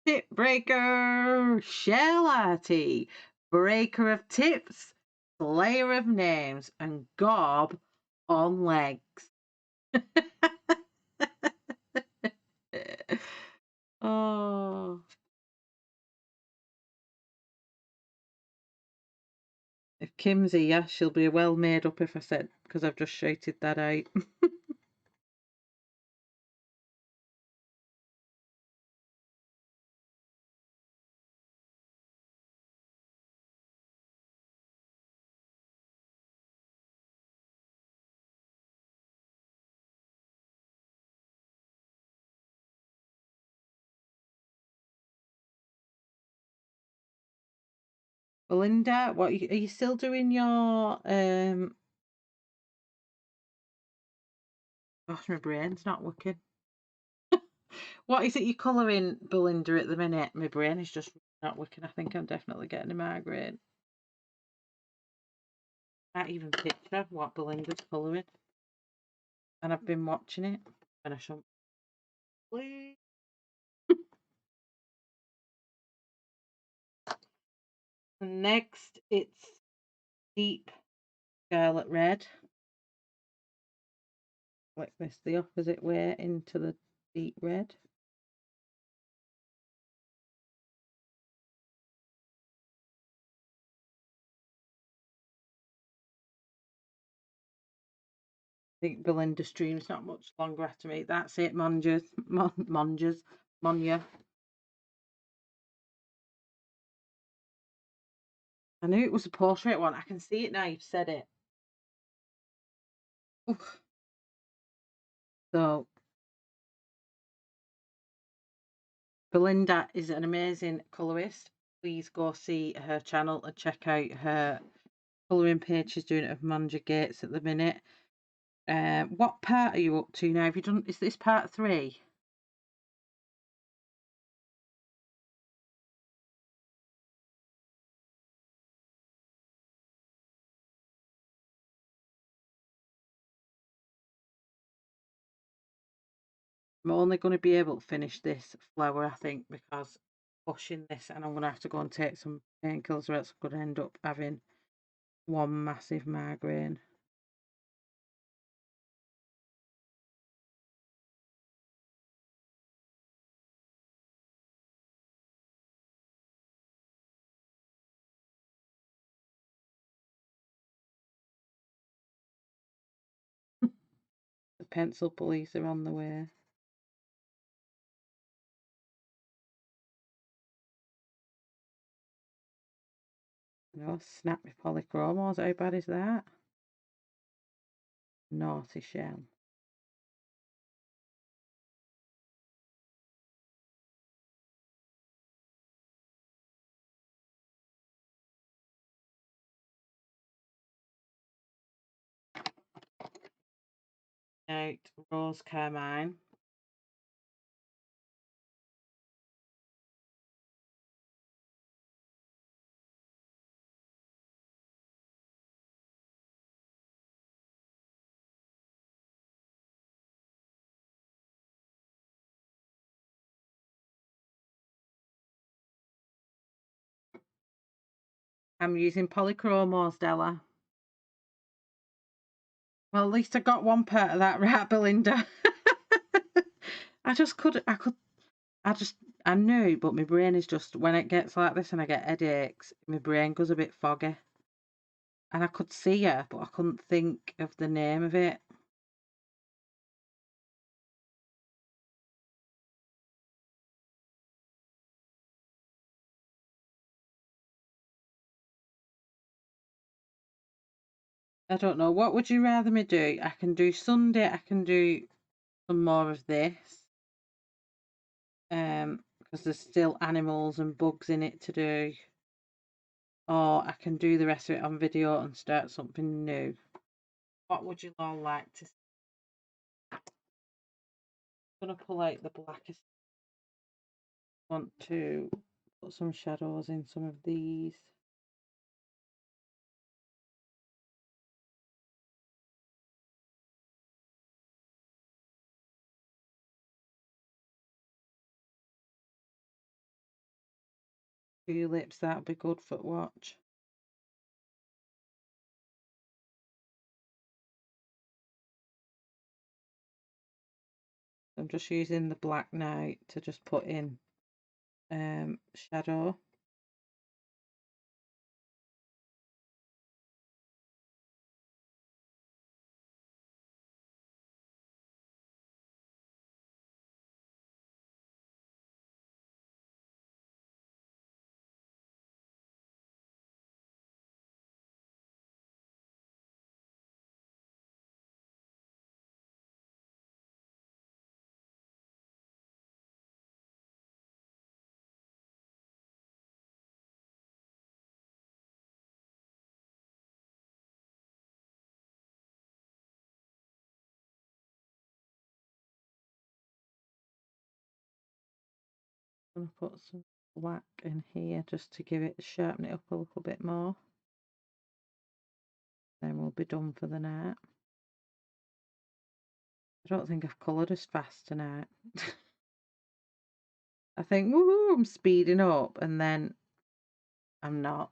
Tip breaker, shellarty. breaker of tips, slayer of names, and gob on legs. Oh, if Kim's here, she'll be well made up if I said, because I've just shouted that out. Belinda, what are you still doing your gosh, my brain's not working. What is it you're colouring, Belinda, at the minute? My brain is just not working. I think I'm definitely getting a migraine. I can't even picture what Belinda's colouring. And I've been watching it. And I shall please. Next, it's deep scarlet red. Like this, the opposite way into the deep red. I think Belinda's stream's not much longer after me. That's it, Monjas. Monya. I knew it was a portrait one. I can see it now you've said it. Oof. So, Belinda is an amazing colourist. Please go see her channel and check out her colouring page. She's doing it of Manja Gates at the minute. What part are you up to now? Have you done? Is this part 3? I'm only going to be able to finish this flower, I think, because pushing this, and I'm going to have to go and take some painkillers, or else I'm going to end up having one massive migraine. The pencil police are on the way. No, snap my polychromos. How bad is that? Naughty shell. Out rose carmine. I'm using polychromos, Della. Well, at least I got one part of that right, Belinda. I knew, but my brain is just, when it gets like this and I get headaches, my brain goes a bit foggy. And I could see her, but I couldn't think of the name of it. I don't know. What would you rather me do? I can do Sunday. I can do some more of this. Because there's still animals and bugs in it to do. Or I can do the rest of it on video and start something new. What would you all like to see? I'm going to pull out the blackest. Want to put some shadows in some of these. Tulips, that'll be good for watch. I'm just using the black now to just put in shadow. I'm going to put some black in here just to give it, sharpen it up a little bit more. Then we'll be done for the night. I don't think I've coloured as fast tonight. I think, woohoo, I'm speeding up, and then I'm not.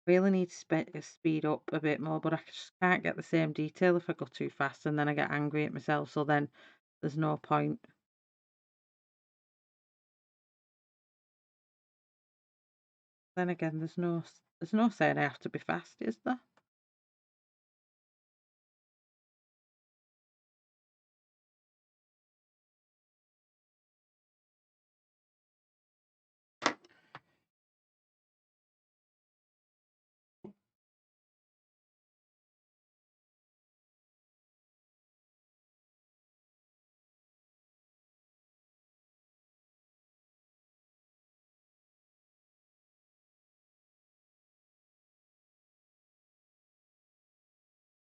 Really need to speed up a bit more, but I just can't get the same detail if I go too fast, and then I get angry at myself, so then there's no point. Then again, there's no saying I have to be fast, is there?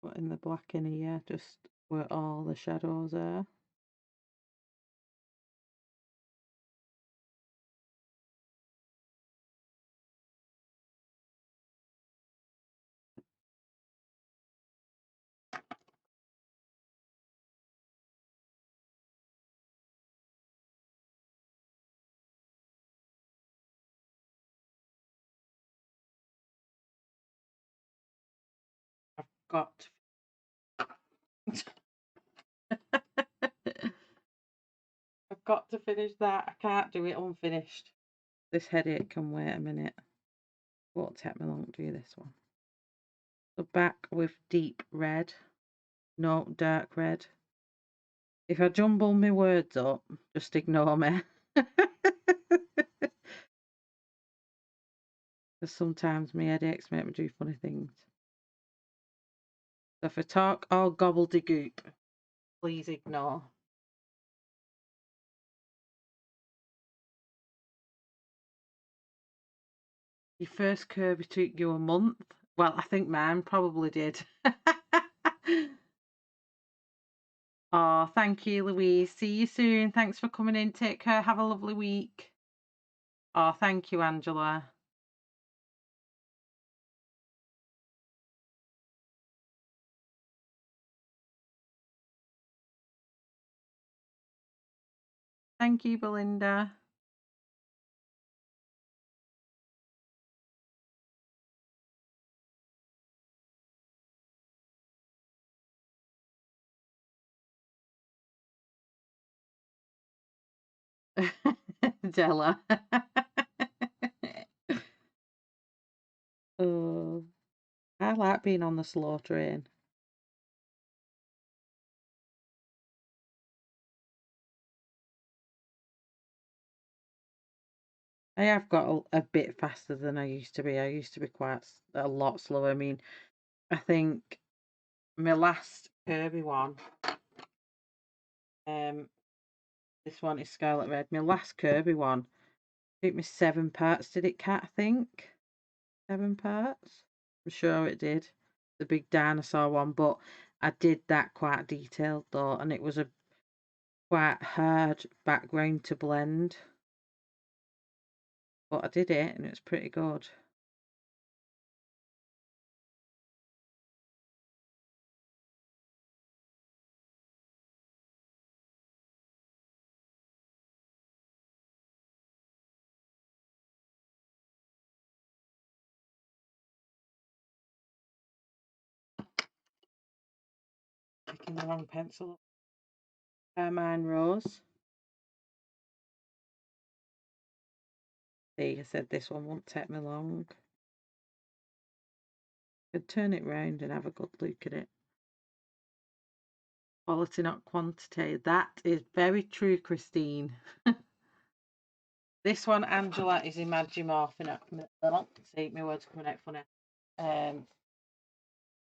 Putting the black in here, just where all the shadows are. I've got I've got to finish that. I can't do it unfinished. This headache can wait a minute. Won't take me long to do this one. So back with deep red, no dark red. If I jumble my words up, just ignore me. Because sometimes my headaches make me do funny things. So if I talk all gobbledygook, please ignore. Your first Kirby took you a month? Well, I think mine probably did. Oh, thank you, Louise. See you soon. Thanks for coming in. Take care. Have a lovely week. Oh, thank you, Angela. Thank you, Belinda. Della. Oh, I like being on the slow train. I have got a bit faster than I used to be. I used to be quite a lot slower. I mean, I think my last Kirby one, this one is Scarlet Red. My last Kirby one took me 7 parts. Did it, Cat? I think 7 parts. I'm sure it did. The big dinosaur one, but I did that quite detailed though, and it was a quite hard background to blend. But I did it, and it's pretty good. picking the wrong pencil. Carmine Rose. See, I said this one won't take me long. Could turn it round and have a good look at it. Quality, not quantity. That is very true, Christine. This one, Angela, is Imagimorphing. See, my words coming out funny.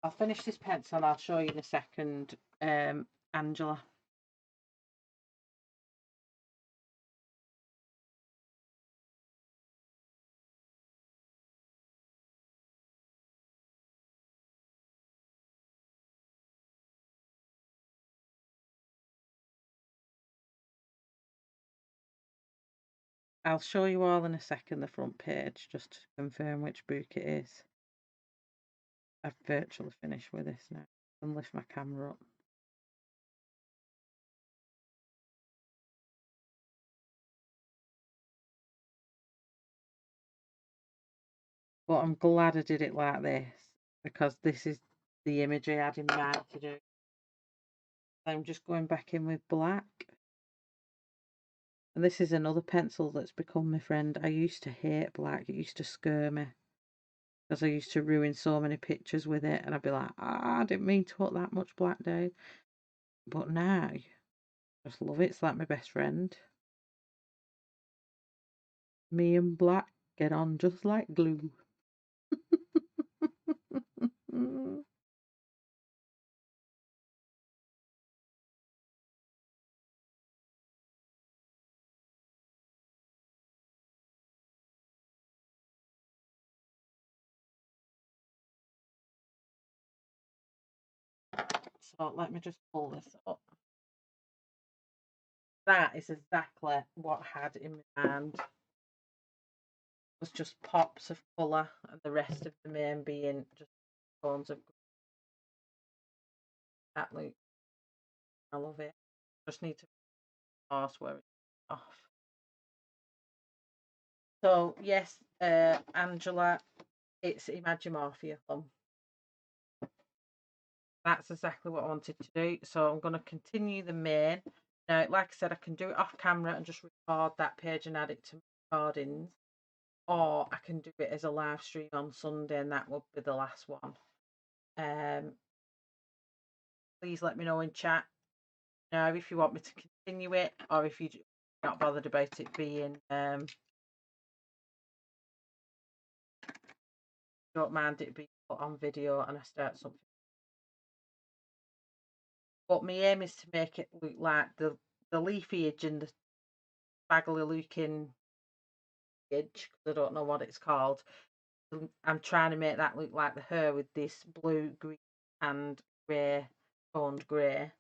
I'll finish this pencil and I'll show you in a second, Angela. I'll show you all in a second the front page just to confirm which book it is. I've virtually finished with this now. And lift my camera up. But I'm glad I did it like this because this is the image I had in mind to do. I'm just going back in with black. And this is another pencil that's become my friend. I used to hate black. It used to scare me because I used to ruin so many pictures with it. And I'd be like, I didn't mean to put that much black down. But now, I just love it. It's like my best friend. Me and black get on just like glue. So let me just pull this up. That is exactly what I had in my hand. It was just pops of colour and the rest of the main being just tones of that look. I love it. Just need to pass where it's off. So yes, Angela, it's Imagimorphia thumb. That's exactly what I wanted to do. So I'm going to continue the main. Now, like I said, I can do it off camera and just record that page and add it to recordings. Or I can do it as a live stream on Sunday and that will be the last one. Please let me know in chat now if you want me to continue it or if you're not bothered about it being don't mind it being put on video and I start something. But my aim is to make it look like the leafage and the spaggly looking edge, because I don't know what it's called. I'm trying to make that look like the hair with this blue, green and grey, toned grey.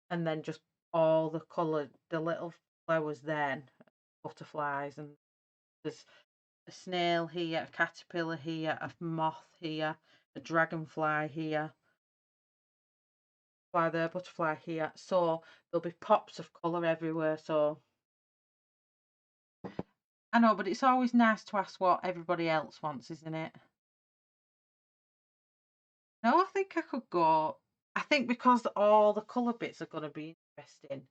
And then just all the colour, the little flowers then, butterflies, and there's a snail here, a caterpillar here, a moth here, a dragonfly here, fly there, butterfly here. So there'll be pops of colour everywhere. So I know, but it's always nice to ask what everybody else wants, isn't it? No, I think I could go. I think because all the colour bits are going to be interesting,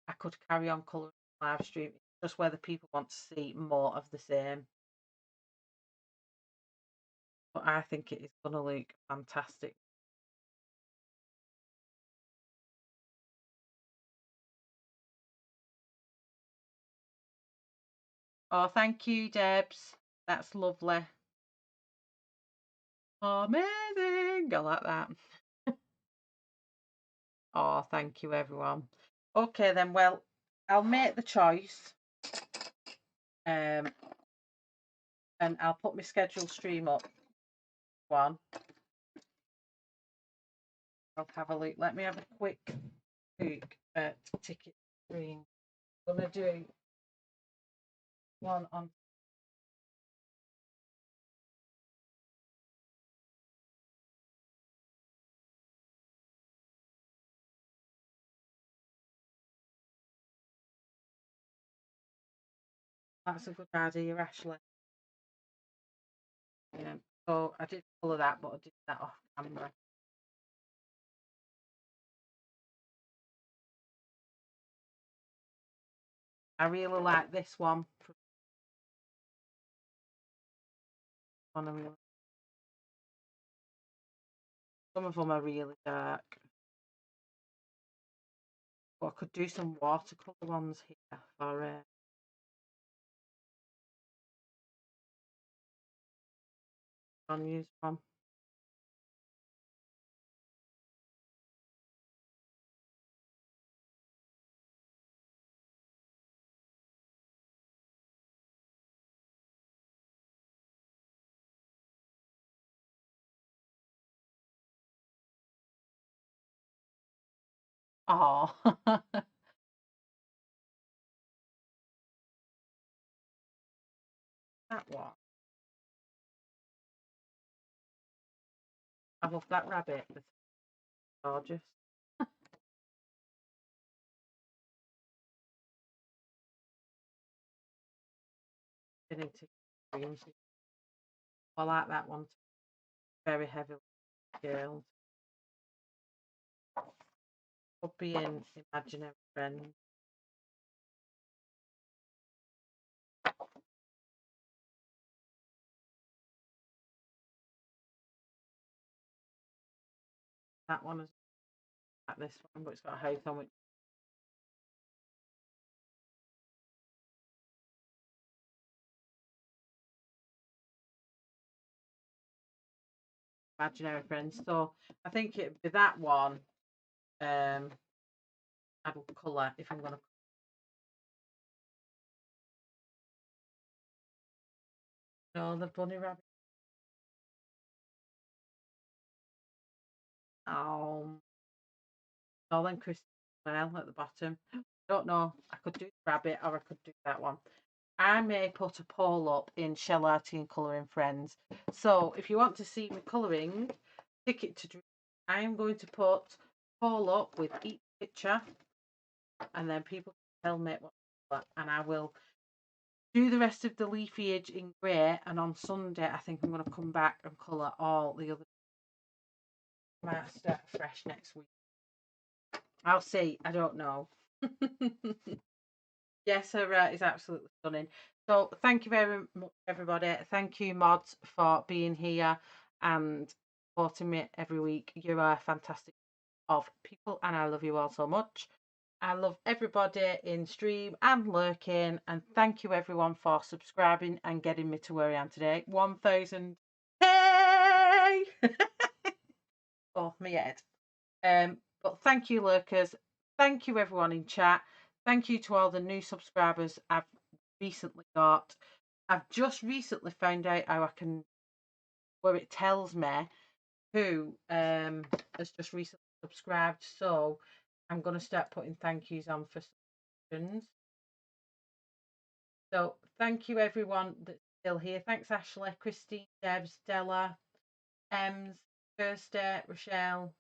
I could carry on colouring live stream. Just whether people want to see more of the same. But I think it is going to look fantastic. Oh, thank you, Debs. That's lovely. Amazing. I like that. Oh, thank you, everyone. Okay, then. Well, I'll make the choice. And I'll put my schedule stream up. One. I'll have a look. Let me have a quick look at ticket stream. I'm going to do one on. That's a good idea, Ashley. Yeah. So I did colour that, but I did that off camera. I really like this one. Some of them are really dark. But I could do some watercolour ones here for unused one. Oh, that one. I love that rabbit. It's gorgeous. I need to green. I like that one. Very heavy girl. Could be in imaginary friend. That one is like this one, but it's got a house on which imaginary friends. So I think it'd be that one. I will colour if I'm gonna. No, the bunny rabbit. Oh, no, then Christmas well at the bottom. Don't know. I could do the rabbit or I could do that one. I may put a poll up in Shellarty and Colouring Friends. So if you want to see me colouring, ticket to dream. I am going to put a poll up with each picture and then people can tell me what, and I will do the rest of the leafage in grey, and on Sunday I think I'm going to come back and colour all the other. I might start fresh next week. I'll see. I don't know. Yes, her is absolutely stunning. So thank you very much, everybody. Thank you, mods, for being here and supporting me every week. You are fantastic of people, and I love you all so much. I love everybody in stream and lurking, and thank you everyone for subscribing and getting me to where I am today. 1,000. Hey! Oh, my head. But thank you, lurkers. Thank you, everyone in chat. Thank you to all the new subscribers I've recently got. I've just recently found out how I can, where it tells me who has just recently subscribed. So I'm going to start putting thank yous on for subscriptions. So thank you, everyone that's still here. Thanks, Ashley, Christine, Debs, Stella, Ems, Kirsty, Rochelle,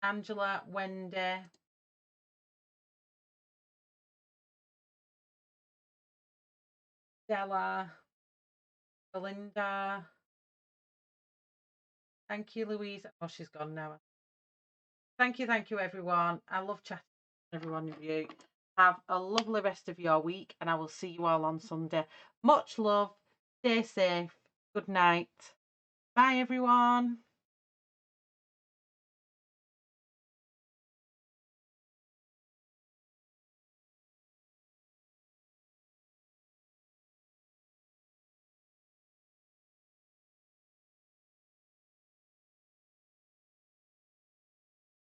Angela, Wendy, Stella, Belinda. Thank you, Louise. Oh, she's gone now. Thank you, everyone. I love chatting with everyone of you. Have a lovely rest of your week, and I will see you all on Sunday. Much love. Stay safe. Good night. Bye, everyone.